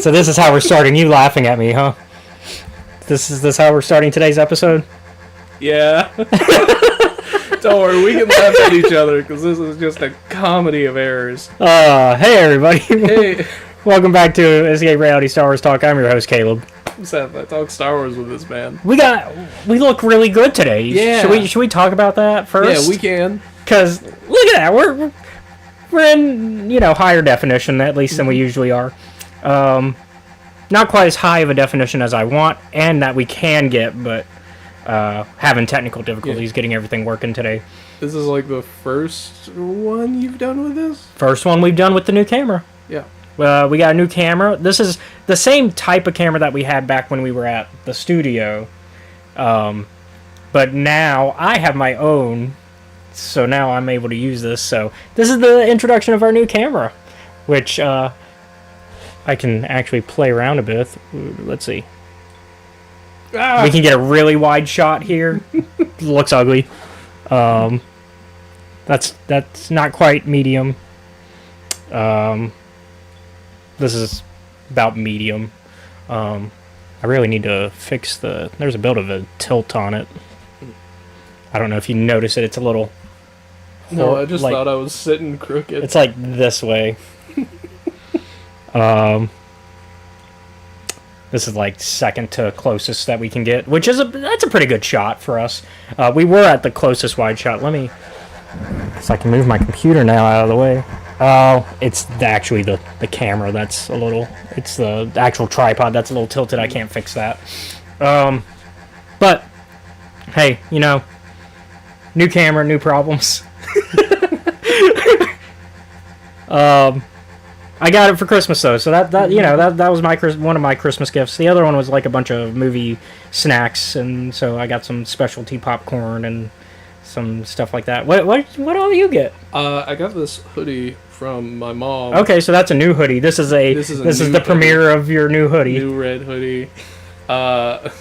So this is how we're starting. You laughing at me, huh? This is how we're starting today's episode? Yeah. Don't worry, we can laugh at each other because this is just a comedy of errors. Hey everybody. Hey. Welcome back to Escape Reality Star Wars Talk. I'm your host, Caleb. Seth, I talk Star Wars with this man. We look really good today. Yeah. Should we talk about that first? Yeah, we can. Because look at that, we're in higher definition at least than we usually are. Not quite as high of a definition as I want and that we can get, but having technical difficulties getting everything working today. This is like the first one you've done with this? First one we've done with the new camera. Yeah. We got a new camera. This is the same type of camera that we had back when we were at the studio. But now I have my own, so now I'm able to use this. So this is the introduction of our new camera, which I can actually play around a bit. Let's see. We can get a really wide shot here. Looks ugly. That's not quite medium. This is about medium. I really need to fix there's a bit of a tilt on it. I don't know if you notice it. It's a little... No, I just thought I was sitting crooked. It's like this way. This is like second to closest that we can get, which is that's a pretty good shot for us. We were at the closest wide shot. Let me... So I can move my computer now out of the way. Oh, it's actually the camera that's a little... It's the actual tripod that's a little tilted. I can't fix that. But, hey, new camera, new problems. I got it for Christmas, though, so that was one of my Christmas gifts. The other one was like a bunch of movie snacks, and so I got some specialty popcorn and some stuff like that. What all you get? I got this hoodie from my mom. Okay, so that's a new hoodie. This is the premiere of your new hoodie. New red hoodie. I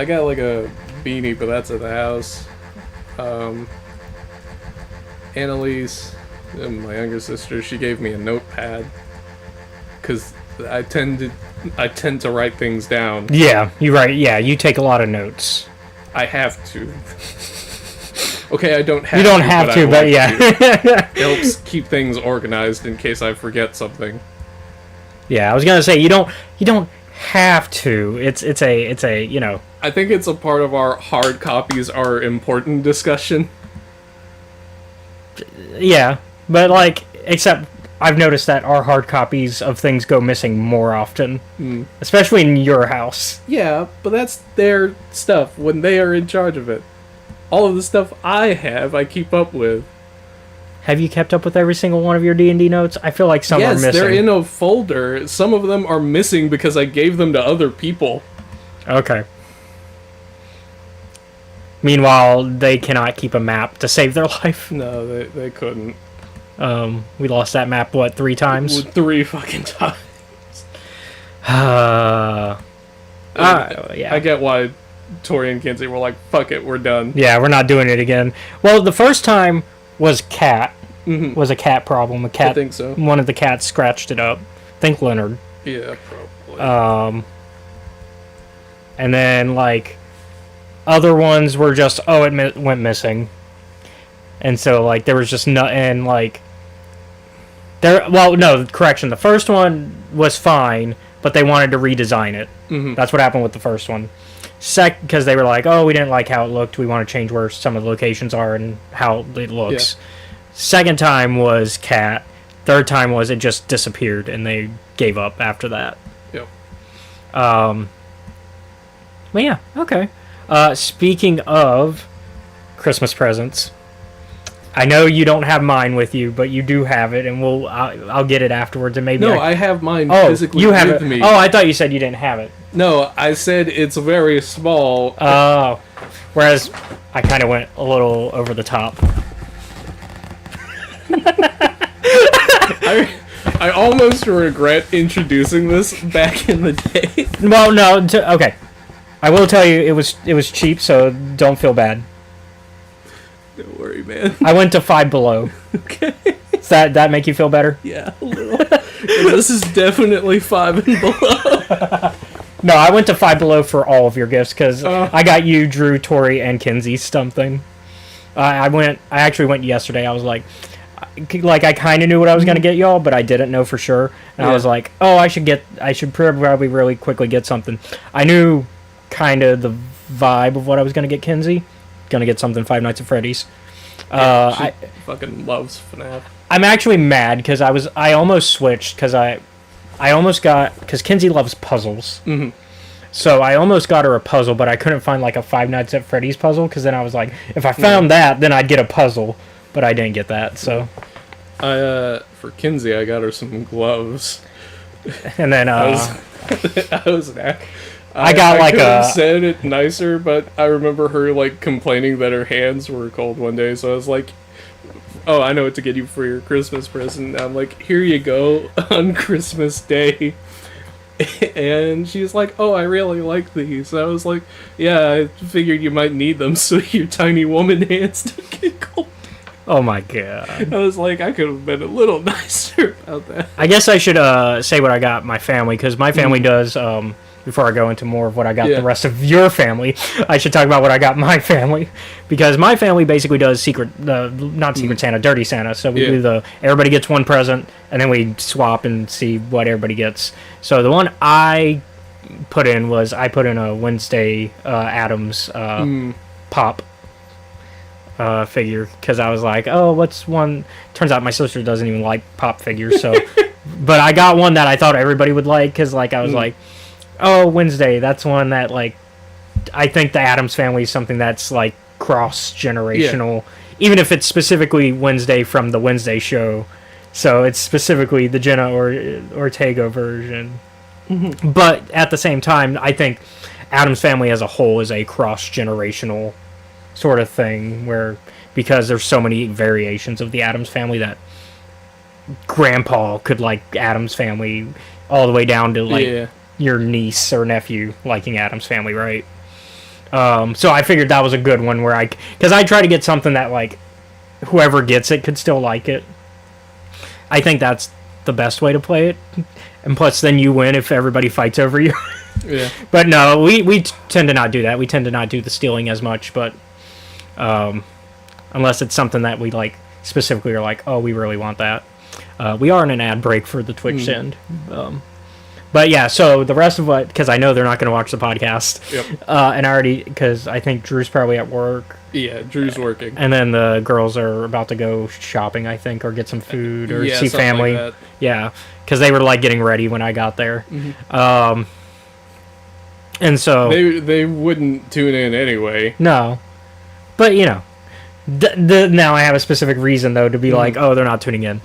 got like a beanie, but that's at the house. Annalise, my younger sister, she gave me a notepad because I tend to write things down. Yeah, you write. Yeah, you take a lot of notes. I have to. Okay, I don't have to. You don't have to, but yeah. It helps keep things organized in case I forget something. Yeah, I was gonna say you don't have to. It's a I think it's a part of our hard copies are important discussion. Yeah, but except I've noticed that our hard copies of things go missing more often, especially in your house. Yeah, but that's their stuff when they are in charge of it. All of the stuff I keep up with. Have you kept up with every single one of your D&D notes? I feel like some are missing. Yes, they're in a folder. Some of them are missing because I gave them to other people. Okay. Meanwhile, they cannot keep a map to save their life. No, they couldn't. We lost that map, 3 times? 3 fucking times. Yeah. I get why Tori and Kinsey were like, fuck it, we're done. Yeah, we're not doing it again. Well, the first time was cat. Mm-hmm. Was a cat problem. A cat. I think so. One of the cats scratched it up. I think Leonard. Yeah, probably. And then, other ones were just, it went missing. And so, there was just nothing, correction. The first one was fine, but they wanted to redesign it. Mm-hmm. That's what happened with the first one. Because they were like, we didn't like how it looked. We want to change where some of the locations are and how it looks. Yeah. Second time was cat. Third time was it just disappeared, and they gave up after that. Yep. But yeah, okay. Speaking of Christmas presents, I know you don't have mine with you, but you do have it, and I'll get it afterwards, and maybe I have mine physically you have with it. me. Oh, I thought you said you didn't have it. No, I said it's very small. Oh, whereas I kind of went a little over the top. I almost regret introducing this back in the day. Well, no, okay. I will tell you, it was cheap, so don't feel bad. Don't worry, man. I went to Five Below. Okay. that make you feel better? Yeah, a little. This is definitely 5 and below. No, I went to Five Below for all of your gifts because I got you, Drew, Tori, and Kinsey something. I actually went yesterday. I was like I kind of knew what I was gonna get y'all, but I didn't know for sure. And I was like, oh, I should probably really quickly get something. I knew kind of the vibe of what I was gonna get Kinsey. Gonna get something Five Nights at Freddy's. She fucking loves FNAF. I'm actually mad because I almost switched because I almost got, because Kinsey loves puzzles. Mm-hmm. So I almost got her a puzzle, but I couldn't find like a Five Nights at Freddy's puzzle because then I was like, if I found that, then I'd get a puzzle, but I didn't get that. So for Kinsey, I got her some gloves. And then I got could have said it nicer, but I remember her like complaining that her hands were cold one day, so I was like, oh, I know what to get you for your Christmas present. And I'm like, here you go on Christmas Day. And she's like, oh, I really like these. I was like, yeah, I figured you might need them so your tiny woman hands don't get cold. Oh my god. I was like, I could have been a little nicer about that. I guess I should say what I got my family, because my family does, before I go into more of what I got the rest of your family, I should talk about what I got my family. Because my family basically does not Secret Santa, Dirty Santa. So we do everybody gets one present, and then we swap and see what everybody gets. So the one I put in a Wednesday Addams pop figure, because I was like, oh, what's one? Turns out my sister doesn't even like pop figures, so but I got one that I thought everybody would like, because like I was like, oh, Wednesday, that's one that like I think the Addams Family is something that's like cross generational, even if it's specifically Wednesday from the Wednesday show, so it's specifically the Jenna or Ortega version. But at the same time, I think Addams Family as a whole is a cross generational sort of thing, where because there's so many variations of the Addams Family that grandpa could like Addams Family all the way down to like your niece or nephew liking Addams Family, right? So I figured that was a good one where because I try to get something that like whoever gets it could still like it. I think that's the best way to play it, and plus then you win if everybody fights over you. But no, we tend to not do that. We tend to not do the stealing as much, but unless it's something that we like specifically are like, oh, we really want that. We are in an ad break for the Twitch end. But yeah, so the rest of what, because I know they're not going to watch the podcast, and I already, because I think Drew's probably at work. Yeah, Drew's working. And then the girls are about to go shopping, I think, or get some food, or see family. Like that. Yeah, because they were like getting ready when I got there. And so they wouldn't tune in anyway. No, but you know, now I have a specific reason though to be like, oh, they're not tuning in.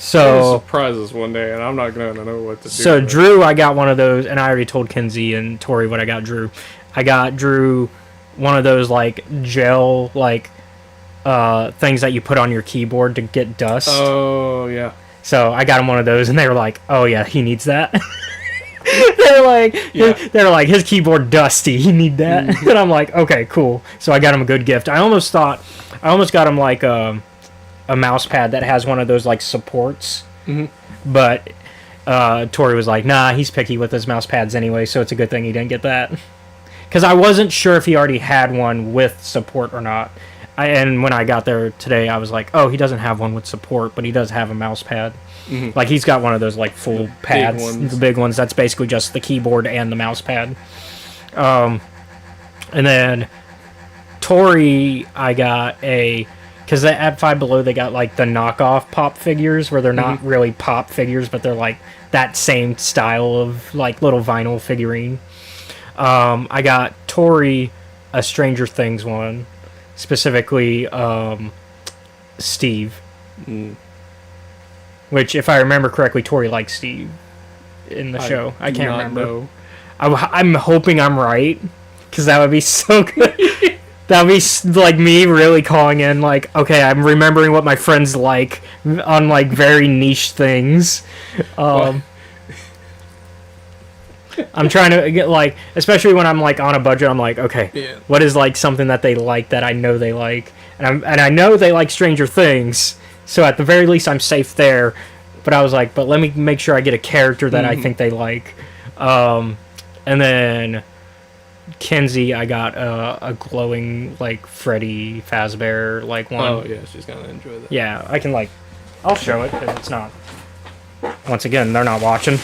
So surprises one day, and I'm not gonna know what to do. So Drew, I got one of those, and I already told Kinsey and Tori what I got Drew. I got Drew one of those like gel like things that you put on your keyboard to get dust. Oh yeah. So I got him one of those, and they were like, "Oh yeah, he needs that." they're like, his keyboard dusty. He need that, and I'm like, okay, cool. So I got him a good gift. I almost got him like a mouse pad that has one of those like supports, but Tori was like, nah, he's picky with his mouse pads anyway, so it's a good thing he didn't get that, because I wasn't sure if he already had one with support or not. And when I got there today, I was like, oh, he doesn't have one with support, but he does have a mouse pad. Like he's got one of those like full pads, the big ones. That's basically just the keyboard and the mouse pad. And then Tori, I got because at Five Below they got like the knockoff pop figures where they're not really pop figures, but they're like that same style of like little vinyl figurine. I got Tori a Stranger Things one, specifically Steve. Which, if I remember correctly, Tori likes Steve in the show. I can't remember. I'm hoping I'm right, because that would be so good. That would be like me really calling in, like, okay, I'm remembering what my friends like on like very niche things. I'm trying to get like, especially when I'm like on a budget, I'm like, okay, what is like something that they like that I know they like, and I know they like Stranger Things, so at the very least I'm safe there. But I was like, but let me make sure I get a character that I think they like. And then Kenzie, I got a glowing like Freddy Fazbear like one. Oh yeah, she's gonna enjoy that. Yeah, I can like, I'll show it because it's not. Once again, they're not watching.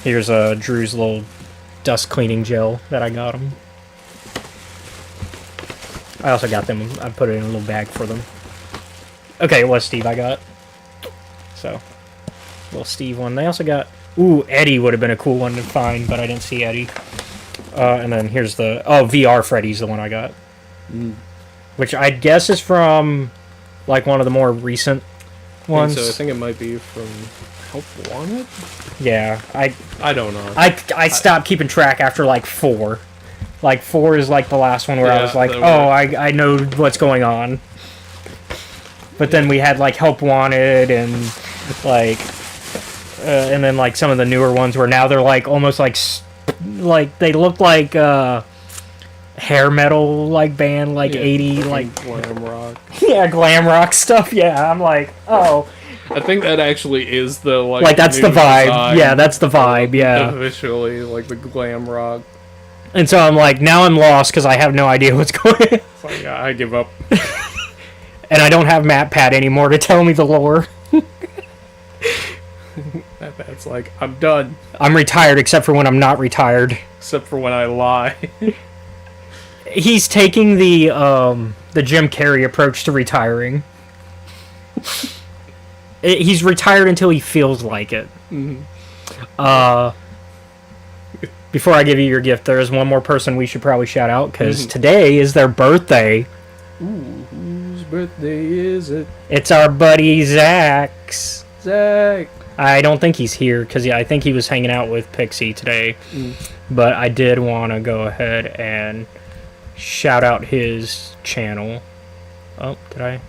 Here's Drew's little dust cleaning gel that I got him. I also got them. I put it in a little bag for them. Okay, it was Steve I got. So, little Steve one. They also got. Ooh, Eddie would have been a cool one to find, but I didn't see Eddie. And then here's the VR Freddy's the one I got, which I guess is from like one of the more recent ones. So I think it might be from Help Wanted. Yeah, I don't know. I stopped keeping track after like 4. Like 4 is like the last one where I was like, I know what's going on. But then we had like Help Wanted and like, and then like some of the newer ones where now they're like almost like they look like hair metal like band like 80 like glam rock. Yeah, glam rock stuff. Yeah, I'm like, oh. I think that actually is the like that's the vibe. Yeah, that's the vibe. Yeah, officially like the glam rock. And so I'm like, now I'm lost because I have no idea what's going on. It's like, yeah, I give up. And I don't have MatPat anymore to tell me the lore. That's like, I'm done. I'm retired except for when I'm not retired. Except for when I lie. He's taking the Jim Carrey approach to retiring. He's retired until he feels like it. Before I give you your gift, there is one more person we should probably shout out because today is their birthday. Ooh, whose birthday is it? It's our buddy Zach's. Zach. I don't think he's here because I think he was hanging out with Pixie today. But I did want to go ahead and shout out his channel. Oh, did I?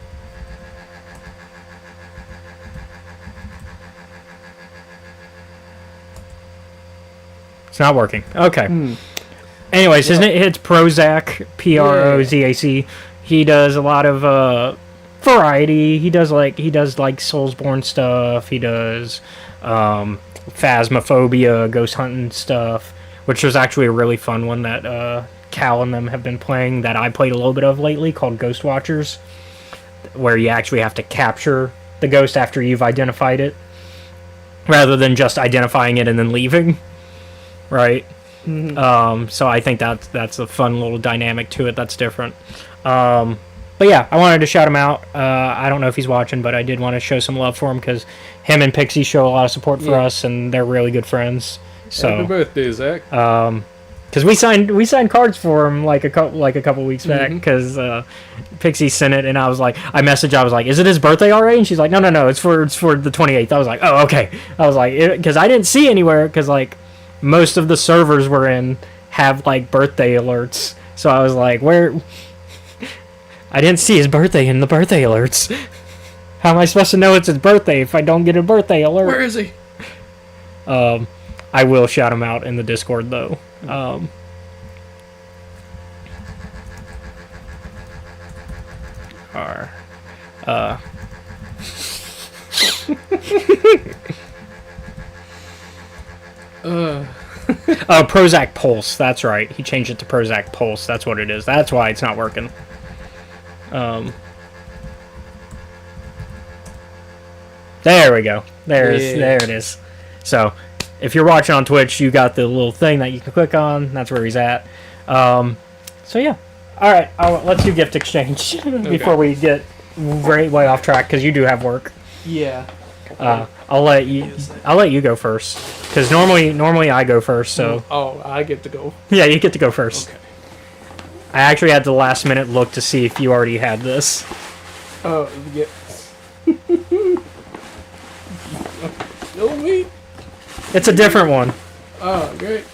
It's not working. Okay. Anyways, his name it's Prozac, Prozac. He does a lot of variety. He does like Soulsborne stuff. He does Phasmophobia, ghost hunting stuff, which was actually a really fun one that Cal and them have been playing that I played a little bit of lately called Ghost Watchers, where you actually have to capture the ghost after you've identified it, rather than just identifying it and then leaving. Right. So I think that's a fun little dynamic to it that's different. But yeah, I wanted to shout him out. I don't know if he's watching, but I did want to show some love for him because him and Pixie show a lot of support for us, and they're really good friends. So happy birthday, Zach. Because we signed cards for him like a couple weeks back because Pixie sent it, and I was like, I was like, is it his birthday already? And she's like, no, it's for the 28th. I was like, oh, okay. I was like, because I didn't see anywhere because like most of the servers we're in have like birthday alerts, so I was like, where? I didn't see his birthday in the birthday alerts. How am I supposed to know it's his birthday if I don't get a birthday alert? Where is he? I will shout him out in the Discord though. Prozac Pulse. That's right. He changed it to Prozac Pulse. That's what it is. That's why it's not working. There we go. There it is. So, if you're watching on Twitch, you got the little thing that you can click on. That's where he's at. So yeah. All right. Let's do gift exchange before we get way off track because you do have work. Yeah. I'll let you go first because normally I go first. So. Oh, I get to go. Yeah, you get to go first. Okay. I actually had the last minute look to see if you already had this. Oh, yeah. Kill me. It's a different one. Oh, great.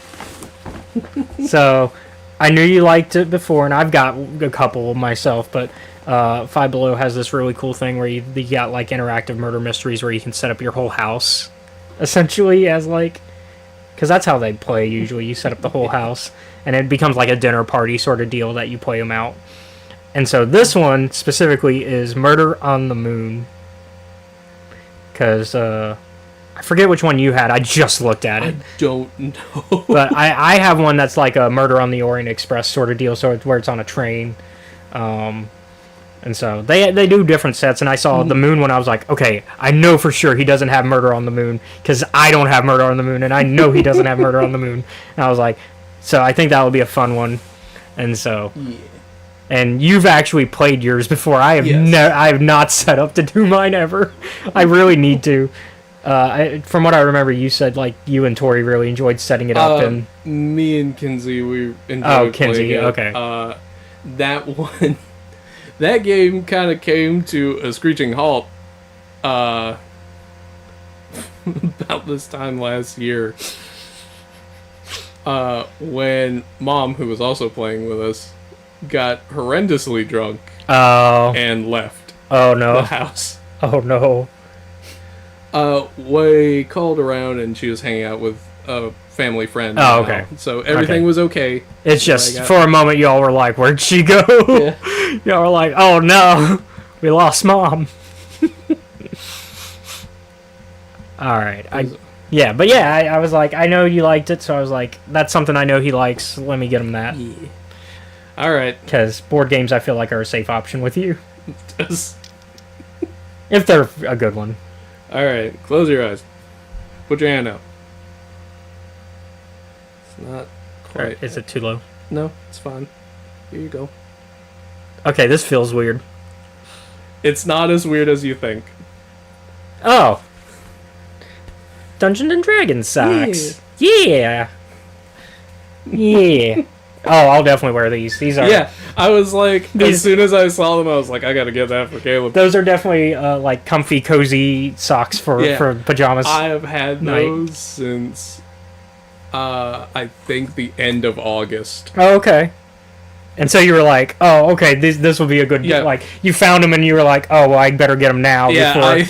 So, I knew you liked it before, and I've got a couple myself, but Five Below has this really cool thing where you got like interactive murder mysteries where you can set up your whole house, essentially, as like, because that's how they play usually. You set up the whole house, and it becomes like a dinner party sort of deal that you play them out. And so this one specifically is Murder on the Moon. Because I forget which one you had. I just looked at it. I don't know. But I have one that's like a Murder on the Orient Express sort of deal, so it's where it's on a train. And so they do different sets, and I saw the Moon one. I was like, okay, I know for sure he doesn't have Murder on the Moon, because I don't have Murder on the Moon, and I know he doesn't have Murder on the Moon. And I was like, so I think that would be a fun one. And so, and you've actually played yours before. I have I have not set up to do mine ever. I really need to. From what I remember, you said like you and Tori really enjoyed setting it up. And me and Kinsey, we enjoyed Kinsey, playing it. Okay. That one, that game kind of came to a screeching halt about this time last year, when Mom, who was also playing with us, got horrendously drunk and left the house. Oh no. We called around and she was hanging out with a family friend. Oh, okay. So everything was okay. It's just, for a moment, y'all were like, where'd she go? Yeah. Y'all were like, oh no, we lost Mom. Alright. I was like, I know you liked it, so I was like, that's something I know he likes, let me get him that. Yeah. Alright. Because board games, I feel like, are a safe option with you. If they're a good one. Alright, close your eyes. Put your hand out. It's not quite. Is it too low? No, it's fine. Here you go. Okay, this feels weird. It's not as weird as you think. Oh. Dungeons and Dragons socks. Yeah. Yeah. Oh, I'll definitely wear these. These are... Yeah, I was like, as soon as I saw them, I was like, I gotta get that for Caleb. Those are definitely, like, comfy, cozy socks for pajamas. I have had those since, I think the end of August. Oh, okay. And so you were like, oh, okay, this will be a good... Yeah. Like, you found them and you were like, oh, well, I better get them now before...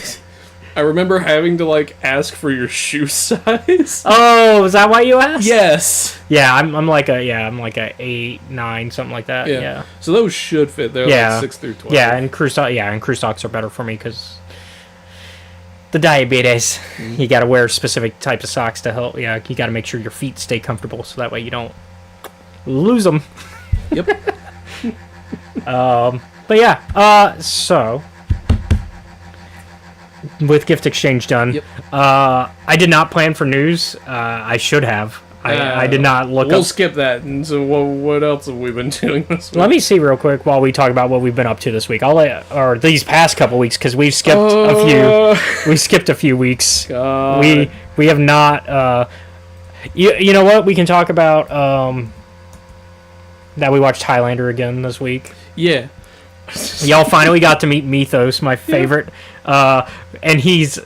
I remember having to, like, ask for your shoe size. Oh, is that why you asked? Yes. Yeah, I'm like a 8, 9, something like that. Yeah. So those should fit. They're like 6 through 12. Yeah, and crew socks are better for me because the diabetes. You got to wear specific types of socks to help. Yeah, you got to make sure your feet stay comfortable so that way you don't lose them. Yep. But yeah. So with gift exchange done, I did not plan for news. I should have. I did not look We'll up. skip that. And so what else have we been doing this week? Let me see real quick while we talk about what we've been up to this week. Or these past couple weeks, because we've skipped a few. We skipped a few weeks. God. We have not. You know what? We can talk about that we watched Highlander again this week. Yeah. Y'all finally got to meet Mythos, my favorite. And he's...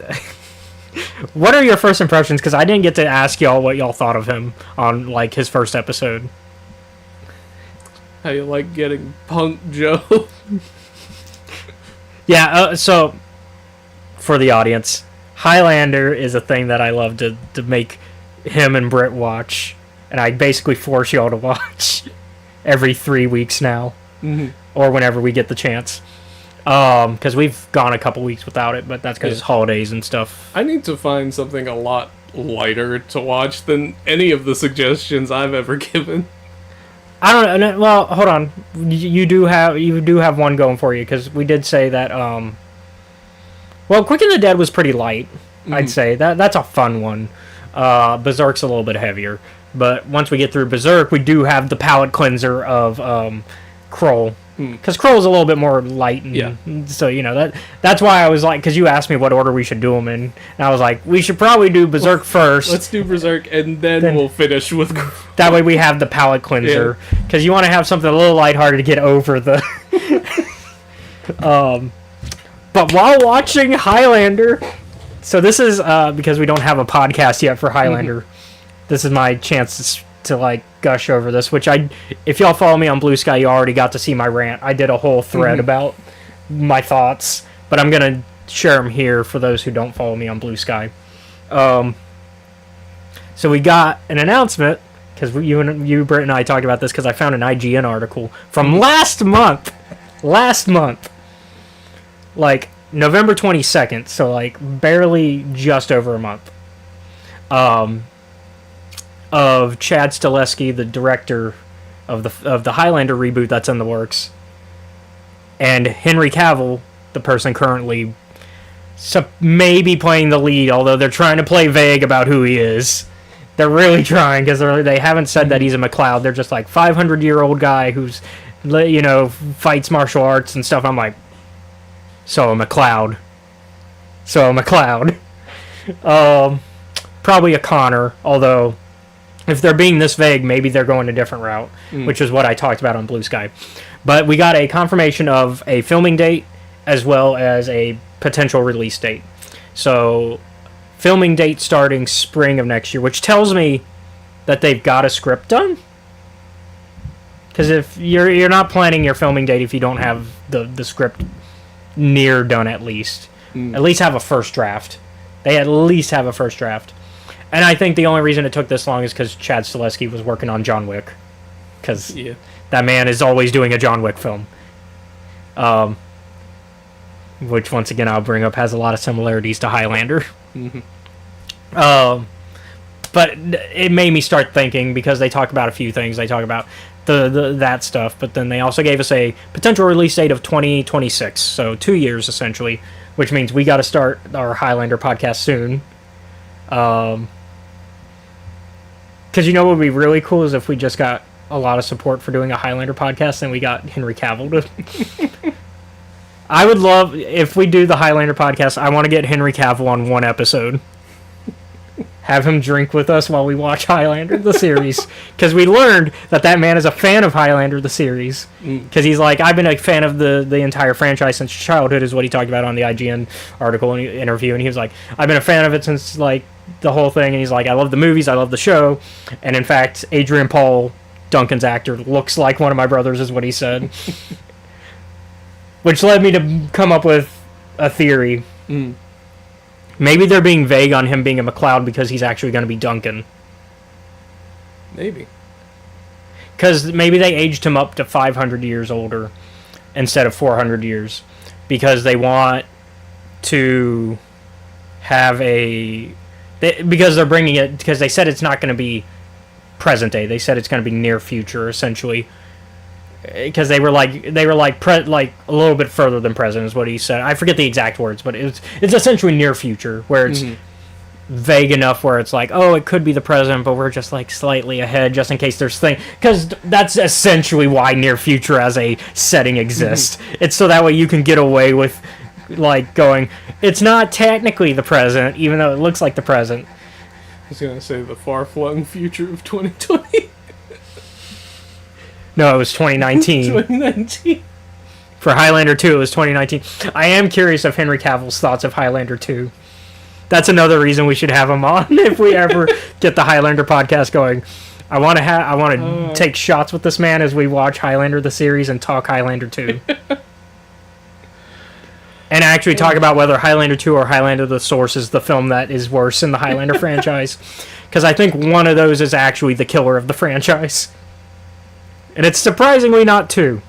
What are your first impressions? Because I didn't get to ask y'all what y'all thought of him on, like, his first episode. How you like getting Punk Joe? Yeah, so, for the audience, Highlander is a thing that I love to make him and Britt watch. And I basically force y'all to watch every 3 weeks now. Mm-hmm. Or whenever we get the chance. Because we've gone a couple weeks without it, but that's because it's holidays and stuff. I need to find something a lot lighter to watch than any of the suggestions I've ever given. I don't know. Well, hold on. You do have one going for you, because we did say that. Well, Quick and the Dead was pretty light. I'd say that's a fun one. Berserk's a little bit heavier, but once we get through Berserk, we do have the palate cleanser of Kroll. Because Kroll's a little bit more light, and so you know that's why I was like, because you asked me what order we should do them in, and I was like, we should probably do Berserk first. Let's do Berserk, and then we'll finish with Kroll. That way we have the palate cleanser, because you want to have something a little lighthearted to get over the. But while watching Highlander, so this is because we don't have a podcast yet for Highlander. This is my chance to like gush over this, which if y'all follow me on Blue Sky, you already got to see my rant. I did a whole thread about my thoughts, but I'm gonna share them here for those who don't follow me on Blue Sky. So we got an announcement because you, Britt, and I talked about this because I found an IGN article from last month. Like, November 22nd, so, like, barely just over a month. Of Chad Stileski, the director of the Highlander reboot that's in the works, and Henry Cavill, the person currently maybe playing the lead, although they're trying to play vague about who he is. They're really trying, because they haven't said that he's a McLeod. They're just like 500-year-old guy who's, you know, fights martial arts and stuff. I'm like, so a McLeod. Probably a Connor, although if they're being this vague, maybe they're going a different route, which is what I talked about on Blue Sky. But we got a confirmation of a filming date as well as a potential release date. So, filming date starting spring of next year, which tells me that they've got a script done. Because if you're not planning your filming date if you don't have the script near done at least. At least have a first draft. They at least have a first draft. And I think the only reason it took this long is because Chad Stileski was working on John Wick. Because that man is always doing a John Wick film. Which, once again, I'll bring up, has a lot of similarities to Highlander. But it made me start thinking, because they talk about a few things. They talk about that stuff, but then they also gave us a potential release date of 2026, so 2 years, essentially, which means we got to start our Highlander podcast soon. Because you know what would be really cool is if we just got a lot of support for doing a Highlander podcast and we got Henry Cavill to... I would love, if we do the Highlander podcast, I want to get Henry Cavill on one episode. Have him drink with us while we watch Highlander, the series. Because we learned that man is a fan of Highlander, the series. Because he's like, I've been a fan of the entire franchise since childhood, is what he talked about on the IGN article and interview. And he was like, I've been a fan of it since, like, the whole thing. And he's like, I love the movies, I love the show. And in fact, Adrian Paul, Duncan's actor, looks like one of my brothers, is what he said. Which led me to come up with a theory. Maybe they're being vague on him being a McLeod because he's actually going to be Duncan. Maybe. Because maybe they aged him up to 500 years older instead of 400 years. Because they want to have because they're bringing it... Because they said it's not going to be present day. They said it's going to be near future, essentially. Because they were like a little bit further than present is what he said. I forget the exact words, but it's essentially near future, where it's vague enough where it's like, oh, it could be the present, but we're just like slightly ahead, just in case there's things. Because that's essentially why near future as a setting exists. It's so that way you can get away with like going, it's not technically the present, even though it looks like the present. I was gonna say the far-flung future of 2020. No, it was 2019. 2019. For Highlander 2, it was 2019. I am curious of Henry Cavill's thoughts of Highlander 2. That's another reason we should have him on if we ever get the Highlander podcast going. I want to take shots with this man as we watch Highlander the series and talk Highlander 2. And actually talk about whether Highlander 2 or Highlander the Source is the film that is worse in the Highlander franchise. Because I think one of those is actually the killer of the franchise. And it's surprisingly not 2.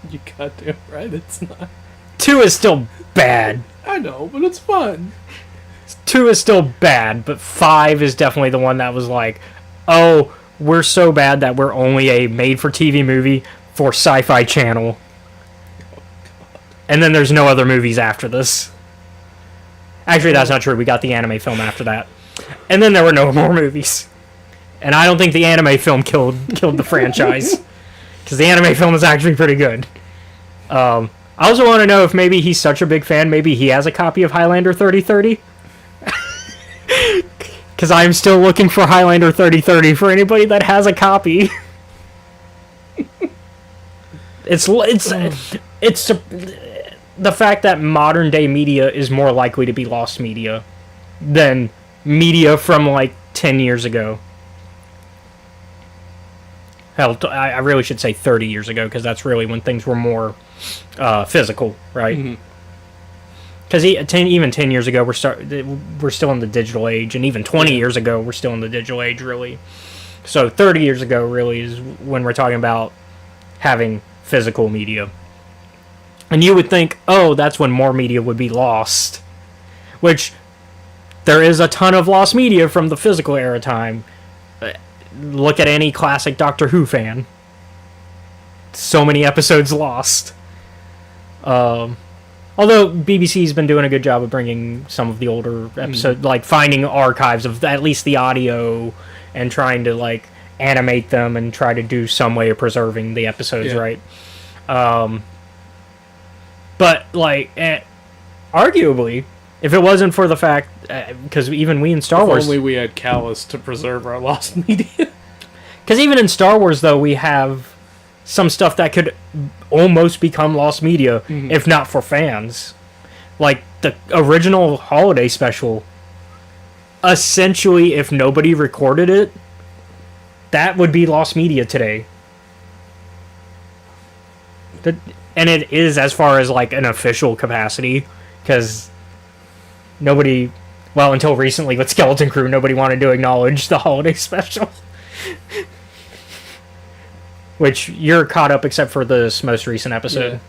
You goddamn right it's not. 2 is still bad. I know, but it's fun. 2 is still bad, but 5 is definitely the one that was like, oh, we're so bad that we're only a made-for-TV movie for Sci-Fi Channel. And then there's no other movies after this. Actually, that's not true. We got the anime film after that. And then there were no more movies. And I don't think the anime film killed the franchise. Because the anime film is actually pretty good. I also want to know if maybe he's such a big fan, maybe he has a copy of Highlander 3030. Because I'm still looking for Highlander 3030 for anybody that has a copy. It's the fact that modern day media is more likely to be lost media than media from like 10 years ago. Hell, I really should say 30 years ago, because that's really when things were more physical, right? Because even 10 years ago, we're still in the digital age, and even 20 years ago, we're still in the digital age, really. So 30 years ago really is when we're talking about having physical media. And you would think, oh, that's when more media would be lost. Which, there is a ton of lost media from the physical era time. Look at any classic Doctor Who fan. So many episodes lost. Although BBC's been doing a good job of bringing some of the older episodes, like finding archives of at least the audio and trying to like animate them and try to do some way of preserving the episodes, right? But like, arguably, if it wasn't for the fact, because even we in Star Wars, only we had Callus to preserve our lost media. Because even in Star Wars, though, we have some stuff that could almost become lost media, if not for fans. Like the original holiday special. Essentially, if nobody recorded it, that would be lost media today. And it is as far as like an official capacity, because nobody, well, until recently with Skeleton Crew, nobody wanted to acknowledge the holiday special. Which you're caught up except for this most recent episode.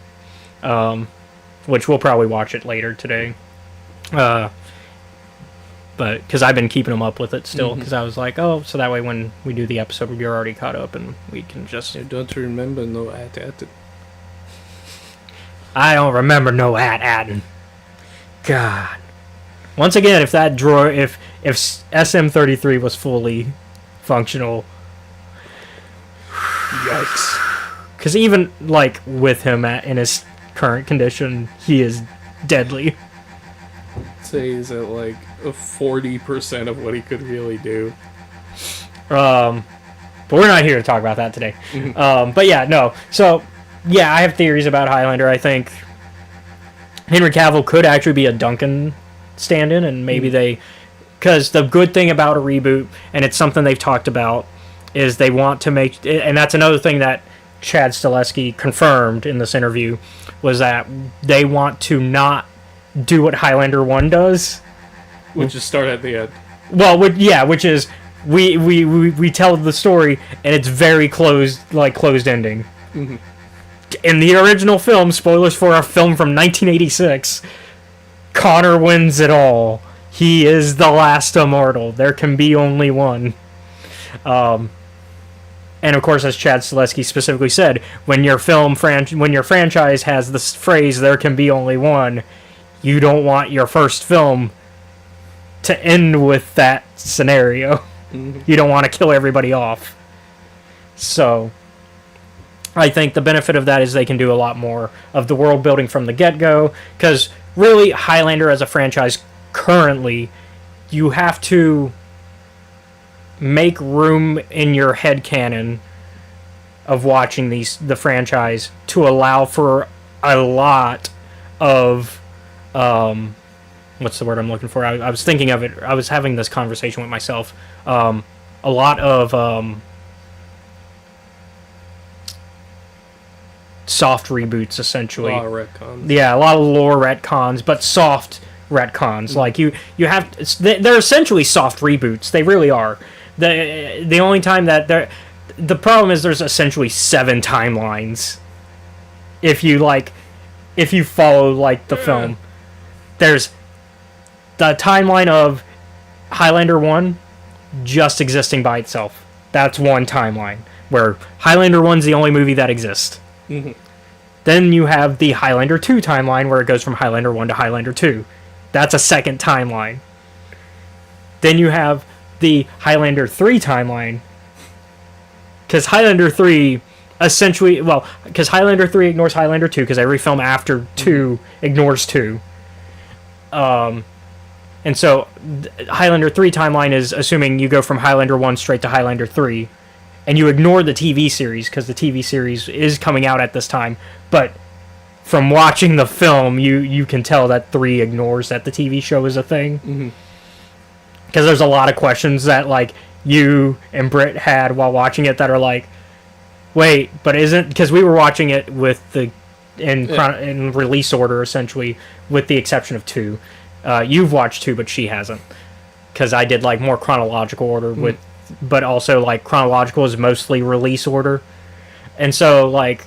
Which we'll probably watch it later today. But because I've been keeping them up with it still, because I was like, oh, so that way when we do the episode, you're already caught up and we can just... You don't remember no at. I don't remember no at-adding. God. Once again, if that drawer, if SM33 was fully functional... Yikes. Because even, like, with him in his current condition, he is deadly. I'd say he's at, like, 40% of what he could really do. But we're not here to talk about that today. But yeah, no. So, yeah, I have theories about Highlander. I think Henry Cavill could actually be a Duncan stand-in, and maybe they... Because the good thing about a reboot, and it's something they've talked about, is they want to make... And that's another thing that Chad Stileski confirmed in this interview, was that they want to not do what Highlander 1 does. Which is start at the end. Well, which is... We tell the story, and it's very closed ending. In the original film, spoilers for a film from 1986, Connor wins it all. He is the last immortal. There can be only one. And of course, as Chad Stileski specifically said, when your franchise has this phrase, there can be only one, you don't want your first film to end with that scenario. You don't want to kill everybody off. So... I think the benefit of that is they can do a lot more of the world building from the get-go, because really, Highlander as a franchise, currently, you have to make room in your headcanon of watching the franchise to allow for a lot of, what's the word I'm looking for? I was thinking of it, I was having this conversation with myself, a lot of, soft reboots, essentially. A lot of retcons. Yeah, a lot of lore retcons, but soft retcons. Like you have, they're essentially soft reboots. They really are. The only time that the problem is there's essentially 7 timelines. If you follow like the film, there's the timeline of Highlander 1 just existing by itself. That's one timeline where Highlander 1's the only movie that exists. Then you have the Highlander 2 timeline where it goes from Highlander 1 to Highlander 2. That's a second timeline. Then you have the Highlander 3 timeline. Because Highlander 3 essentially... Well, because Highlander 3 ignores Highlander 2, because every film after 2 ignores 2. And so Highlander 3 timeline is assuming you go from Highlander 1 straight to Highlander 3. And you ignore the TV series, because the TV series is coming out at this time. But from watching the film, you can tell that 3 ignores that the TV show is a thing. Because there's a lot of questions that, like, you and Britt had while watching it that are like, wait, but isn't... Because we were watching it with in release order, essentially, with the exception of 2. You've watched 2, but she hasn't. Because I did, like, more chronological order with but also like chronological is mostly release order, and so like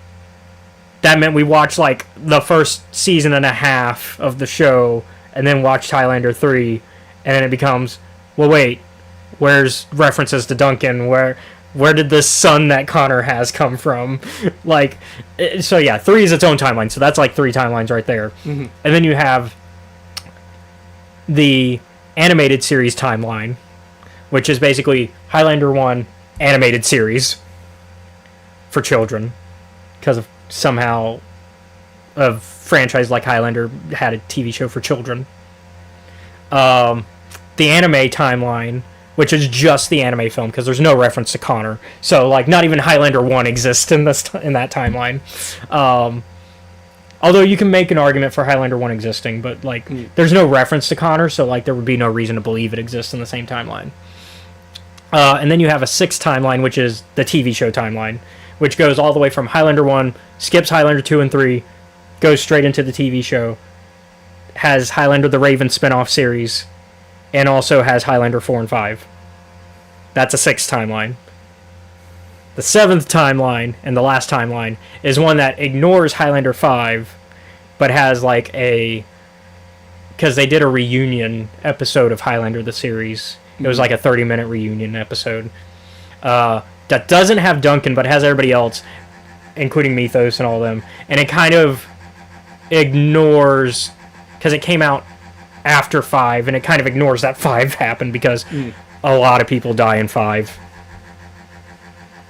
that meant we watched like the first season and a half of the show, and then watched Highlander 3, and then it becomes, well, wait, where's references to Duncan? Where did this son that Connor has come from? Like, so yeah, 3 is its own timeline, so that's like 3 timelines right there. Mm-hmm. And then you have the animated series timeline, which is basically Highlander 1 animated series for children, because of somehow a franchise like Highlander had a TV show for children. The anime timeline, which is just the anime film, because there's no reference to Connor. So, like, not even Highlander 1 exists in in that timeline. Although you can make an argument for Highlander 1 existing, but, like, there's no reference to Connor, so, like, there would be no reason to believe it exists in the same timeline. And then you have a 6th timeline, which is the TV show timeline, which goes all the way from Highlander 1, skips Highlander 2 and 3, goes straight into the TV show, has Highlander the Raven spin-off series, and also has Highlander 4 and 5. That's a 6th timeline. The 7th timeline, and the last timeline, is one that ignores Highlander 5, but has like a... because they did a reunion episode of Highlander the series. It was like a 30-minute reunion episode. That doesn't have Duncan, but has everybody else, including Mythos and all them. And it kind of ignores... because it came out after 5, and it kind of ignores that 5 happened, because a lot of people die in 5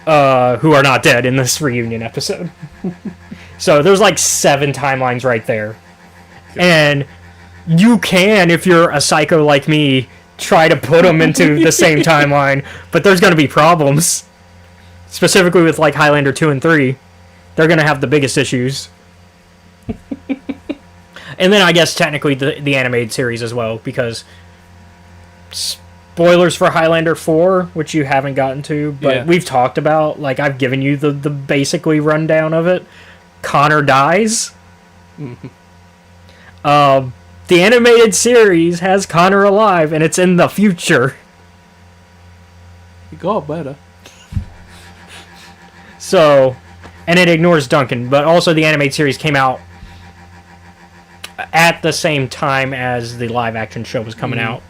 who are not dead in this reunion episode. So there's like 7 timelines right there. And you can, if you're a psycho like me, try to put them into the same timeline, but there's going to be problems. Specifically with like Highlander 2 and 3. They're going to have the biggest issues. And then I guess technically the animated series as well, because spoilers for Highlander 4, which you haven't gotten to, but we've talked about, like I've given you the basically rundown of it. Connor dies. Mm-hmm. The animated series has Connor alive, and it's in the future. You got better. So, and it ignores Duncan, but also the animated series came out at the same time as the live action show was coming out,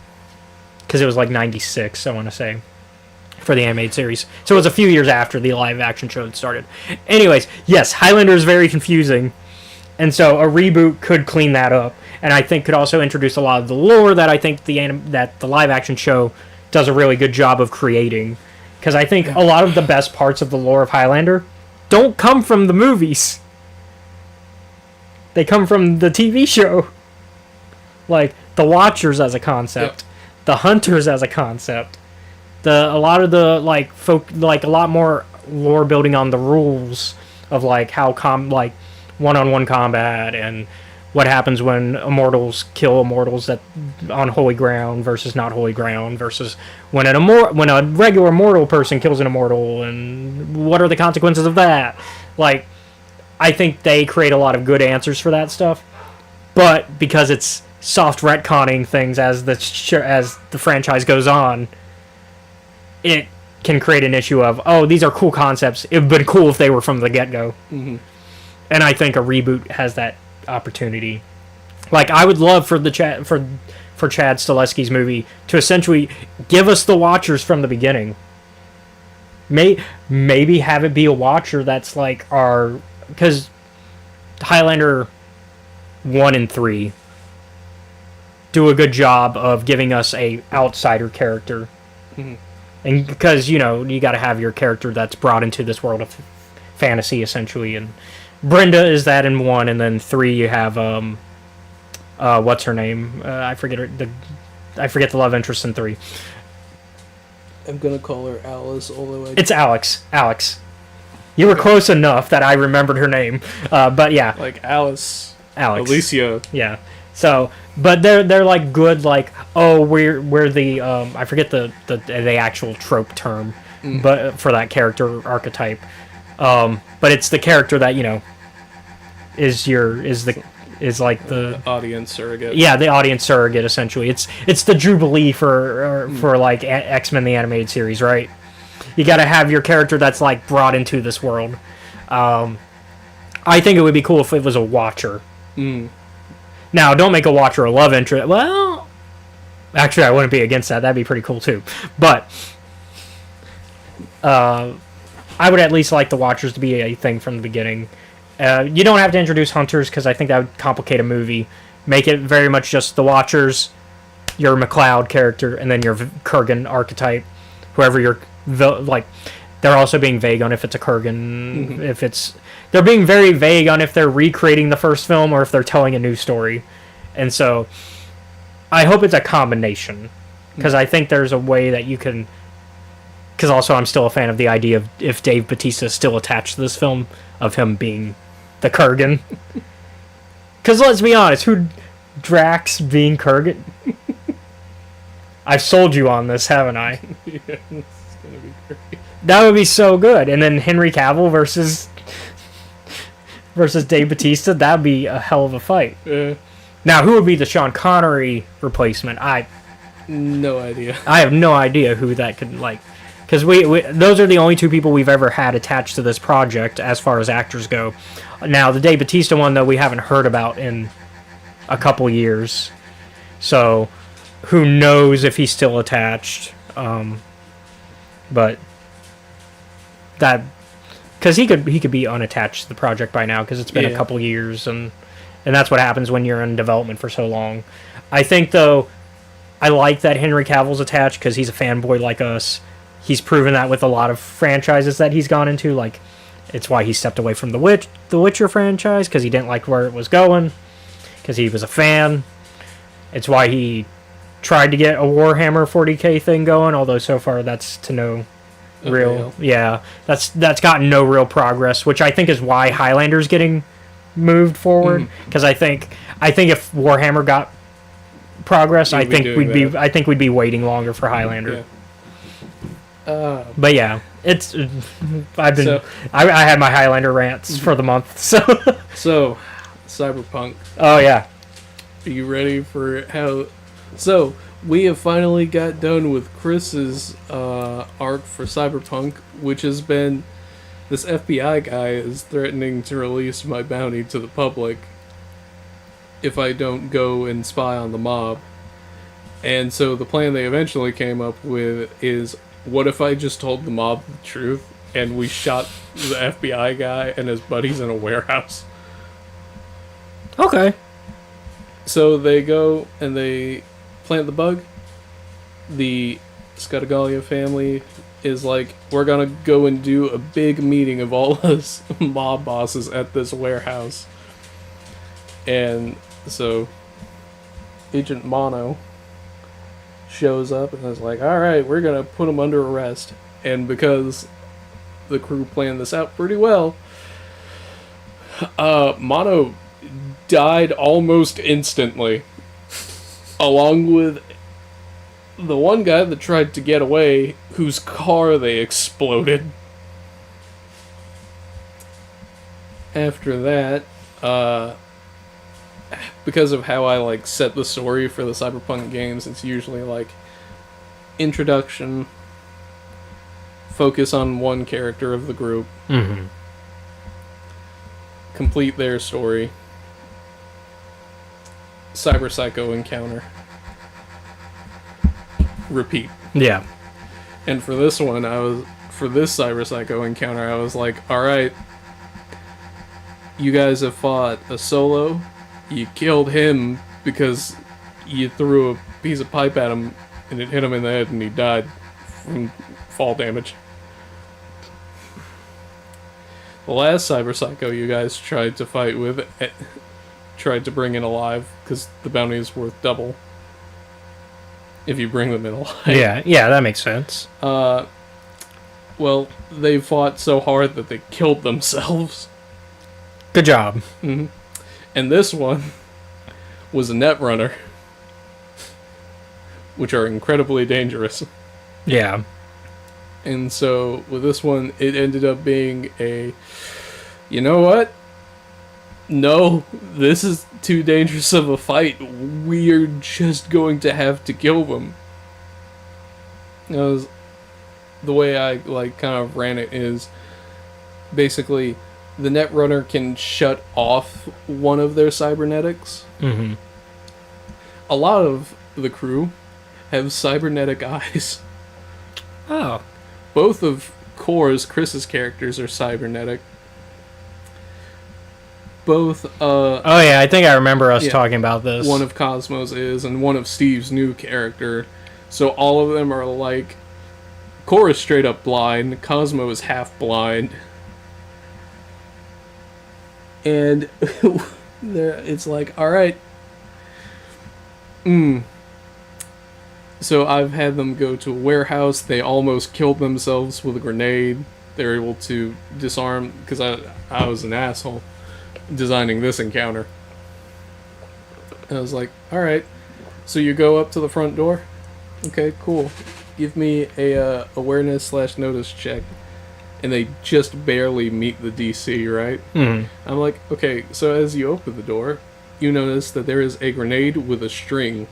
because it was like 96, I want to say, for the animated series. So it was a few years after the live action show had started. Anyways, yes, Highlander is very confusing, and so a reboot could clean that up, and I think could also introduce a lot of the lore that I think that the live action show does a really good job of creating, because I think a lot of the best parts of the lore of Highlander don't come from the movies. They come from the TV show. Like, the Watchers as a concept. The Hunters as a concept. A lot of the, like, a lot more lore building on the rules of, like, how, one-on-one combat, and what happens when immortals kill immortals that on holy ground versus not holy ground, versus when a regular mortal person kills an immortal, and what are the consequences of that? Like, I think they create a lot of good answers for that stuff, but because it's soft retconning things as the franchise goes on, it can create an issue of, oh, these are cool concepts. It would be cool if they were from the get-go. Mm-hmm. And I think a reboot has that opportunity. Like, I would love for Chad Stileski's movie to essentially give us the Watchers from the beginning. Maybe have it be a Watcher that's like our... because Highlander 1 and 3 do a good job of giving us a outsider character. Mm-hmm. And because, you got to have your character that's brought into this world of fantasy, essentially. And Brenda is that in 1, and then 3 you have, what's her name? I forget the love interest in 3. I'm going to call her Alice, although It's Alex. You were close enough that I remembered her name, but yeah. Like Alex. Alicia. Yeah. So, but they're like good, like, oh, we're the I forget the actual trope term, but for that character archetype, but it's the character that is is like the audience surrogate. Yeah, the audience surrogate essentially. It's the Jubilee for like X-Men the animated series, right? You got to have your character that's like brought into this world. I think it would be cool if it was a Watcher. Now, don't make a Watcher a love interest. Well, actually, I wouldn't be against that. That'd be pretty cool too. But I would at least like the Watchers to be a thing from the beginning. You don't have to introduce Hunters because I think that would complicate a movie. Make it very much just the Watchers, your McLeod character, and then your Kurgan archetype. Whoever you're like, they're also being vague on if it's a Kurgan, if it's. They're being very vague on if they're recreating the first film or if they're telling a new story. And so, I hope it's a combination. Because I think there's a way that you can... Because also I'm still a fan of the idea of if Dave Bautista is still attached to this film, of him being the Kurgan. Because let's be honest, who... Drax being Kurgan? I've sold you on this, haven't I? Yeah, it's gonna be great. That would be so good. And then Henry Cavill versus Dave Bautista, that'd be a hell of a fight. Yeah. Now, who would be the Sean Connery replacement? No idea. I have no idea who that could, like... Because we those are the only two people we've ever had attached to this project as far as actors go. Now, the Dave Bautista one, though, we haven't heard about in a couple years. So, who knows if he's still attached. But that... Because he could be unattached to the project by now, because it's been a couple years, and that's what happens when you're in development for so long. I think, though, I like that Henry Cavill's attached, because he's a fanboy like us. He's proven that with a lot of franchises that he's gone into. Like, it's why he stepped away from the Witcher franchise, because he didn't like where it was going, because he was a fan. It's why he tried to get a Warhammer 40k thing going, although so far that's to no... real, yeah, that's gotten no real progress, which I think is why Highlander's getting moved forward. Because I think if Warhammer got progress, I think we'd be waiting longer for Highlander. Yeah. But yeah, it's I had my Highlander rants for the month. So Cyberpunk. Oh yeah, are you ready for how? So. We have finally got done with Chris's arc for Cyberpunk, which has been... This FBI guy is threatening to release my bounty to the public if I don't go and spy on the mob. And so the plan they eventually came up with is, what if I just told the mob the truth and we shot the FBI guy and his buddies in a warehouse? Okay. So they go and they... plant the bug. The Scatagalia family is like, we're gonna go and do a big meeting of all us mob bosses at this warehouse. And so Agent Mono shows up and is like, alright, we're gonna put him under arrest. And because the crew planned this out pretty well, Mono died almost instantly. Along with the one guy that tried to get away, whose car they exploded. After that, because of how I set the story for the Cyberpunk games, it's usually introduction, focus on one character of the group, complete their story, Cyber Psycho encounter, repeat. Yeah. And for this one, for this Cyber Psycho encounter, I was like, alright, you guys have fought a solo, you killed him because you threw a piece of pipe at him and it hit him in the head and he died from fall damage. The last Cyber Psycho you guys tried to fight with, tried to bring in alive, because the bounty is worth double if you bring them in alive. Yeah, that makes sense. Well, they fought so hard that they killed themselves. Good job. Mm-hmm. And this one was a netrunner, which are incredibly dangerous. Yeah. And so with this one, it ended up being you know what? no, this is too dangerous of a fight. We're just going to have to kill them. The way I kind of ran it is basically the Netrunner can shut off one of their cybernetics. Mm-hmm. A lot of the crew have cybernetic eyes. Oh. Both of Core's, Chris's characters are cybernetic. Both, Oh yeah, I think I remember us talking about this. One of Cosmo's is, and one of Steve's new character. So all of them are like... Core is straight up blind, Cosmo is half blind. And it's like, alright. So I've had them go to a warehouse. They almost killed themselves with a grenade. They're able to disarm, because I was an asshole designing this encounter. And I was like, alright, so you go up to the front door? Okay, cool. Give me a awareness/notice check. And they just barely meet the DC, right? Mm-hmm. I'm like, okay, so as you open the door, you notice that there is a grenade with a string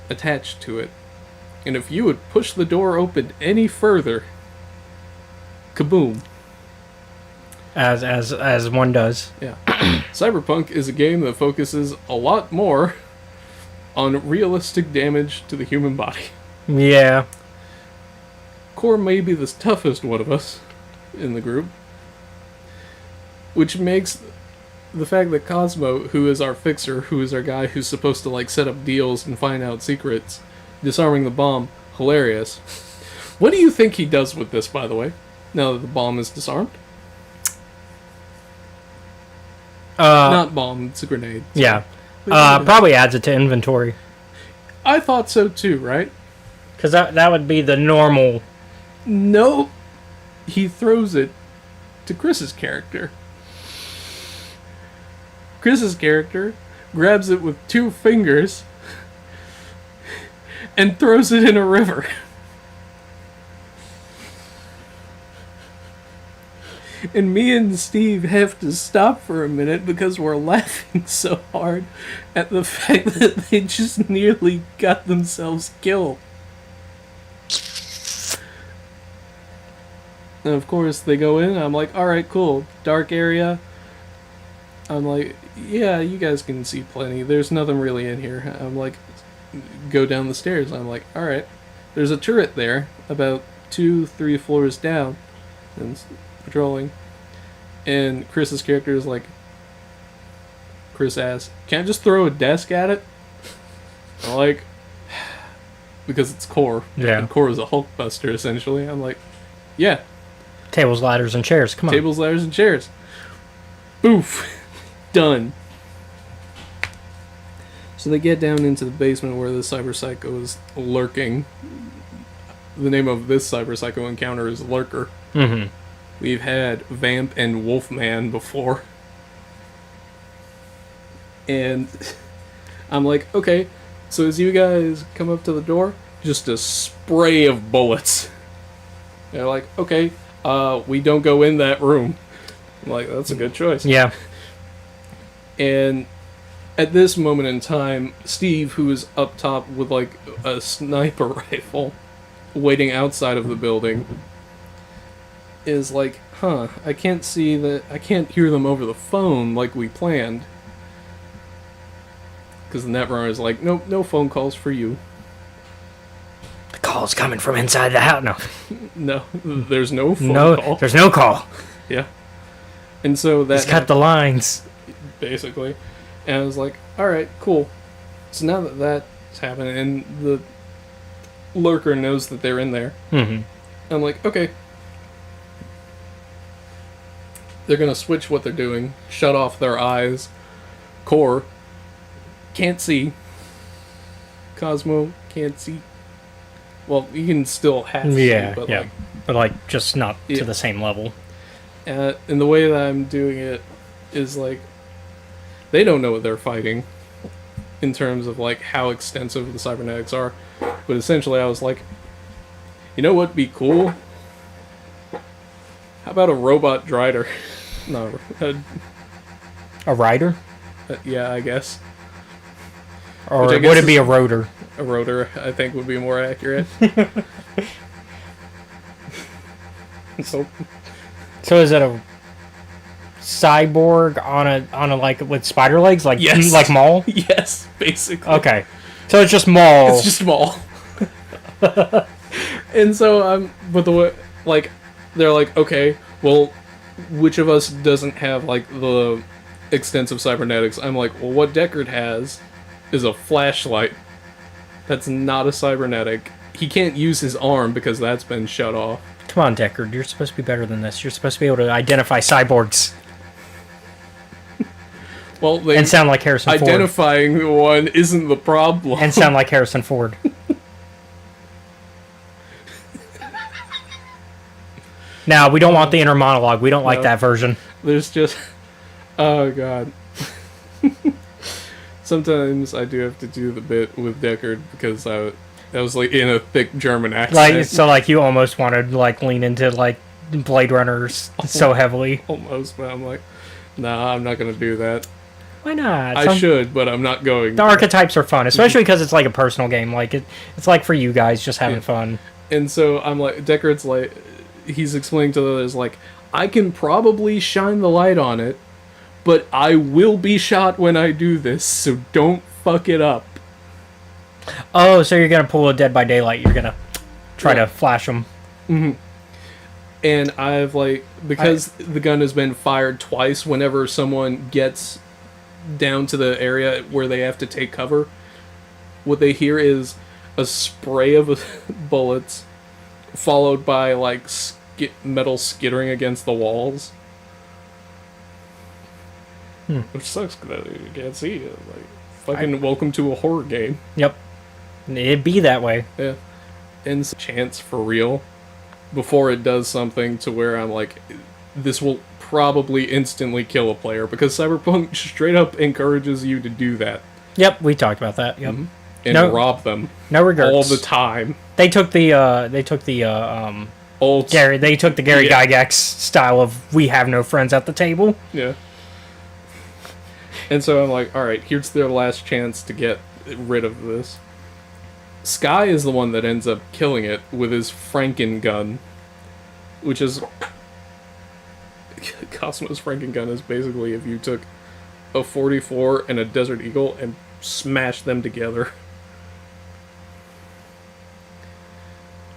attached to it. And if you would push the door open any further, kaboom. As one does. Yeah. Cyberpunk is a game that focuses a lot more on realistic damage to the human body. Yeah. Core may be the toughest one of us in the group, which makes the fact that Cosmo, who is our fixer, who is our guy who's supposed to set up deals and find out secrets, disarming the bomb, hilarious. What do you think he does with this, by the way, now that the bomb is disarmed? Not bomb, it's a grenade. So. Yeah. Probably adds it to inventory. I thought so too, right? Because that would be the normal... No, he throws it to Chris's character. Chris's character grabs it with 2 fingers and throws it in a river. And me and Steve have to stop for a minute because we're laughing so hard at the fact that they just nearly got themselves killed. And of course they go in, I'm like, alright, cool, dark area. I'm like, yeah, you guys can see plenty, there's nothing really in here. I'm like, go down the stairs. I'm like, alright, there's a turret there, about 2-3 floors down, and patrolling. And Chris's character is like, Chris asks, can't I just throw a desk at it? I'm like, because it's Core. Yeah. And Core is a Hulkbuster, essentially. I'm like, yeah. Tables, ladders, and chairs. Come on. Tables, ladders, and chairs. Boof. Done. So they get down into the basement where the Cyber Psycho is lurking. The name of this Cyber Psycho encounter is Lurker. Mm-hmm. We've had Vamp and Wolfman before. And I'm like, okay, so as you guys come up to the door, just a spray of bullets. They're like, okay, we don't go in that room. I'm like, that's a good choice. Yeah. And at this moment in time, Steve, who is up top with a sniper rifle, waiting outside of the building, is like, I can't hear them over the phone like we planned. Because the Netrunner is like, nope, no phone calls for you. The call's coming from inside the house. No. No, there's no phone call. There's no call. Yeah. And so that... He's cut the lines. Basically. And I was like, alright, cool. So now that that's happening, and the Lurker knows that they're in there, Mm-hmm. I'm like, okay. They're gonna switch what they're doing, shut off their eyes. Core can't see. Cosmo can't see. Well, you can still have Yeah, see, but yeah. But just not to the same level. and the way that I'm doing it is they don't know what they're fighting in terms of how extensive the cybernetics are. But essentially I was like, you know what'd be cool? How about a robot Drider? No, A rider? Yeah, I guess. Or Which I would guess it be a rotor? A rotor, I think, would be more accurate. So, So is it a cyborg on a like with spider legs, like yes. like Maul? Yes, basically. Okay, so it's just Maul. It's just Maul. And so but the way, like, they're like, okay, well, which of us doesn't have like the extensive cybernetics? I'm like, well, what Deckard has is a flashlight. That's not a cybernetic. He can't use his arm because that's been shut off. Come on, Deckard, you're supposed to be better than this. You're supposed to be able to identify cyborgs. Well, And sound like Harrison Ford. identifying one isn't the problem. And sound like Harrison Ford. Now, we don't want the inner monologue. We don't like that version. There's just... Oh, God. Sometimes I do have to do the bit with Deckard because I was like in a thick German accent. Like, so, like, you almost wanted to, like, lean into, like, Blade Runners so heavily. Almost, but I'm like, nah, I'm not going to do that. Why not? I should, but I'm not going. The archetypes are fun, especially because it's like a personal game. Like, it's like for you guys, just having fun. And so I'm like, Deckard's like, he's explaining to the others, like, I can probably shine the light on it, but I will be shot when I do this, so don't fuck it up. Oh, so you're going to pull a Dead by Daylight. You're going to try to flash them. Mm-hmm. And I've, like, because the gun has been fired twice whenever someone gets down to the area where they have to take cover, what they hear is a spray of bullets followed by, like, metal skittering against the walls. Which sucks because you can't see it. Like, fucking welcome to a horror game. Yep. It'd be that way. Yeah. And chance for real before it does something to where I'm like, this will probably instantly kill a player, because Cyberpunk straight up encourages you to do that. Yep, we talked about that. Yep. And rob them. No regrets. All the time. They took the Gary Gygax style of we have no friends at the table. Yeah. And so I'm like, alright, here's their last chance to get rid of this. Sky is the one that ends up killing it with his Franken gun, which is... Cosmo's Franken gun is basically if you took a 44 and a Desert Eagle and smashed them together.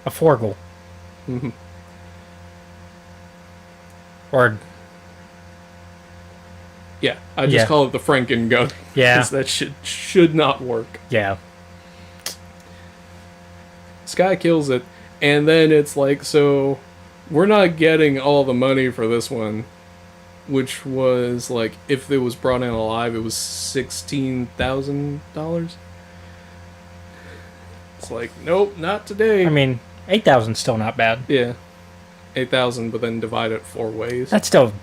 A Forgle. Mm-hmm. Or... Yeah, I just call it the Franken gun. Yeah. Because that shit should not work. Yeah. Sky kills it, and then it's like, so we're not getting all the money for this one, which was like, if it was brought in alive, it was $16,000. It's like, nope, not today. I mean, 8,000's still not bad. Yeah, 8,000, but then divide it 4 ways. That's still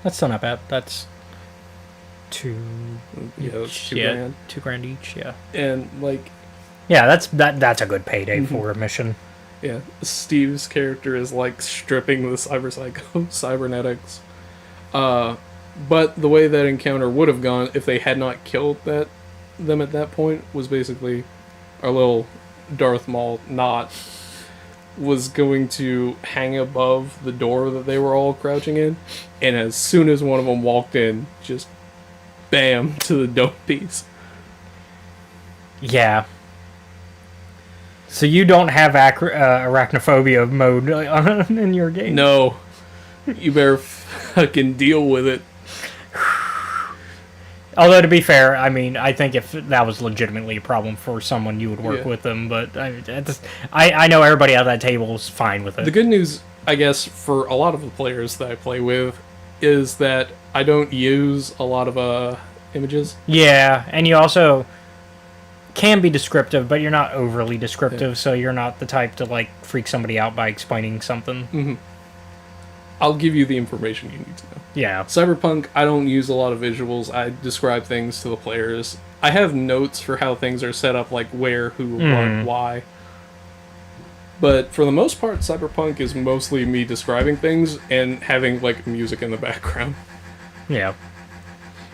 not bad. That's two. Yeah, that's $2,000. $2,000. $2,000 each. Yeah. And like, yeah, that's a good payday for a mission. Yeah, Steve's character is like stripping the cybernetics. But the way that encounter would have gone if they had not killed them at that point was basically our little Darth Maul Knot was going to hang above the door that they were all crouching in, and as soon as one of them walked in, just bam to the dome piece. Yeah. So you don't have arachnophobia mode in your game? No. You better fucking deal with it. Although, to be fair, I mean, I think if that was legitimately a problem for someone, you would work with them. But I know everybody at that table is fine with it. The good news, I guess, for a lot of the players that I play with, is that I don't use a lot of images. Yeah, and you also can be descriptive, but you're not overly descriptive, so you're not the type to like freak somebody out by explaining something. Mm-hmm. I'll give you the information you need to know. Yeah. Cyberpunk, I don't use a lot of visuals. I describe things to the players. I have notes for how things are set up, like where, who, what, why. But for the most part, Cyberpunk is mostly me describing things and having like music in the background. Yeah.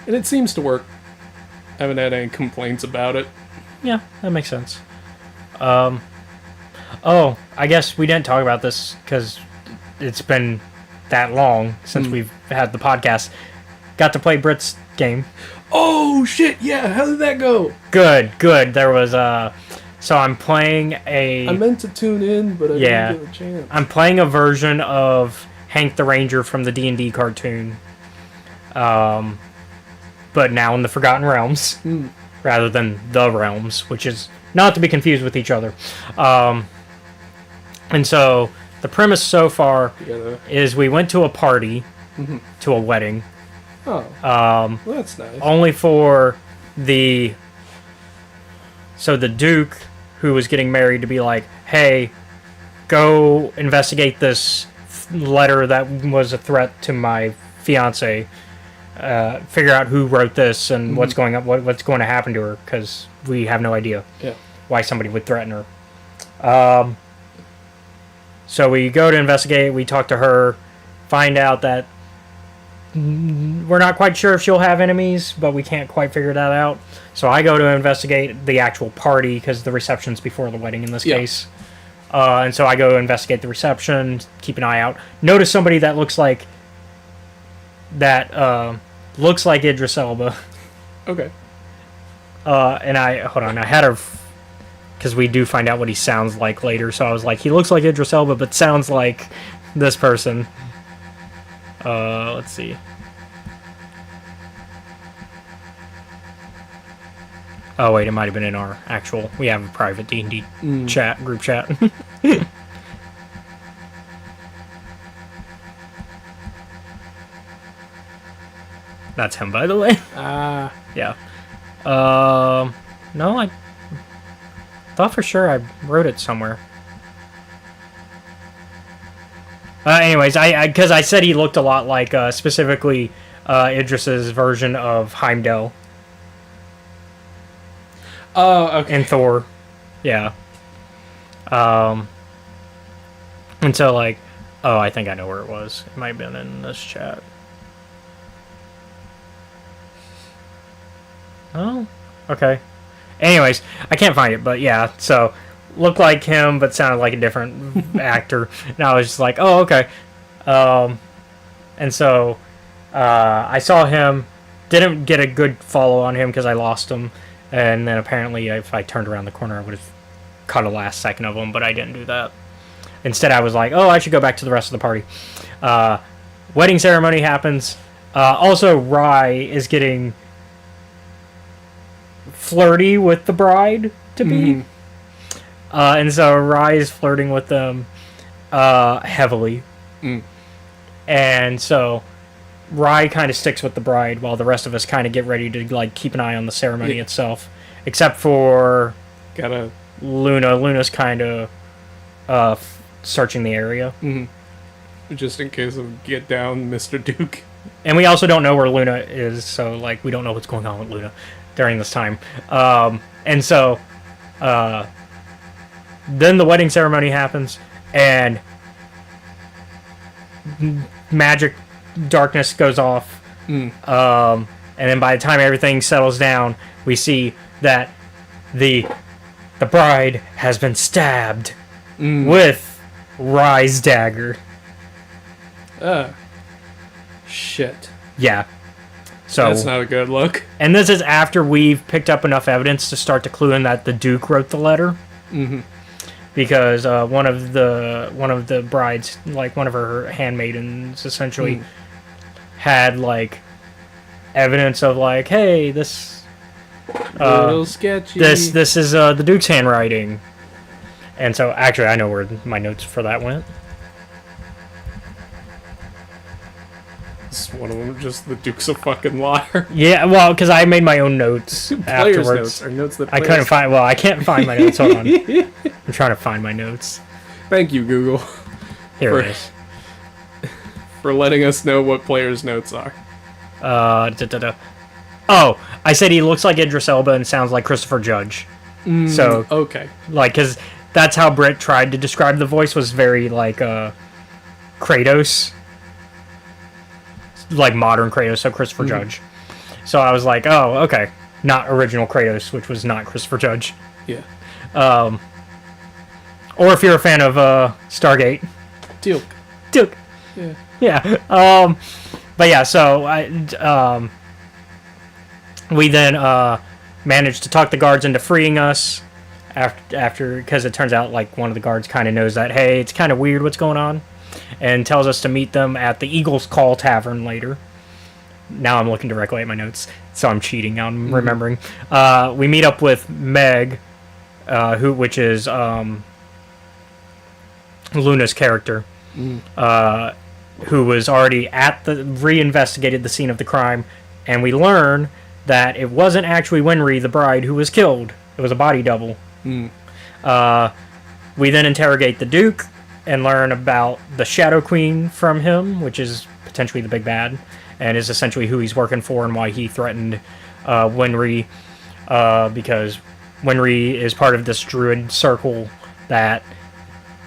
And it seems to work. I haven't had any complaints about it. Yeah, that makes sense. Oh, I guess we didn't talk about this because it's been that long since we've had the podcast. Got to play Brit's game. Oh, shit, yeah, how did that go? Good. There was, so I'm playing a... I meant to tune in, but I didn't get a chance. I'm playing a version of Hank the Ranger from the D&D cartoon. But now in the Forgotten Realms, rather than the Realms, which is not to be confused with each other. And so the premise so far is we went to a party, to a wedding. Oh, well, that's nice. Only for the Duke, who was getting married, to be like, hey, go investigate this letter that was a threat to my fiance. Figure out who wrote this and what's going on, what's going to happen to her, because we have no idea why somebody would threaten her. So we go to investigate. We talk to her, find out that we're not quite sure if she'll have enemies, but we can't quite figure that out. So I go to investigate the actual party, because the reception's before the wedding in this case. And so I go to investigate the reception, keep an eye out. Notice somebody that looks like Idris Elba. Okay. And I had her, because we do find out what he sounds like later. So I was like, he looks like Idris Elba, but sounds like this person. Let's see. Oh wait, it might have been in our actual. We have a private D&D group chat. That's him, by the way. Yeah. No, I thought for sure I wrote it somewhere. Anyways, because I said he looked a lot like, specifically, Idris's version of Heimdall. Oh, okay. And Thor. Yeah. And so, like, oh, I think I know where it was. It might have been in this chat. Oh, okay. Anyways, I can't find it, but yeah, so looked like him, but sounded like a different actor. And I was just like, oh, okay. And so I saw him, didn't get a good follow on him because I lost him. And then apparently if I turned around the corner, I would have caught a last second of him, but I didn't do that. Instead, I was like, oh, I should go back to the rest of the party. Wedding ceremony happens. Also, Rye is getting flirty with the bride-to-be. And so Rye is flirting with them heavily. And so Rye kind of sticks with the bride while the rest of us kind of get ready to like keep an eye on the ceremony itself. Except for Luna. Luna's kind of searching the area. Just in case of get down, Mr. Duke. And we also don't know where Luna is, so like we don't know what's going on with Luna during this time. And so then the wedding ceremony happens, and magic darkness goes off. And then by the time everything settles down, we see that the bride has been stabbed with Rye's dagger. Shit. Yeah. So that's not a good look. And this is after we've picked up enough evidence to start to clue in that the Duke wrote the letter. Because one of the brides, like one of her handmaidens, essentially had like evidence of like, hey, this a little sketchy. This is the Duke's handwriting. And so actually, I know where my notes for that went. One of them just the Duke's a fucking liar. Yeah, well, because I made my own notes afterwards. Notes, or notes that I couldn't find. Well, I can't find my notes. Hold on, I'm trying to find my notes. Thank you, Google. Here it is. For letting us know what players' notes are. Oh, I said he looks like Idris Elba and sounds like Christopher Judge. So okay, like, because that's how Britt tried to describe the voice, was very like Kratos. Like modern Kratos, so Christopher Judge. So I was like, oh, okay. Not original Kratos, which was not Christopher Judge. Yeah. Or if you're a fan of Stargate. Duke. Yeah. Yeah. But yeah, so we then managed to talk the guards into freeing us after because it turns out like one of the guards kind of knows that, hey, it's kind of weird what's going on, and tells us to meet them at the Eagle's Call Tavern later. Now I'm looking directly at my notes, so I'm cheating. I'm remembering. We meet up with Meg, which is Luna's character, who was already reinvestigated the scene of the crime, and we learn that it wasn't actually Winry, the bride, who was killed. It was a body double. We then interrogate the Duke and learn about the Shadow Queen from him, which is potentially the big bad, and is essentially who he's working for and why he threatened Winry, because Winry is part of this druid circle that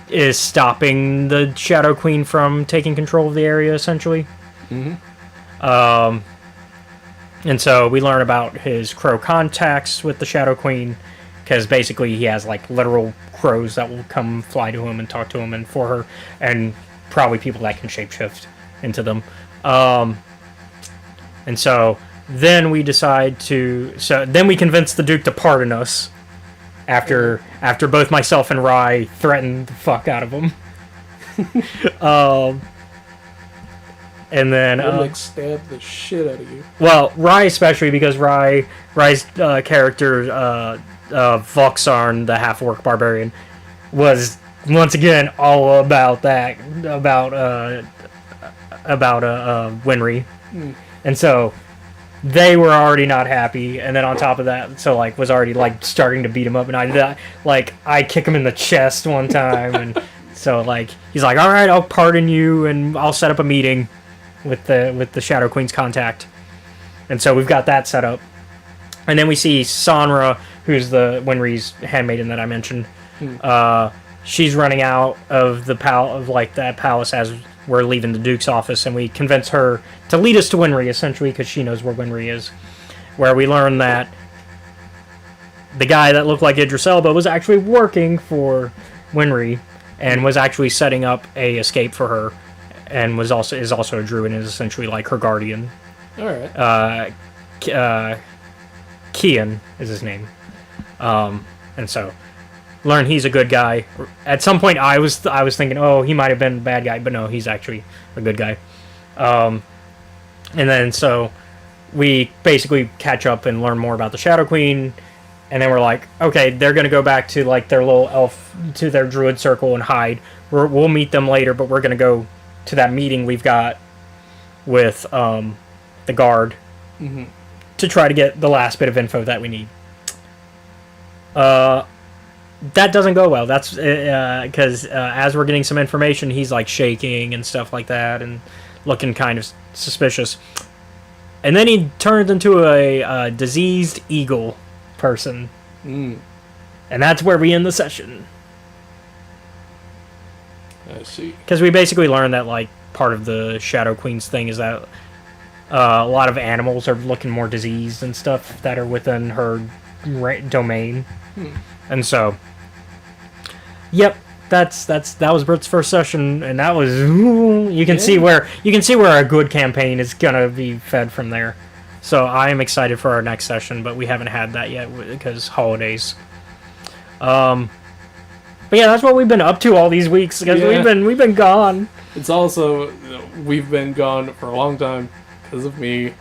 is stopping the Shadow Queen from taking control of the area, essentially. And so we learn about his crow contacts with the Shadow Queen, because basically he has like literal crows that will come fly to him and talk to him and for her, and probably people that can shapeshift into them. And so then we decide then we convince the Duke to pardon us after both myself and Rye threatened the fuck out of him. And then stab the shit out of you. Well, Rye especially, because Rye's character, Voxarn, the half-orc barbarian, was once again all about that, about Winry. And so they were already not happy, and then on top of that, so like was already like starting to beat him up, and I kick him in the chest one time, and so like he's like, all right, I'll pardon you, and I'll set up a meeting with the Shadow Queen's contact. And so we've got that set up, and then we see Sonra, who's the Winry's handmaiden that I mentioned. She's running out of the that palace as we're leaving the Duke's office, and we convince her to lead us to Winry, essentially, because she knows where Winry is. Where we learn that the guy that looked like Idris Elba was actually working for Winry, and was actually setting up a escape for her, and is also a druid and is essentially like her guardian. All right. Kian is his name, and so learn he's a good guy. At some point, I was thinking, oh, he might have been a bad guy, but no, he's actually a good guy. And then so we basically catch up and learn more about the Shadow Queen, and then we're like, okay, they're gonna go back to like their little to their druid circle and hide. We'll meet them later, but we're gonna go to that meeting we've got with the guard to try to get the last bit of info that we need. That doesn't go well. That's because as we're getting some information, he's like shaking and stuff like that and looking kind of suspicious. And then he turns into a diseased eagle person. And that's where we end the session. I see. Because we basically learned that like part of the Shadow Queen's thing is that a lot of animals are looking more diseased and stuff that are within her domain. And so, yep, that was Britt's first session, and that was you can see where a good campaign is gonna be fed from there. So I am excited for our next session, but we haven't had that yet because holidays. But yeah, that's what we've been up to all these weeks because we've been gone. It's also we've been gone for a long time because of me.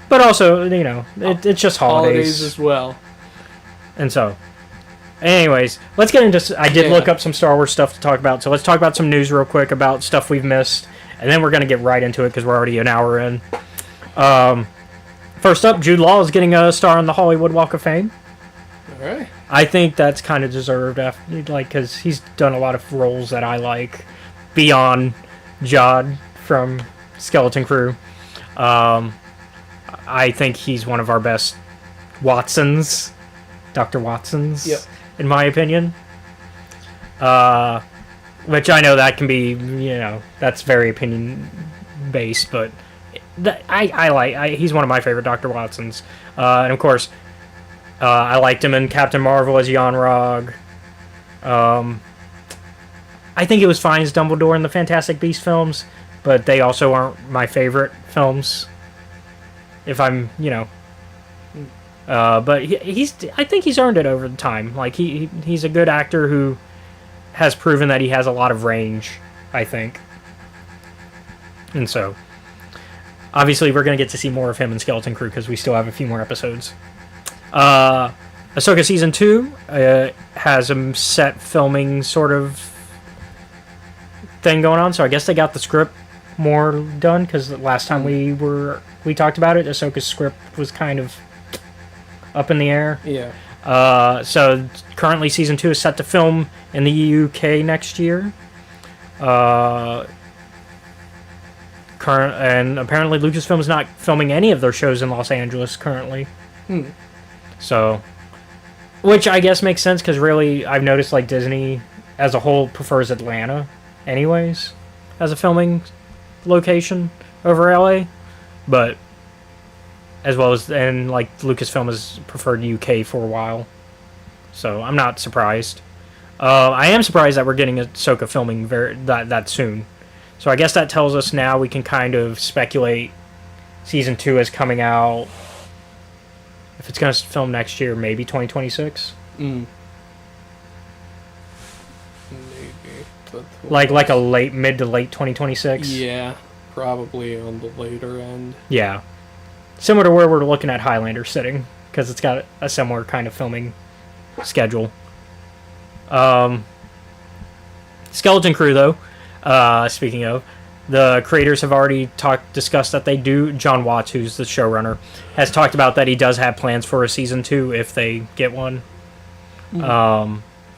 But also, it's just holidays as well. And so, anyways, let's get into... I did look up some Star Wars stuff to talk about, so let's talk about some news real quick about stuff we've missed, and then we're going to get right into it because we're already an hour in. First up, Jude Law is getting a star on the Hollywood Walk of Fame. All right. I think that's kind of deserved, because he's done a lot of roles that I like, beyond Jod from Skeleton Crew. I think he's one of our best Watsons, Dr. Watsons, in my opinion. Which I know that can be, that's very opinion-based, but he's one of my favorite Dr. Watsons. And of course, I liked him in Captain Marvel as Yon-Rogg. I think it was fine as Dumbledore in the Fantastic Beasts films, but they also aren't my favorite films. If I'm, but I think he's earned it over the time. Like he's a good actor who has proven that he has a lot of range, I think. And so, obviously, we're going to get to see more of him in Skeleton Crew because we still have a few more episodes. Ahsoka Season 2 has a set filming sort of thing going on, so I guess they got the script more done because last time we talked about it, Ahsoka's script was kind of up in the air. Yeah. So currently Season 2 is set to film in the UK next year. And apparently Lucasfilm is not filming any of their shows in Los Angeles currently. So, which I guess makes sense because really I've noticed like Disney as a whole prefers Atlanta anyways as a filming location over LA, but as well as, and like Lucasfilm has preferred UK for a while, so I'm not surprised. I am surprised that we're getting Ahsoka filming that soon. So I guess that tells us now we can kind of speculate Season 2 is coming out. If it's going to film next year, maybe 2026? Maybe. But like a mid to late 2026? Yeah, probably on the later end. Yeah. Similar to where we're looking at Highlander sitting, because it's got a similar kind of filming schedule. Skeleton Crew, though. Speaking of, the creators have already discussed that they do. John Watts, who's the showrunner, has talked about that he does have plans for a Season 2 if they get one.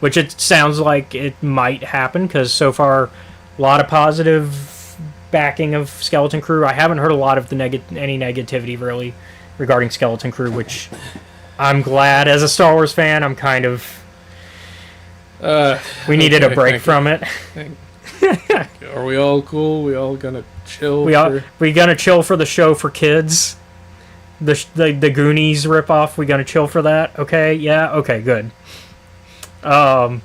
Which it sounds like it might happen, because so far, a lot of positive backing of Skeleton Crew. I haven't heard a lot of any negativity, really, regarding Skeleton Crew, which I'm glad. As a Star Wars fan, I'm kind of... we needed a break from it. Are we all cool? We all gonna chill? We gonna chill for the show for kids? The Goonies ripoff, we gonna chill for that? Okay, yeah, okay, good. And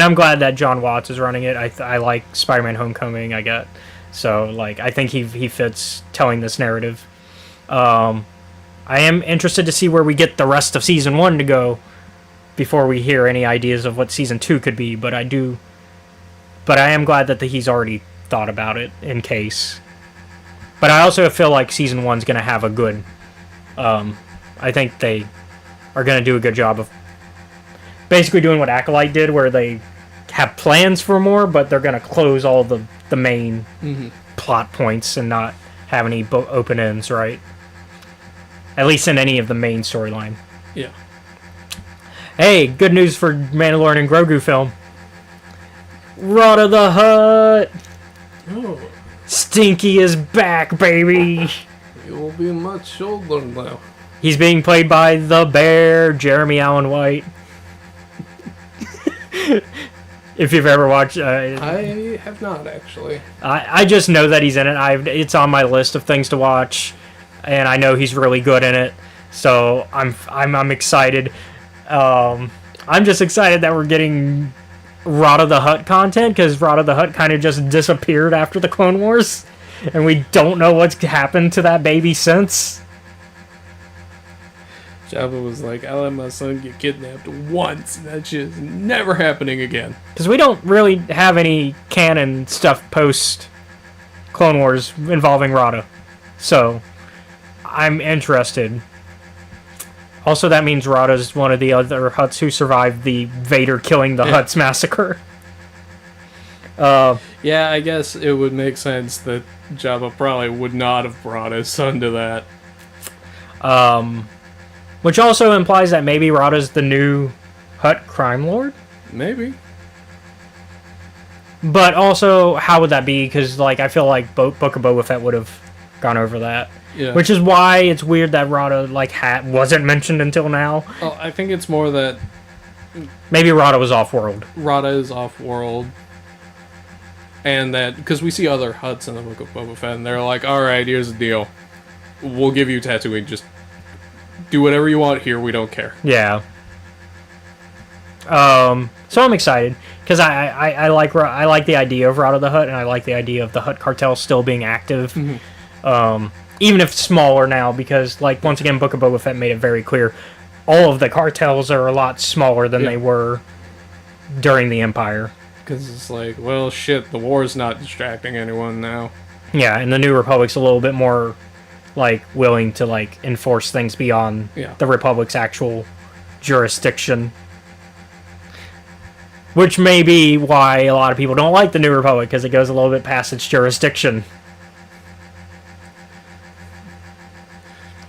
I'm glad that John Watts is running it. I like Spider-Man Homecoming, I get. So, like, I think he fits telling this narrative. I am interested to see where we get the rest of Season 1 to go before we hear any ideas of what Season 2 could be, but I am glad that he's already thought about it in case. But I also feel like Season 1's going to have a good... I think they are going to do a good job of basically doing what Acolyte did, where they have plans for more, but they're going to close all the main plot points and not have any open ends, right? At least in any of the main storyline. Yeah. Hey, good news for Mandalorian and Grogu film. Rada the Hutt! Oh. Stinky is back, baby! He will be much older now. He's being played by the bear, Jeremy Allen White. If you've ever watched... I have not, actually. I just know that he's in it. It's on my list of things to watch, and I know he's really good in it. So I'm excited. I'm just excited that we're getting Rada the Hutt content, because Rada the Hutt kind of just disappeared after the Clone Wars, and we don't know what's happened to that baby since. Jabba was like, I let my son get kidnapped once, and that shit is never happening again. Because we don't really have any canon stuff post Clone Wars involving Rada. So, I'm interested. Also, that means Rada's one of the other Hutts who survived the Vader killing the Hutts massacre. Yeah, I guess it would make sense that Jabba probably would not have brought his son to that. Which also implies that maybe Rada's the new Hutt crime lord? Maybe. But also, how would that be? Because, like, I feel like Book of Boba Fett would have gone over that. Yeah. Which is why it's weird that Rada, like, wasn't mentioned until now. Well, I think it's more that... Maybe Rada was off-world. Rada is off-world. And that, because we see other Hutts in the Book of Boba Fett, and they're like, alright, here's the deal. We'll give you Tatooine, just do whatever you want here, we don't care. Yeah. So I'm excited because I like the idea of Route of the Hutt, and I like the idea of the Hutt cartel still being active, even if smaller now. Because like once again, Book of Boba Fett made it very clear, all of the cartels are a lot smaller than they were during the Empire. Because it's like, well, shit, the war's not distracting anyone now. Yeah, and the New Republic's a little bit more like willing to like enforce things beyond the Republic's actual jurisdiction. Which may be why a lot of people don't like the New Republic, because it goes a little bit past its jurisdiction.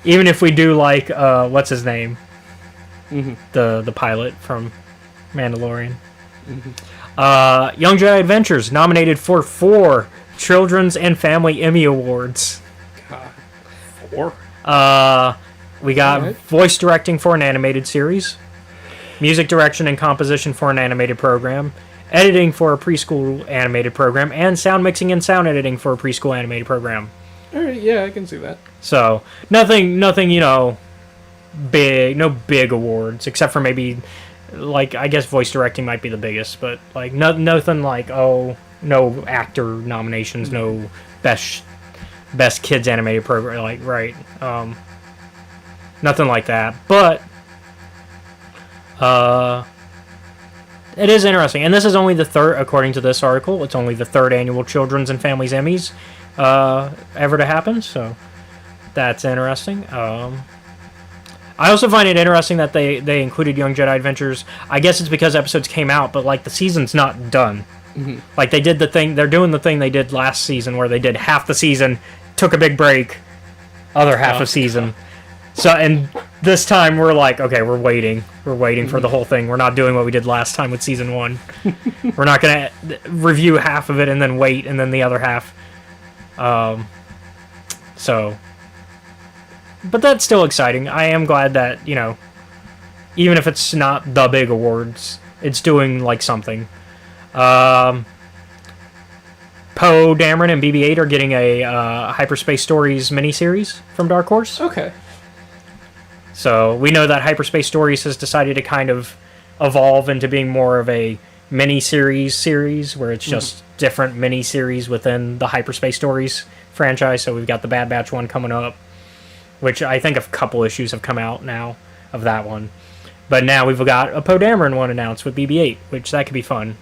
Even if we do like, what's his name? The pilot from Mandalorian. Young Jedi Adventures, nominated for 4 Children's and Family Emmy Awards. God, 4? We got voice directing for an animated series. Music direction and composition for an animated program, editing for a preschool animated program, and sound mixing and sound editing for a preschool animated program. Alright, yeah, I can see that. So, nothing, big, no big awards, except for maybe, like, I guess voice directing might be the biggest, but, like, nothing like, no actor nominations, no best kids animated program, like, right, nothing like that, but it is interesting, and this is only the third, according to this article, it's only the 3rd annual Children's and Families Emmys ever to happen, so that's interesting. I also find it interesting that they included Young Jedi Adventures. I guess it's because episodes came out, but like the season's not done. Like they did the thing, they're doing the thing they did last season where they did half the season, took a big break, other half of season. So, and this time we're like, okay, we're waiting for the whole thing. We're not doing what we did last time with season 1. We're not going to review half of it and then wait, and then the other half. But that's still exciting. I am glad that, even if it's not the big awards, it's doing, like, something. Poe Dameron and BB-8 are getting a Hyperspace Stories miniseries from Dark Horse. Okay. So we know that Hyperspace Stories has decided to kind of evolve into being more of a mini-series where it's just different mini-series within the Hyperspace Stories franchise. So we've got the Bad Batch one coming up, which I think a couple issues have come out now of that one. But now we've got a Poe Dameron one announced with BB-8, which that could be fun.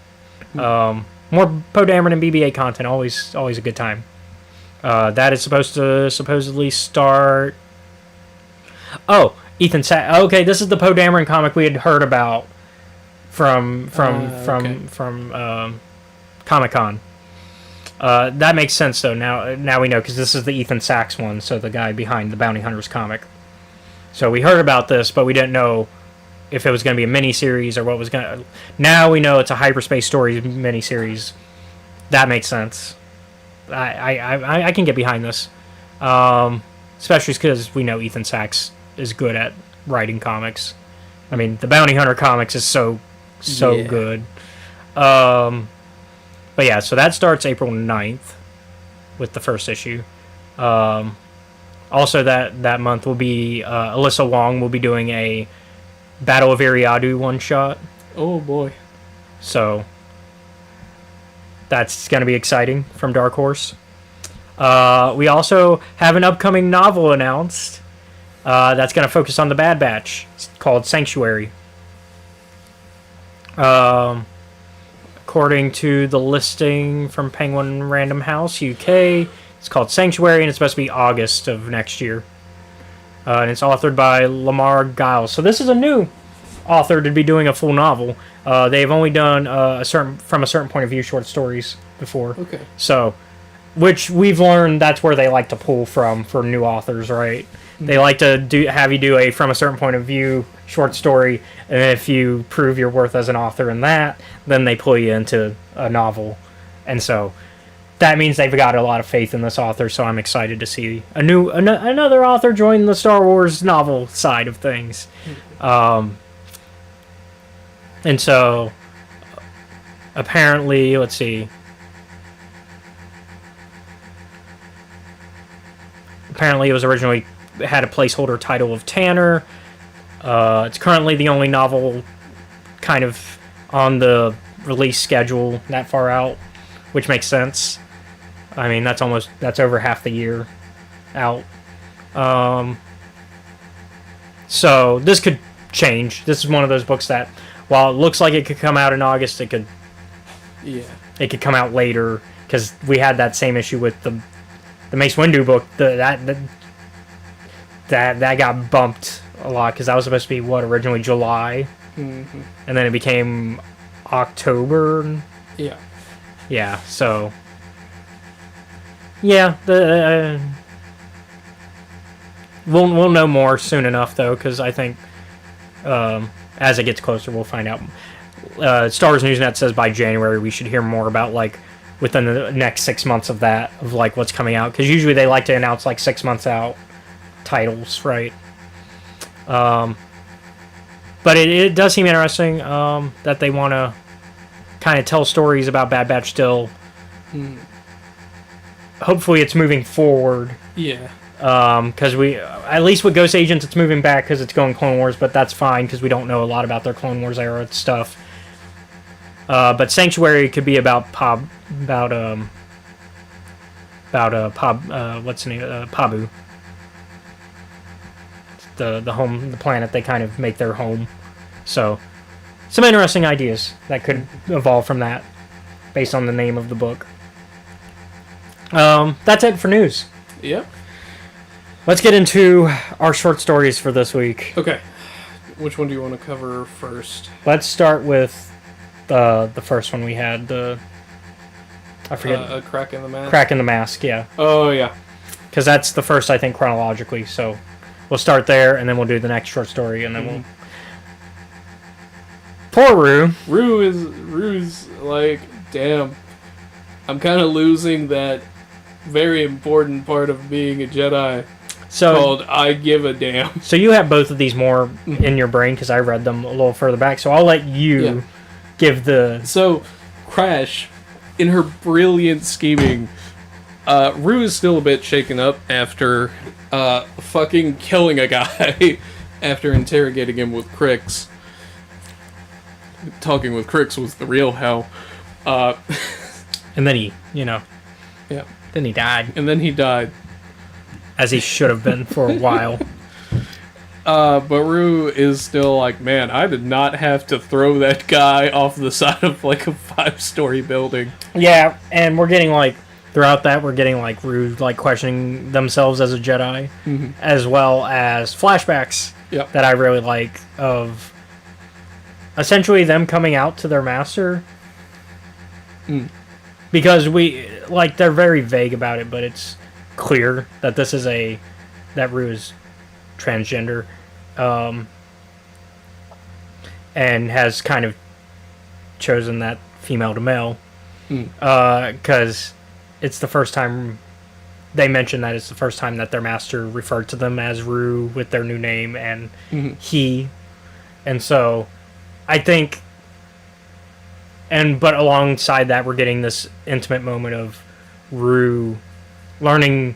More Poe Dameron and BB-8 content, always a good time. That is supposed to supposedly start... Oh, Ethan Sachs. Okay, this is the Poe Dameron comic we had heard about from Comic-Con. That makes sense, though. Now we know, because this is the Ethan Sachs one, so the guy behind the Bounty Hunters comic. So we heard about this, but we didn't know if it was going to be a mini-series or what was going to... Now we know it's a Hyperspace Stories mini-series. That makes sense. I can get behind this. Especially because we know Ethan Sachs is good at writing comics. I mean, the Bounty Hunter comics is so good. But yeah, so that starts April 9th with the first issue. Also that month will be Alyssa Wong will be doing a Battle of Eriadu one-shot. Oh boy. So that's going to be exciting from Dark Horse. We also have an upcoming novel announced that's going to focus on the Bad Batch. It's called Sanctuary. According to the listing from Penguin Random House UK, it's called Sanctuary, and it's supposed to be August of next year. And it's authored by Lamar Giles. So this is a new author to be doing a full novel. They've only done from a certain point of view short stories before. Okay. So, which we've learned that's where they like to pull from for new authors, right? Mm-hmm. They like to have you do a from a certain point of view short story, and if you prove your worth as an author in that, then they pull you into a novel. And so that means they've got a lot of faith in this author, so I'm excited to see another author join the Star Wars novel side of things. And so apparently, let's see, apparently it was originally had a placeholder title of Tanner. It's currently the only novel kind of on the release schedule that far out, which makes sense. I mean, that's over half the year out. So this could change. This is one of those books that, while it looks like it could come out in August, it could come out later, because we had that same issue with the Mace Windu book. That got bumped a lot, because that was supposed to be originally July, and then it became October. Yeah. So yeah, we'll know more soon enough, though, because I think as it gets closer, we'll find out. Star Wars Newsnet says by January we should hear more about, like, within the next 6 months of that, of like what's coming out, because usually they like to announce like 6 months out titles, right? But it does seem interesting that they want to kind of tell stories about Bad Batch still. Hopefully it's moving forward. Yeah. Because at least with Ghost Agents, it's moving back because it's going Clone Wars, but that's fine because we don't know a lot about their Clone Wars era stuff. But Sanctuary could be about Pabu. The planet they kind of make their home. So, some interesting ideas that could evolve from that, based on the name of the book. That's it for news. Yep. Let's get into our short stories for this week. Okay. Which one do you want to cover first? Let's start with the first one we had. I forget. A Crack in the Mask? Crack in the Mask, yeah. Oh, yeah. Because that's the first, I think, chronologically. So we'll start there, and then we'll do the next short story, and then we'll... Poor Rue. Rue's like, damn. I'm kind of losing that very important part of being a Jedi. Called I Give a Damn. So you have both of these more in your brain because I read them a little further back. So I'll let you give the... So, Crash, in her brilliant scheming, Rue is still a bit shaken up after fucking killing a guy after interrogating him with Crix. Talking with Crix was the real hell. And then he, Yeah. Then he died. And then he died. As he should have been for a while. But Rue is still like, man, I did not have to throw that guy off the side of like a 5-story building. Yeah, and we're getting like, throughout that, we're getting like Rue like questioning themselves as a Jedi, as well as flashbacks that I really like of essentially them coming out to their master. Because they're very vague about it, but it's clear that that Rue is transgender, and has kind of chosen that female to male, because it's the first time they mention that it's the first time that their master referred to them as Rue with their new name and he, and so I think, but alongside that we're getting this intimate moment of Rue learning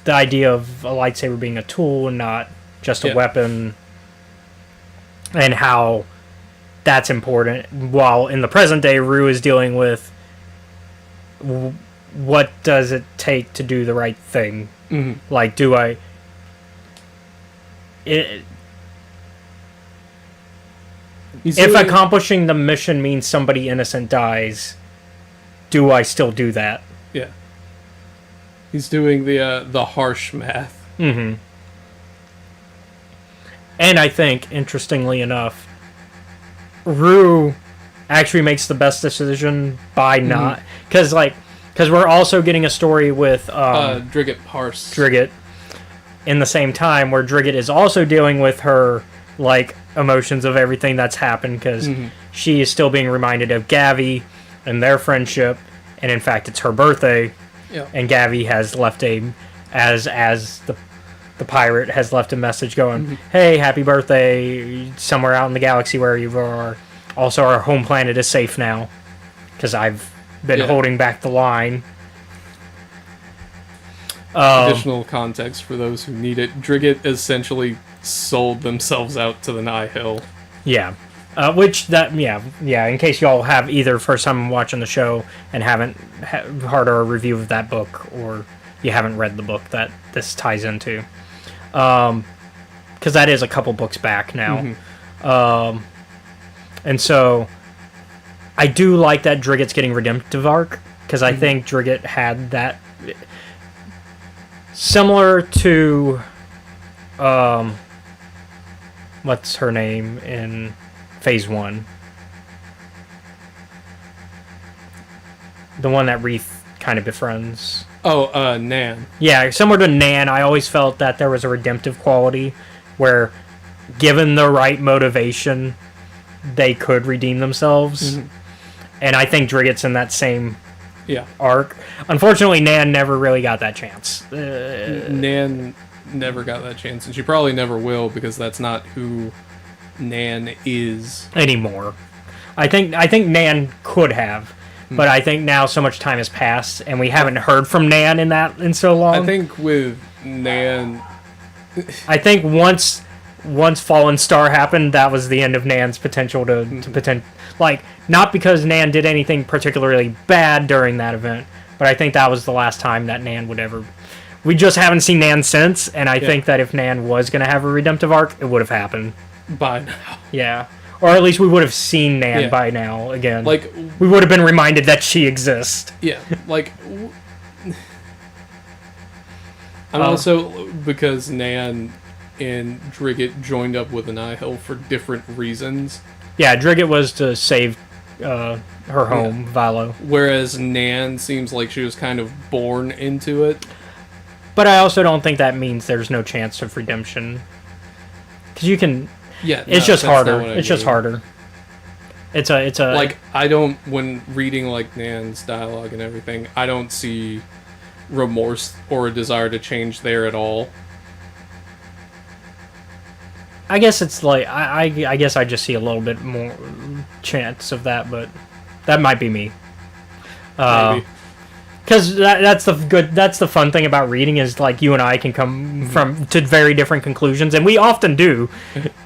the idea of a lightsaber being a tool and not just a weapon, and how that's important, while in the present day Rue is dealing with what does it take to do the right thing. Like, if accomplishing the mission means somebody innocent dies, do I still do that? Yeah. He's doing the harsh math. And I think, interestingly enough, Rue actually makes the best decision by not... Because we're also getting a story with... Drigget Parse. Drigget. In the same time, where Drigget is also dealing with her, like, emotions of everything that's happened, because she is still being reminded of Gavi and their friendship, and in fact, it's her birthday. Yeah. And Gavi has left as the pirate has left a message going, hey, happy birthday, somewhere out in the galaxy where you are. Also, our home planet is safe now, because I've been holding back the line. Additional context for those who need it. Drigget essentially sold themselves out to the Nihil. Yeah. In case y'all have either first time watching the show and haven't heard our review of that book, or you haven't read the book that this ties into. Because that is a couple books back now. Mm-hmm. And so I do like that Drigget's getting redemptive arc, because I think Drigget had that similar to what's her name in Phase 1? The one that Reef kind of befriends. Oh, Nan. Yeah, similar to Nan, I always felt that there was a redemptive quality where, given the right motivation, they could redeem themselves. Mm-hmm. And I think Drigget's in that same arc. Unfortunately, Nan never really got that chance. Nan never got that chance, and she probably never will, because that's not who Nan is anymore. I think Nan could have, but I think now so much time has passed, and we haven't heard from Nan in so long. I think with Nan, I think once Fallen Star happened, that was the end of Nan's potential to like, not because Nan did anything particularly bad during that event, but I think that was the last time that Nan would ever. We just haven't seen Nan since, and I think that if Nan was going to have a redemptive arc, it would have happened by now. Yeah. Or at least we would have seen Nan by now again. Like, we would have been reminded that she exists. Yeah, like, and also because Nan and Drigget joined up with the Nihil for different reasons. Yeah, Drigget was to save her home, Valo. Whereas Nan seems like she was kind of born into it. But I also don't think that means there's no chance of redemption. Because you can... Yeah, it's just harder. It's just harder. It's a like, I don't, when reading like Nan's dialogue and everything, I don't see remorse or a desire to change there at all. I guess it's like I guess I just see a little bit more chance of that, but that might be me. Maybe. Because that's the fun thing about reading, is like you and I can come to very different conclusions, and we often do.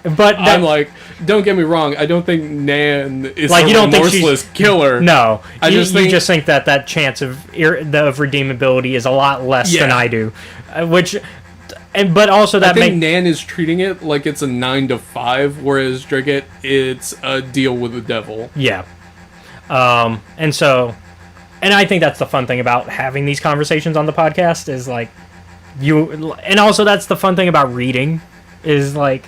But I'm like, don't get me wrong, I don't think Nan is like, a remorseless killer. No, you just think that chance of redeemability is a lot less than I do, but also that I think Nan is treating it like it's a 9 to 5, whereas Drigget, it's a deal with the devil. Yeah, and so. And I think that's the fun thing about having these conversations on the podcast, is like and also that's the fun thing about reading, is like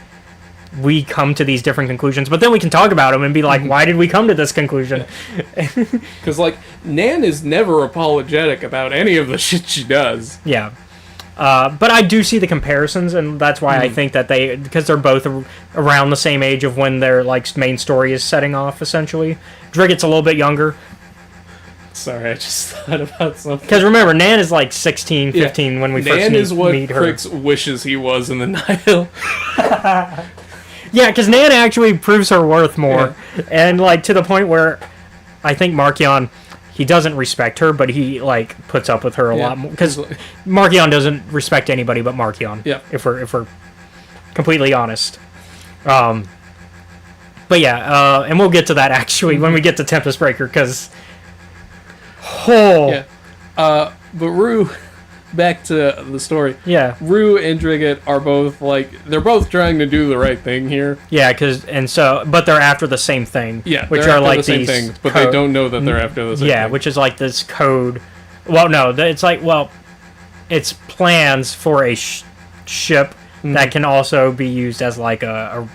we come to these different conclusions, but then we can talk about them and be like, why did we come to this conclusion? Because like Nan is never apologetic about any of the shit she does. Yeah. But I do see the comparisons, and that's why I think that because they're both around the same age of when their like main story is setting off, essentially. Drigget's a little bit younger. Sorry, I just thought about something. Because remember, Nan is like 16, 15 when we first meet her. Nan is what Crix wishes he was in the Nihil. Yeah, because Nan actually proves her worth more. Yeah. And like to the point where I think Markion, he doesn't respect her, but he like puts up with her a lot more. Because Markion doesn't respect anybody but Markion. Yeah. If we're completely honest. But yeah, and we'll get to that actually when we get to Tempest Breaker, because... Yeah. But Rue, back to the story. Yeah. Rue and Drigget are both like, they're both trying to do the right thing here. Yeah, but they're after the same thing. Yeah, which are like the same thing, but they don't know that they're after the same thing. Yeah, which is like this code. Well, no, it's like, it's plans for a ship that can also be used as like a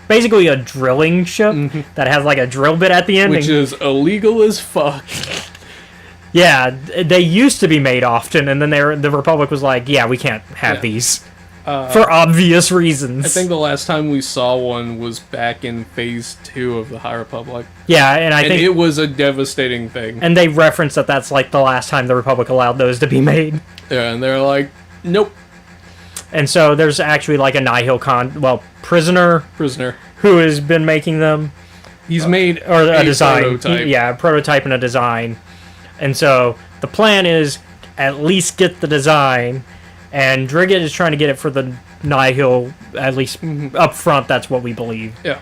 basically a drilling ship that has like a drill bit at the end. Which is illegal as fuck. Yeah, they used to be made often, and then the Republic was like, yeah, we can't have these. For obvious reasons. I think the last time we saw one was back in Phase 2 of the High Republic. Yeah, and I think... it was a devastating thing. And they referenced that that's like the last time the Republic allowed those to be made. Yeah, and they're like, nope. And so there's actually like a Nihil prisoner who has been making them. He's made a design. Prototype. A prototype and a design. And so the plan is at least get the design, and Drigget is trying to get it for the Nihil, at least up front. That's what we believe. Yeah.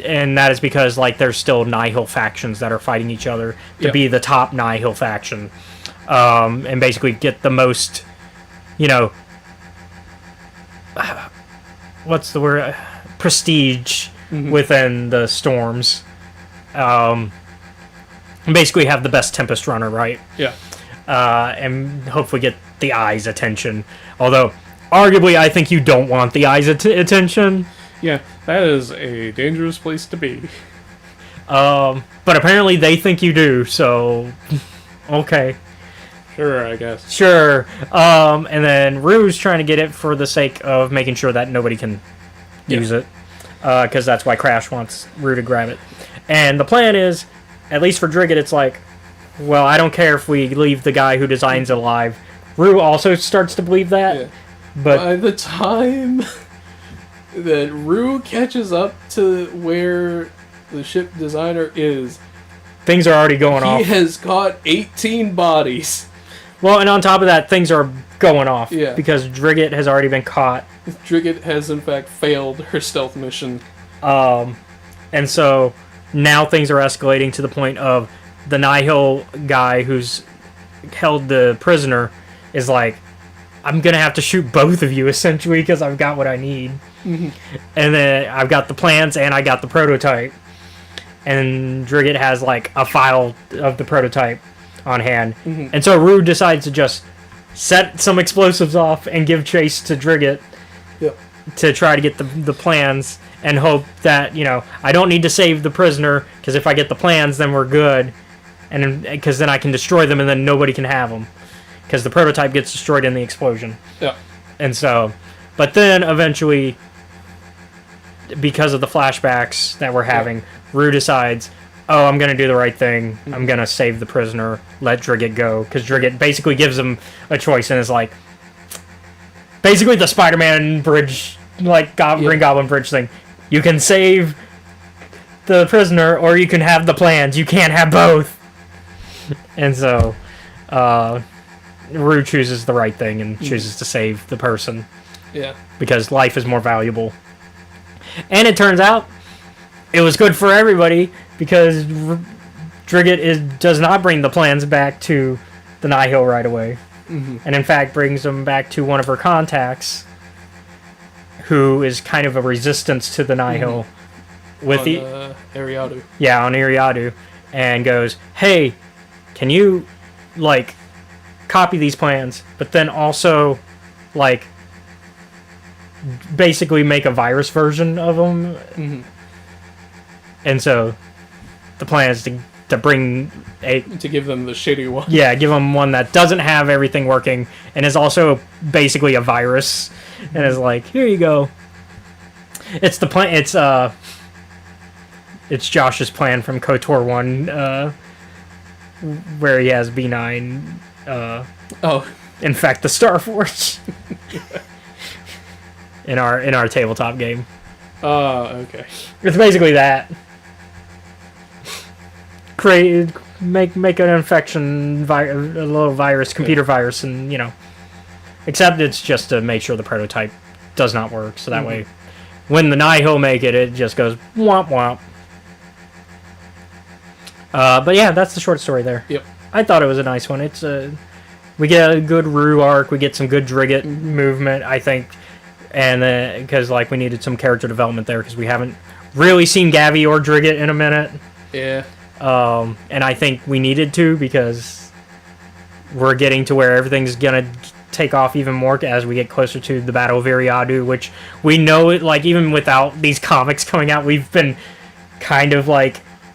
And that is because like there's still Nihil factions that are fighting each other to be the top Nihil faction, and basically get the most, what's the word, prestige within the storms, and basically have the best Tempest runner, right? Yeah. And hopefully get the Eye's attention. Although, arguably, I think you don't want the Eye's attention. Yeah, that is a dangerous place to be. But apparently they think you do, so okay. Sure, I guess. Sure. And then Rue's trying to get it for the sake of making sure that nobody can use it. Because that's why Crash wants Rue to grab it. And the plan is, at least for Drigget, it's like, well, I don't care if we leave the guy who designs it alive. Rue also starts to believe that. Yeah. But by the time that Rue catches up to where the ship designer is, things are already going off. He has caught 18 bodies. Well, and on top of that, things are going off. Yeah. Because Drigget has already been caught. Drigget has, in fact, failed her stealth mission. And so now things are escalating to the point of the Nihil guy who's held the prisoner is like, I'm going to have to shoot both of you, essentially, because I've got what I need. And then I've got the plans and I got the prototype. And Drigget has, like, a file of the prototype on hand. And so Rue decides to just set some explosives off and give chase to Drigget to try to get the plans and hope that, I don't need to save the prisoner, because if I get the plans, then we're good. And because then I can destroy them and then nobody can have them. Because the prototype gets destroyed in the explosion. Yeah. And so, but then eventually, because of the flashbacks that we're having, Rue decides, oh, I'm going to do the right thing. I'm going to save the prisoner, let Drigget go. Because Drigget basically gives him a choice and is like, basically the Spider-Man bridge, like Green Goblin bridge thing. You can save the prisoner or you can have the plans. You can't have both. And so, Rue chooses the right thing and chooses to save the person. Yeah. Because life is more valuable. And it turns out it was good for everybody because Drigget does not bring the plans back to the Nihil right away. And in fact brings them back to one of her contacts who is kind of a resistance to the Nihil. With on Ariadu. Yeah, on Ariadu. And goes, hey, can you, like, copy these plans, but then also, like, basically make a virus version of them. And so, the plan is to bring to give them the shitty one. Yeah, give them one that doesn't have everything working and is also basically a virus. And is like, here you go. It's the plan. It's Josh's plan from KOTOR 1, where he has B9. Infect the Star Force in our tabletop game. Okay. It's basically that. Make an infection, a little virus, computer virus, and except it's just to make sure the prototype does not work. So that way, when the Nihil make it, it just goes womp womp. But yeah, that's the short story there. Yep. I thought it was a nice one. It's we get a good Rue arc. We get some good Drigget movement, I think, and because we needed some character development there because we haven't really seen Gavi or Drigget in a minute. Yeah. And I think we needed to because we're getting to where everything's gonna take off even more as we get closer to the Battle of Ariadu, which we know it. Like even without these comics coming out, we've been kind of